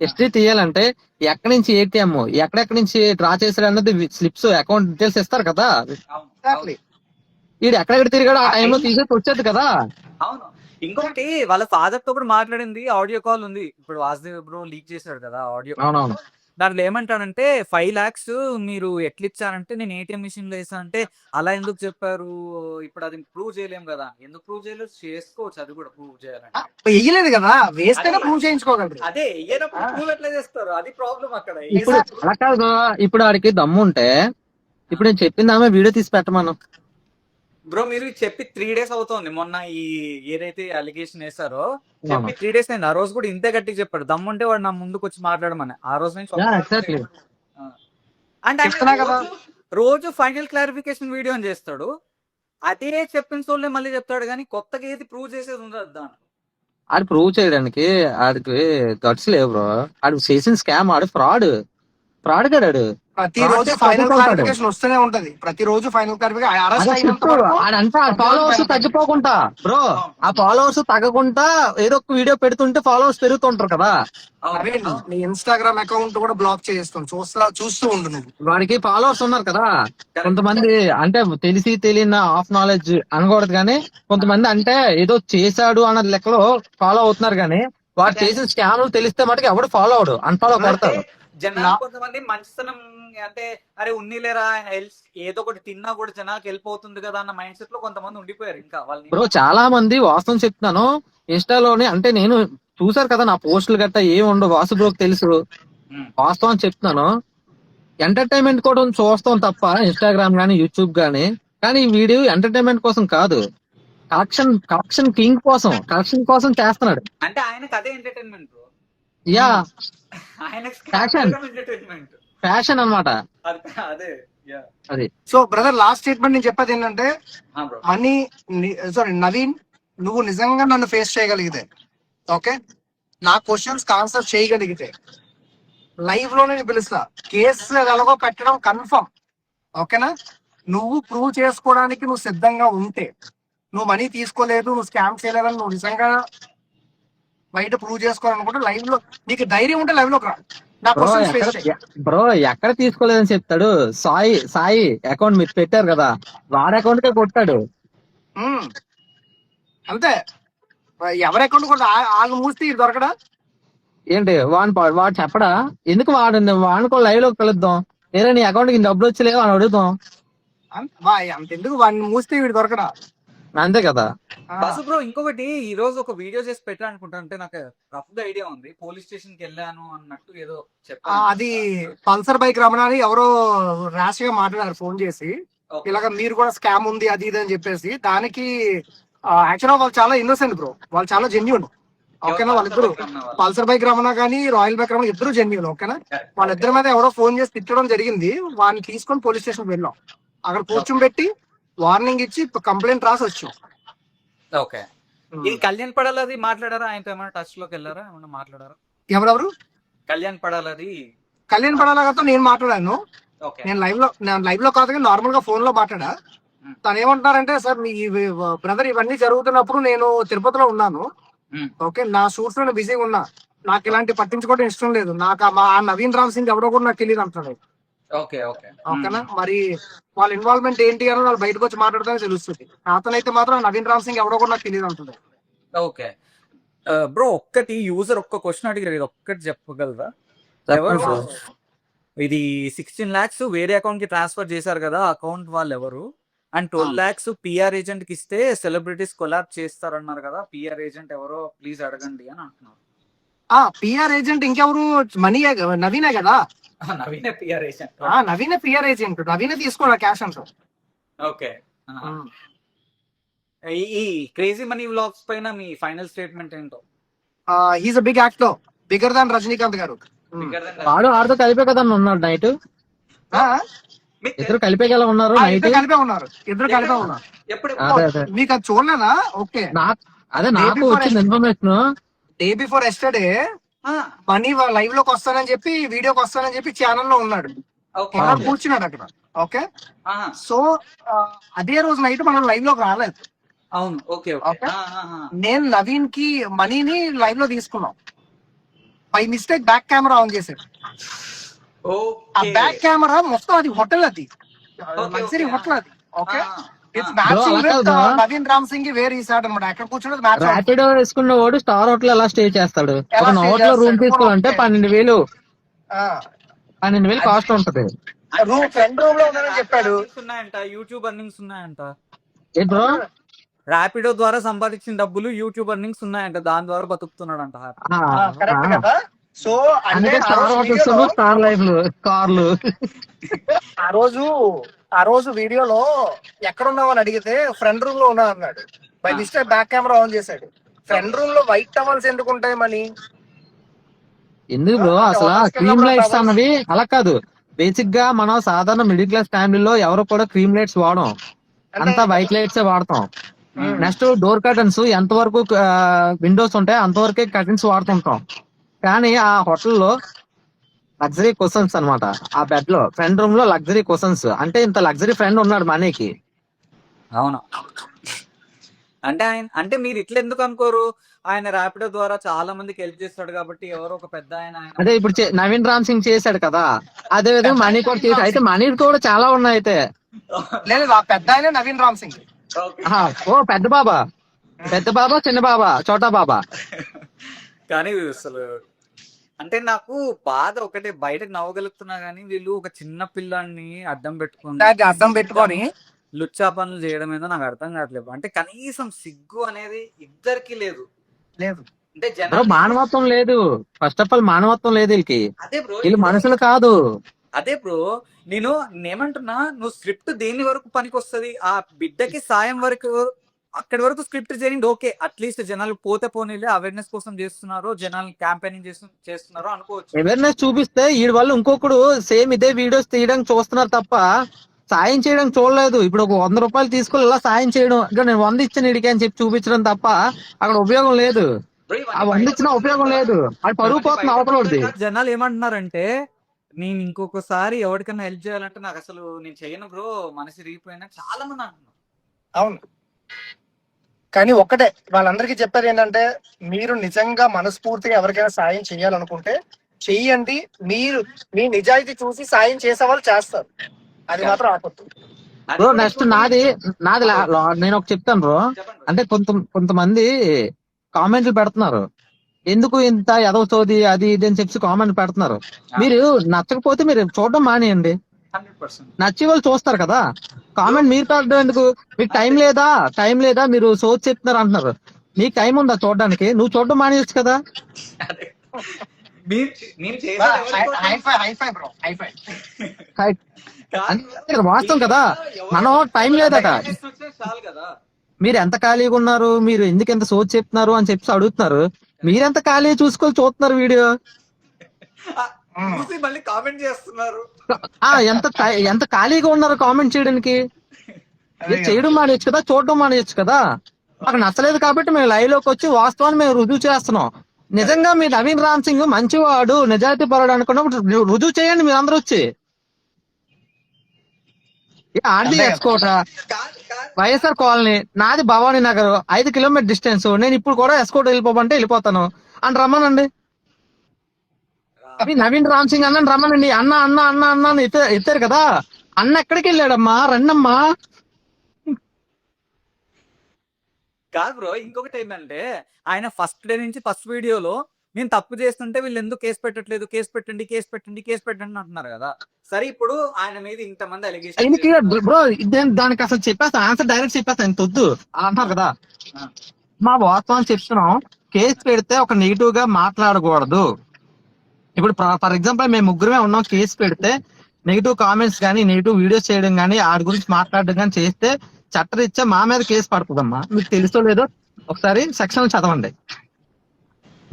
ఎస్టీ తీయాలంటే ఎక్కడి నుంచి ATM ఎక్కడెక్కడి నుంచి డ్రా చేశాడు అన్నది స్లిప్స్, అకౌంట్ డీటెయిల్స్ ఇస్తారు కదా. వీడు ఎక్కడెక్కడ తిరిగాడు ఆ టైంలో తీసేసి వచ్చేది కదా. అవును. ఇంకొకటి, వాళ్ళ ఫాదర్ తో కూడా మాట్లాడింది ఆడియో కాల్ ఉంది. ఇప్పుడు వాసుదేవ్ బ్రో లీక్ చేశాడు కదా ఆడియో. అవునవును, దాంట్లో ఏమంటాడంటే 5 lakhs మీరు ఎట్లా ఇచ్చారంటే నేను ATM మిషన్ లో వేసానంటే, అలా ఎందుకు చెప్పారు? ఇప్పుడు అది ప్రూవ్ చేయలేం కదా. ఎందుకు ప్రూవ్ చేయలేదు? చేసుకోవచ్చు, అది కూడా ప్రూవ్ చేయాలంటే. వెయ్యలేదు కదా, వేస్తేనే ప్రూవ్ చేయించుకోగలరు. అదే ఏదప్పుడు ప్రూవ్ ఎట్లా చేస్తారు? అది ప్రాబ్లం అక్కడ. ఇప్పుడు అలా కాదు. ఇప్పుడు వాడికి దమ్ము ఉంటే ఇప్పుడు నేను చెప్పింది ఆమె వీడియో తీసి పెట్టమను. బ్రో మీరు చెప్పి 3 days అవుతోంది. మొన్న ఈ ఏదైతే అలిగేషన్ వేసారో చెప్పి 3 days అయింది. ఆ రోజు కూడా ఇంతే గట్టిగా చెప్పాడు. దమ్ముంటే వాడు నా ముందుకు వచ్చి మాట్లాడమని. ఆ రోజు నుంచి అంటే రోజు ఫైనల్ క్లారిఫికేషన్ వీడియో అని చేస్తాడు. అదే చెప్పిన సోళ్ళే మళ్ళీ చెప్తాడు, కానీ కొత్తగా ఏది ప్రూవ్ చేసేది ఉండదు దాన్ని. ఆడు ప్రూవ్ చేయడానికి ఆడికి గట్స్ లేవు బ్రో. ఆడు చేసిన స్కామ్, ఆడు ఫ్రాడ్ గాడు. ప్రతిరోజు ఫైనల్ క్లారిఫికేషన్ వస్తూనే ఉంటది. ప్రతిరోజు ఫైనల్ క్లారిఫికేషన్. ఫాలోవర్స్ తగ్గిపోకుండా బ్రో, ఆ ఫాలోవర్స్ తగ్గకుండా ఏదో ఒక వీడియో పెడుతుంటే ఫాలోవర్స్ పెరుగుతుంటారు కదా. నీ ఇన్స్టాగ్రామ్ అకౌంట్ కూడా బ్లాక్ చేస్తాం, చూస్తూ ఉండు నువ్వు. వాడికి ఫాలోవర్స్ ఉన్నారు కదా. కొంతమంది అంటే తెలిసి తెలియని ఆఫ్ నాలెడ్జ్ అనకూడదు, కానీ కొంతమంది అంటే ఏదో చేశాడు అన్న లెక్కలో ఫాలో అవుతున్నారు. కానీ వాడు చేసిన స్కామ్ తెలిస్తే మటుకు ఎవడు ఫాలో అవడు, అన్ఫాలో కొడతారు. జనాలు కొంతమంది మంచితనం అంటే అరే ఉన్నీలేరా ఏదో ఒకటి తిన్నా కూడా జనాలకు వెళ్ళిపోతుంది కదా అన్న మైండ్ సెట్ లో కొంతమంది ఉండిపోయారు. ఇంకా వాళ్ళని బ్రో చాలా మంది వాస్తవం చెప్తున్నాను ఇన్స్టాలోనే, అంటే నేను చూసారు కదా నా పోస్టులు గట్టా ఏమి ఉండవు. వాసు బ్రోకి తెలుసు, వాస్తవం చెప్తున్నాను. ఎంటర్టైన్మెంట్ కూడా చూస్తాం తప్ప ఇన్స్టాగ్రామ్ గానీ యూట్యూబ్ గానీ. కానీ ఈ వీడియో ఎంటర్టైన్మెంట్ కోసం కాదు, కలెక్షన్ కింగ్ కోసం, కలెక్షన్ కోసం చేస్తున్నాడు. అంటే ఆయనకు అదే ఎంటర్టైన్మెంట్. యా, ఎంటర్టైన్మెంట్ ఫ్యాషన్ అన్నమాట అది. సో బ్రదర్ లాస్ట్ స్టేట్మెంట్ నేను చెప్పేది ఏంటంటే, నవీన్ నువ్వు నిజంగా నన్ను ఫేస్ చేయగలిగితే, ఓకే, నా క్వశ్చన్స్ ఆన్సర్ చేయగలిగితే లైవ్ లోనే నేను పిలుస్తా. కేసు ఎలాగో పెట్టడం కన్ఫర్మ్, ఓకేనా? నువ్వు ప్రూవ్ చేసుకోవడానికి నువ్వు సిద్ధంగా ఉంటే, నువ్వు మనీ తీసుకోలేదు, నువ్వు స్కామ్ చేయలేదని నువ్వు నిజంగా బయట ప్రూవ్ చేసుకోవాలనుకుంటే లైవ్ లో నీకు ధైర్యం ఉంటే లైవ్ లోకి రా. బ్రో ఎక్కడ తీసుకోలేదని చెప్తాడు. సాయి అకౌంట్ మీరు పెట్టారు కదా, వాడి అకౌంట్ కే కొట్టాడు అంతే. ఎవరి అకౌంట్ కూడా వాళ్ళు మూస్తే దొరకడా ఏంటి? వాడు చెప్పడా? ఎందుకు వాడుకో లైవ్ లోకి కలుద్దాం, వేరే నీ అకౌంట్ కి డబ్బులు వచ్చలేవు అని అడుగుతాం. అంతెందుకు వాడిని మూస్తే వీడు దొరకడా? అంతే కదా. బస్సు బ్రో ఇంకొకటి ఈ రోజు ఒక వీడియో చేసి పెట్టా అనుకుంటా, అంటే నాకు రఫ్ గా ఐడియా ఉంది, పోలీస్ స్టేషన్ కి వెళ్ళాను అన్నట్టు ఏదో చెప్పాను. అది పల్సర్ బైక్ రమణ అని ఎవరో ర్యాష్ గా మాట్లాడారు ఫోన్ చేసి, ఇలాగ మీరు కూడా స్కామ్ ఉంది అది ఇది అని చెప్పేసి. దానికి యాక్చువల్గా వాళ్ళు చాలా ఇన్నోసెంట్ బ్రో, వాళ్ళు చాలా జెన్యున్. ఓకేనా, వాళ్ళిద్దరు పల్సర్ బైక్ రమణ కానీ రాయల్ బైక్ రమణ ఇద్దరు జెన్యున్. ఓకేనా, వాళ్ళిద్దరి మీద ఎవరో ఫోన్ చేసి తిట్టడం జరిగింది. వాడిని తీసుకొని పోలీస్ స్టేషన్ వెళ్ళాం, అక్కడ కూర్చోబెట్టి వార్నింగ్ ఇచ్చి కంప్లైంట్ రాసి వచ్చాం. ఓకే, ఈ కళ్యాణ్ పడాలది మాట్లాడారా, ఆయనతో ఏమైనా టచ్ లోకి వెళ్ళారా, ఏమైనా మాట్లాడారా? ఎవరెవరు? కళ్యాణ్ పడాలది. కళ్యాణ్ పడాలతో నేను మాట్లాడాను. ఓకే, నేను లైవ్ లో కాదు కానీ నార్మల్ గా ఫోన్ లో మాట్లాడా. తను ఏమంటున్నారంటే, సార్ మీ బ్రదర్ ఇవన్నీ జరుగుతున్నప్పుడు నేను తిరుపతిలో ఉన్నాను. ఓకే, నా షూట్స్ లో బిజీగా ఉన్నా, నాకు ఇలాంటి పట్టించుకోవడం ఇష్టం లేదు, నాకు ఆ నవీన్ రామ్ సింగ్ ఎవరో కూడా నాకు తెలియదు అంటున్నాడు. ఓకే ఓకే ఓకేనా, మరి వాళ్ళ ఇన్వాల్వ్మెంట్ ఏంటి అని వాళ్ళు బయటకు వచ్చి మాట్లాడితేనే తెలుస్తుంది. అతనైతే మాత్రం నవీన్ రామ్ సింగ్ ఎవరో కూడా నాకు తెలియదు అంటున్నాడు. ఓకే బ్రో, ఒక్కటి యూజర్ ఒక్క క్వశ్చన్ అడిగారు, ఇది ఒక్కటి చెప్పగలరా? ఎవరు ఇది 16 lakhs వేరే అకౌంట్ కి ట్రాన్స్ఫర్ చేశారు కదా, అకౌంట్ వాళ్ళు ఎవరు? అండ్ 12 lakhs పిఆర్ ఏజెంట్ కి ఇస్తే సెలబ్రిటీస్ కొలాబ్ చేస్తారన్నారు కదా, పిఆర్ ఏజెంట్ ఎవరో ప్లీజ్ అడగండి అని అంటున్నారు. పిఆర్ ఏజెంట్ ఇంకెవరు? మనీ నవీనే కదా. నవీనే పిఆర్ ఏజెంట్. నవీనే పిఆర్ ఏజెంట్, నవీనే తీసుకోవాలి క్యాష్ అంతా. ఓకే, ఈ క్రేజీ మనీ వ్లాగ్స్ పైన మీ ఫైనల్ స్టేట్మెంట్ ఏంటో? He's a big actor, bigger than Rajinikanth garu. వాడు ఆడితో కలిపే కదా ఉన్నాడు నైట్, ఇద్దరు కలిపే కదా ఉన్నారు నైట్, కలిపే ఉన్నారు, ఇద్దరు కలిపే ఉన్నారు. మీకు అది చూడలేనా? ఓకే, అదే నాకు వచ్చింది information. Day before yesterday money live లోకి వస్తానని చెప్పి, వీడియోకి వస్తానని చెప్పి ఛానల్ లో ఉన్నాడు, కూర్చున్నాడు అక్కడ. ఓకే, సో అదే రోజు నైట్ మనం లైవ్ లోకి రాలేదు. అవును, ఓకే. నేను నవీన్ కి మనీని లైవ్ లో తీసుకున్నాం, by mistake back camera on చేశాడు. ఆ బ్యాక్ కెమెరా మొత్తం అది హోటల్, అది లగ్జరీ హోటల్ అది. Okay, it's matching with Naveen Ram Singh where ఈ సాడ్ అన్నమాట. అక్కడ కూర్చున్నది మ్యాచ్. ర్యాపిడో వేసుకున్న వాడు స్టార్ హోటల్ ఎలా స్టే చేస్తాడు? ఒక హోటల్ రూమ్ తీసుకోవాలంటే 12,000 కాస్ట్ ఉంటది. ఫ్రంట్ రూమ్ లో ఉందని చెప్పాడు. ఉన్నాయంట, యూట్యూబ్ ఎర్నింగ్స్ ఉన్నాయంట. ఏ బ్రో, ర్యాపిడో ద్వారా సంపాదించిన డబ్బులు యూట్యూబ్ ఎర్నింగ్స్ ఉన్నాయంట, దాని ద్వారా బతుకుతున్నాడంట. కరెక్ట్ కదా. సో అంటే స్టార్ హోటల్స్, స్టార్ లైఫ్లు, కార్లు. ఆ రోజు వీడియోలో ఎక్కడున్నావు అని అడిగితే ఫ్రంట్ రూమ్ లో ఉన్నా అన్నాడు. By mistake back camera on చేశాడు. ఫ్రంట్ రూమ్ లో వైట్ టవల్స్ ఎందుకు ఉంటాయి మనీ? ఎందుకు బ్రో అసలు క్రీమ్ లైట్స్ అన్నవి అలా కాదు. బేసిక్ గా మనం సాధారణ మిడిల్ క్లాస్ ఫ్యామిలీలో ఎవరు కూడా క్రీమ్ లైట్స్ వాడం, అంతా వైట్ లైట్స్ వాడతాం. నెక్స్ట్ డోర్ కర్టన్స్ ఎంత వరకు విండోస్ ఉంటాయి అంతవరకే కర్టన్స్ వాడుతుంటాం. కానీ ఆ హోటల్లో లగ్జరీ క్వశ్చన్స్ అన్నమాట. ఆ బెడ్ లో ఫ్రెండ్ రూమ్ లో లగ్జరీ క్వశ్చన్స్, అంటే ఇంత లగ్జరీ ఫ్రెండ్ ఉన్నాడు మనీకి. అవును, అంటే మీరు ఇట్లా ఎందుకు అనుకోరు? ఆయన ర్యాపిడో ద్వారా చాలా మందికి హెల్ప్ చేస్తాడు కాబట్టి ఎవరో ఒక పెద్ద ఆయన. అదే ఇప్పుడు నవీన్ రామ్ సింగ్ చేశాడు కదా, అదే విధంగా మనీ కూడా చేశాడు. అయితే మనీ కూడా చాలా ఉన్నాయి. అయితే లేదు, ఆ పెద్ద ఆయన నవీన్ రామ్ సింగ్. ఓ పెద్ద బాబా, చిన్న బాబా, చోటా బాబా. కానీ అసలు అంటే నాకు బాధ ఒకటే, బయటకు నవ్వగలుగుతున్నా కానీ వీళ్ళు ఒక చిన్న పిల్లాన్ని అడ్డం పెట్టుకొని లుచ్చా పనులు చేయడం ఏదో నాకు అర్థం కావట్లేదు. అంటే కనీసం సిగ్గు అనేది ఇద్దరికి లేదు. అంటే మానవత్వం లేదు. ఫస్ట్ ఆఫ్ ఆల్ మానవత్వం లేదు వీళ్ళకి. అదే బ్రో, వీళ్ళు మనుషులు కాదు. అదే బ్రో, నేనేమంటున్నా, నువ్వు స్క్రిప్ట్ దేని వరకు పనికి వస్తుంది? ఆ బిడ్డకి సాయం వరకు, అక్కడి వరకు స్క్రిప్ట్ చేయండి. ఓకే, అట్లీస్ట్ జనాలు పోతే పోనీలే, అవేర్నెస్ కోసం చేస్తున్నారు, జనాలు క్యాంపెయినింగ్ చేస్తున్నారు అనుకోవచ్చు. అవేర్నెస్ చూపిస్తే వీడి వల్ల ఇంకొకడు సేమ్ ఇదే వీడియోస్ తీయడానికి చూస్తున్నారు తప్ప సాయం చేయడానికి చూడలేదు. ఇప్పుడు ఒక 100 రూపాయలు తీసుకుని ఇలా సాయం చేయడం, ఇంకా నేను 100 ఇచ్చాను ఇడికి అని చెప్పి చూపించడం తప్ప అక్కడ ఉపయోగం లేదు. ఆ 100 ఇచ్చినా ఉపయోగం లేదు, అది పరుగు పోతుంది అవతలది. జనాలు ఏమంటున్నారంటే, నేను ఇంకొకసారి ఎవరికైనా హెల్ప్ చేయాలంటే నాకు అసలు నేను చేయను బ్రో, మనసు రీపోయినా చాలా మంది అంటున్నారు. అవును, కానీ ఒక్కటే వాళ్ళందరికీ చెప్పేది ఏంటంటే, మీరు నిజంగా మనస్ఫూర్తిగా ఎవరికైనా సాయం చేయాలనుకుంటే చెయ్యండి. మీరు మీ నిజాయితీ చూసి సాయం చేసే వాళ్ళు చేస్తారు, అది మాత్రం ఆపొద్దు బ్రో. నెక్స్ట్ నాది నేను ఒక చెప్తాను బ్రో. అంటే కొంతమంది కామెంట్లు పెడుతున్నారు, ఎందుకు ఇంత ఎదవ చోది అది ఇది అని చెప్పి కామెంట్ పెడుతున్నారు. మీరు నచ్చకపోతే మీరు చూడడం మానేయండి, నచ్చి వాళ్ళు చూస్తారు కదా. కామెంట్ మీరు పెట్టడం ఎందుకు? మీకు టైం లేదా మీరు సోచ్ చెప్తున్నారు అంటున్నారు. నీకు టైం ఉందా చూడడానికి? నువ్వు చూడడం మానేయచ్చు కదా. నేను చేసేది ఎవరి కోసం? Hi fi bro, hi fi. అంటే వాస్తవం కదా. మనం టైం లేదట. చాలు కదా. మీరు ఎంత ఖాళీగా ఉన్నారు, మీరు ఎందుకు ఎంత సోచ్ చెప్తున్నారు అని చెప్పి అడుగుతున్నారు. మీరెంత ఖాళీ చూసుకొని చూస్తున్నారు వీడియో. చూసి మళ్ళీ కామెంట్ చేస్తున్నారు. ఎంత ఖాళీగా ఉన్నారు కామెంట్ చేయడానికి. ఇది చేయడం మానేయచ్చు కదా, చూడడం మానేయచ్చు కదా. మాకు నచ్చలేదు కాబట్టి మేము లైవ్ లోకి వచ్చి వాస్తవాన్ని మేము రుజువు చేస్తున్నాం. నిజంగా మీ నవీన్ రామ్ సింగ్ మంచివాడు, నిజాయితీ పరుడు అనుకున్నప్పుడు రుజువు చేయండి మీరు అందరూ వచ్చి. ఆర్డీ ఎస్కోట, వైఎస్ఆర్ కాలనీ, నాది భవానీ నగర్, 5 కిలోమీటర్ డిస్టెన్స్. నేను ఇప్పుడు కూడా ఎస్కోట్ వెళ్ళిపోమంటే వెళ్ళిపోతాను అని రమ్మనండి. మీ నవీన్ రామ్ సింగ్ అన్న రమ్మనండి. అన్న అన్న అన్న అన్న అని ఎత్తారు కదా. అన్న ఎక్కడికి వెళ్ళాడమ్మా, రండమ్మా. కాదు బ్రో, ఇంకొకటి ఏంటంటే ఆయన ఫస్ట్ డే నుంచి ఫస్ట్ వీడియోలో నేను తప్పు చేస్తుంటే వీళ్ళు ఎందుకు కేసు పెట్టట్లేదు, కేసు పెట్టండి అంటున్నారు కదా. సరే ఇప్పుడు ఆయన మీద ఇంతమంది ఆయనకి అలిగేషన్ బ్రో దానికి అసలు చెప్పేస్తా, ఆన్సర్ డైరెక్ట్ చెప్పేస్తా. ఇంత వద్దు అంటారు కదా. మా వాస్తవం చెప్తున్నాం. కేసు పెడితే ఒక నెగిటివ్ గా మాట్లాడకూడదు. ఇప్పుడు ఫర్ ఎగ్జాంపుల్ మేము ముగ్గురమే ఉన్నాం. కేసు పెడితే నెగిటివ్ కామెంట్స్ కానీ, నెగిటివ్ వీడియోస్ చేయడం కానీ, ఆడి గురించి మాట్లాడడం కానీ చేస్తే చట్టరీత్యా మా మీద కేసు పడుతుందమ్మా. మీకు తెలుసో లేదో ఒకసారి సెక్షన్ చదవండి.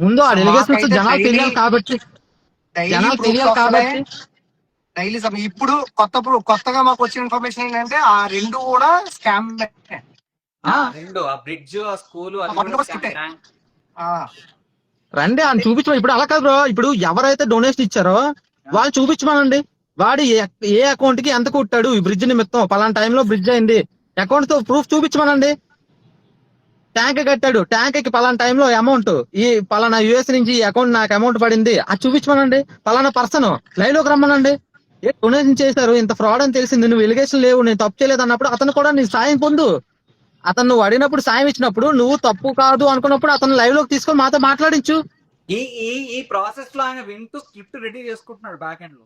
ముందు ఆ డెలిగేషన్స్ జనాలు తెలియాలి కాబట్టి, డైలీ ఇప్పుడు కొత్తగా మాకు వచ్చిన ఇన్ఫర్మేషన్ ఏంటంటే ఆ రెండు కూడా స్కామ్. రెండు ఆ బ్రిడ్జ్, ఆ స్కూల్ రండి అని చూపించమని. ఇప్పుడు అలా కాదు బ్రో. ఇప్పుడు ఎవరైతే డొనేషన్ ఇచ్చారో వాళ్ళు చూపించమనండి. వాడు ఏ అకౌంట్ కి ఎంత కొట్టాడు ఈ బ్రిడ్జ్ నిమిత్తం, పలానా టైంలో బ్రిడ్జ్ అయింది, అకౌంట్ తో ప్రూఫ్ చూపించమనండి. ట్యాంక్ కట్టాడు, ట్యాంక్ కి పలానా టైంలో అమౌంట్, ఈ పలానా యుఎస్ నుంచి ఈ అకౌంట్ నాకు అమౌంట్ పడింది, అది చూపించమనండి. పలానా పర్సన్ లైవ్ లోకి రమ్మనండి. ఏ డొనేషన్ చేశారు, ఇంత ఫ్రాడ్ అని తెలిసింది, నువ్వు ఎలిగేషన్ లేవు, నేను తప్పు చేయలేదు అన్నప్పుడు అతను కూడా నీ సాయం పొందు. అతను నువ్వు అడిగినప్పుడు సాయం ఇచ్చినప్పుడు, నువ్వు తప్పు కాదు అనుకున్నప్పుడు అతను లైవ్ లోకి తీసుకొని మాతో మాట్లాడించు. ఈ ప్రాసెస్ లో ఆయన వింటూ స్క్రిప్ట్ రెడీ చేసుకుంటున్నాడు బ్యాక్ ఎండ్ లో.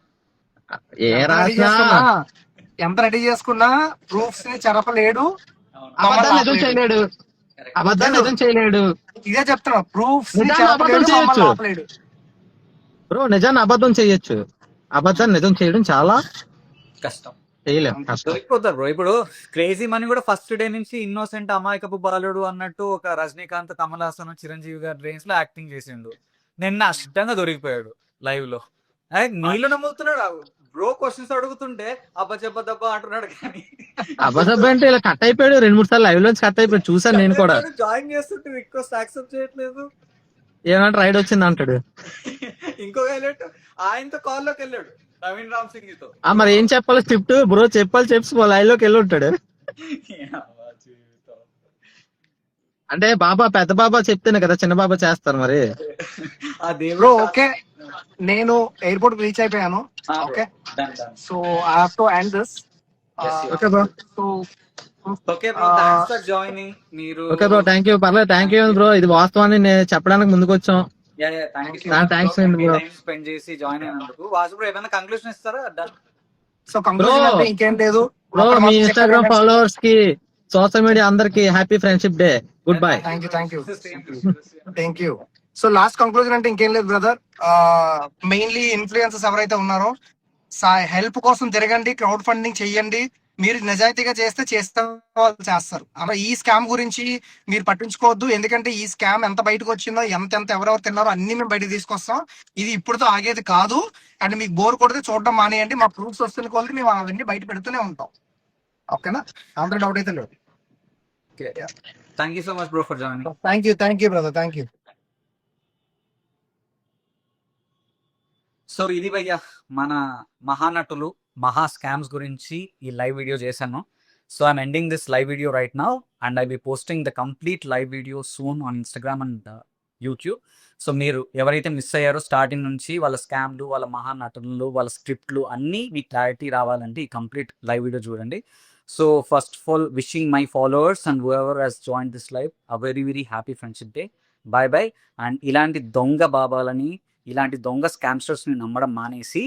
ఎంత రెడీ చేసుకున్నా ప్రూఫ్స్ ని చెరపలేడు, అబద్ధాన్ని నిజం చేయలేడు. అబద్ధాన్ని నిజం చేయలేడు. ఇదే చెప్తున్నా, ప్రూఫ్స్ అబద్ధం చేయొచ్చు బ్రో, నిజాన్ని అబద్ధం చేయొచ్చు. అబద్ధాన్ని నిజం చేయడం చాలా కష్టం, చేయలేం, కష్టం. దొరికిపోతారు బ్రో. ఇప్పుడు క్రేజీ మనీ కూడా ఫస్ట్ డే నుంచి ఇన్నోసెంట్ అమాయకపు బాలుడు అన్నట్టు ఒక రజనీకాంత్, కమల్ హాసన్, చిరంజీవి గారి రేంజ్ లో యాక్టింగ్ చేసిండు. నిన్న అష్టంగా దొరికిపోయాడు లైవ్ లో. నీళ్ళు నమ్ముతున్నాడు బ్రో. క్వశ్చన్స్ అడుగుతుంటే అబ్బా అంటున్నాడు. కానీ అబద్ధం అంటే ఇలా కట్ అయిపోయాడు. 2-3 సార్లు లైవ్ లోంచి కట్ అయిపోయాడు, చూసాను నేను కూడా. జాయిన్ చేస్తుంటే రిక్వెస్ట్ యాక్సెప్ట్ చేయట్లేదు. ఏమంటే రైడ్ వచ్చింది అంటాడు. ఇంకో హైలైట్, ఆయనతో కాల్ లోకి వెళ్ళాడు నవీన్ రామ్ సింగ్ తో. మరి ఏం చెప్పాలి స్క్రిప్ట్ బ్రో, చెప్పి లైవ్ లోకి వెళ్ళి ఉంటాడు. అంటే బాబా, పెద్ద బాబా చెప్తేనే కదా చిన్న బాబా చేస్తారు. మరి బ్రో ఓకే, నేను ఎయిర్పోర్ట్ రీచ్ అయిపోయాను. Okay, so I have to end this. Okay bro, so okay bro, thanks for joining. మీరు ఓకే బ్రో, థ్యాంక్ యూ. పర్లేదు, థ్యాంక్ యూ బ్రో. ఇది వాస్తవాన్ని నేను చెప్పడానికి ముందుకు వచ్చాం. థ్యాంక్స్ బ్రో, స్పెండ్ చేసి జాయిన్ అయినందుకు. వాసు బ్రో ఏమైనా కంక్లూజన్ ఇస్తారా? సో కంక్లూజన్ అంటే ఇంకేం లేదు బ్రో. మీ ఇన్స్టాగ్రామ్ ఫాలోవర్స్ కి, సోషల్ మీడియా అందరికి happy friendship day. Good bye. Thank you. So last conclusion అంటే ఇంకేం లేదు బ్రదర్. మెయిన్లీ ఇన్ఫ్లుయెన్సర్స్ ఎవరైతే ఉన్నారో హెల్ప్ కోసం తిరగండి, క్రౌడ్ ఫండింగ్ చెయ్యండి. మీరు నిజాయితీగా చేస్తే వాళ్ళు చేస్తారు. అలా ఈ స్కామ్ గురించి మీరు పట్టించుకోవద్దు. ఎందుకంటే ఈ స్కామ్ ఎంత బయటకు వచ్చిందో, ఎంత ఎవరెవరు తిన్నారో అన్ని మేము బయటకు తీసుకొస్తాం. ఇది ఇప్పుడుతో ఆగేది కాదు. అండ్ మీకు బోర్ కొడితే చూడడం మానేయండి. మా ప్రూఫ్స్ వస్తున్న కొద్ది మేము అవన్నీ బయట పెడుతూనే ఉంటాం. ఓకేనా? అందరూ డౌట్ అయితే లేదు. Thank you so much bro for joining. Thank you brother, thank you. So ఇది భయ్యా మన మహానటులు, మహా స్కామ్స్ గురించి ఈ లైవ్ వీడియో చేశాను. So I'm ending this live video right now and I be posting the complete live video soon on Instagram and YouTube. So మీరు ఎవరైతే miss అయ్యారో స్టార్టింగ్ నుంచి, వాళ్ళ స్కామ్లు, వాళ్ళ మహానటులు, వాళ్ళ స్క్రిప్ట్లు అన్నీ మీకు క్లారిటీ రావాలంటే ఈ కంప్లీట్ లైవ్ వీడియో చూడండి. So first of all wishing my followers and whoever has joined this live a very very happy friendship day. Bye bye. And ఇలాంటి దొంగ బాబాలని, ఇలాంటి దొంగ స్కామ్స్టర్స్ని నమ్మడం మానేసి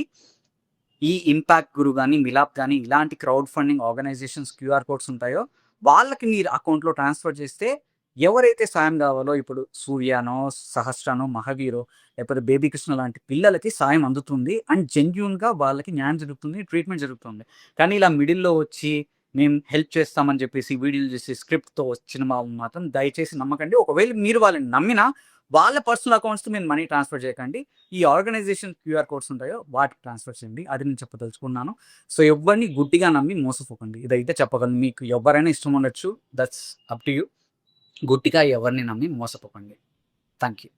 ఈ ఇంపాక్ట్ గురు కానీ మిలాప్ కానీ ఇలాంటి crowd funding organisations QR codes ఉంటాయో వాళ్ళకి మీరు అకౌంట్లో ట్రాన్స్ఫర్ చేస్తే ఎవరైతే సాయం కావాలో ఇప్పుడు సూర్యానో సహస్రానో మహావీరో లేకపోతే బేబీ కృష్ణ లాంటి పిల్లలకి సాయం అందుతుంది అండ్ జెన్యున్గా వాళ్ళకి న్యాయం జరుగుతుంది ట్రీట్మెంట్ జరుగుతుంది. కానీ ఇలా మిడిల్లో వచ్చి మేము హెల్ప్ చేస్తామని చెప్పేసి వీడియోలు చేసి స్క్రిప్ట్తో వచ్చిన వాళ్ళు మాత్రం దయచేసి నమ్మకండి. ఒకవేళ మీరు వాళ్ళని నమ్మినా వాళ్ళ పర్సనల్ అకౌంట్స్కి మీరు మనీ ట్రాన్స్ఫర్ చేయకండి. ఈ ఆర్గనైజేషన్ క్యూఆర్ కోడ్స్ ఉంటాయో వాటికి ట్రాన్స్ఫర్ చేయండి. అది నేను చెప్పదలుచుకున్నాను. సో ఎవరిని గుడ్డిగా నమ్మి మోసపోకండి. ఇదైతే చెప్పగలను. మీకు ఎవరైనా ఇష్టం ఉండొచ్చు, దట్స్ అప్ టు యూ. గుడ్డిగా ఎవరిని నమ్మి మోసపోకండి. Thank you.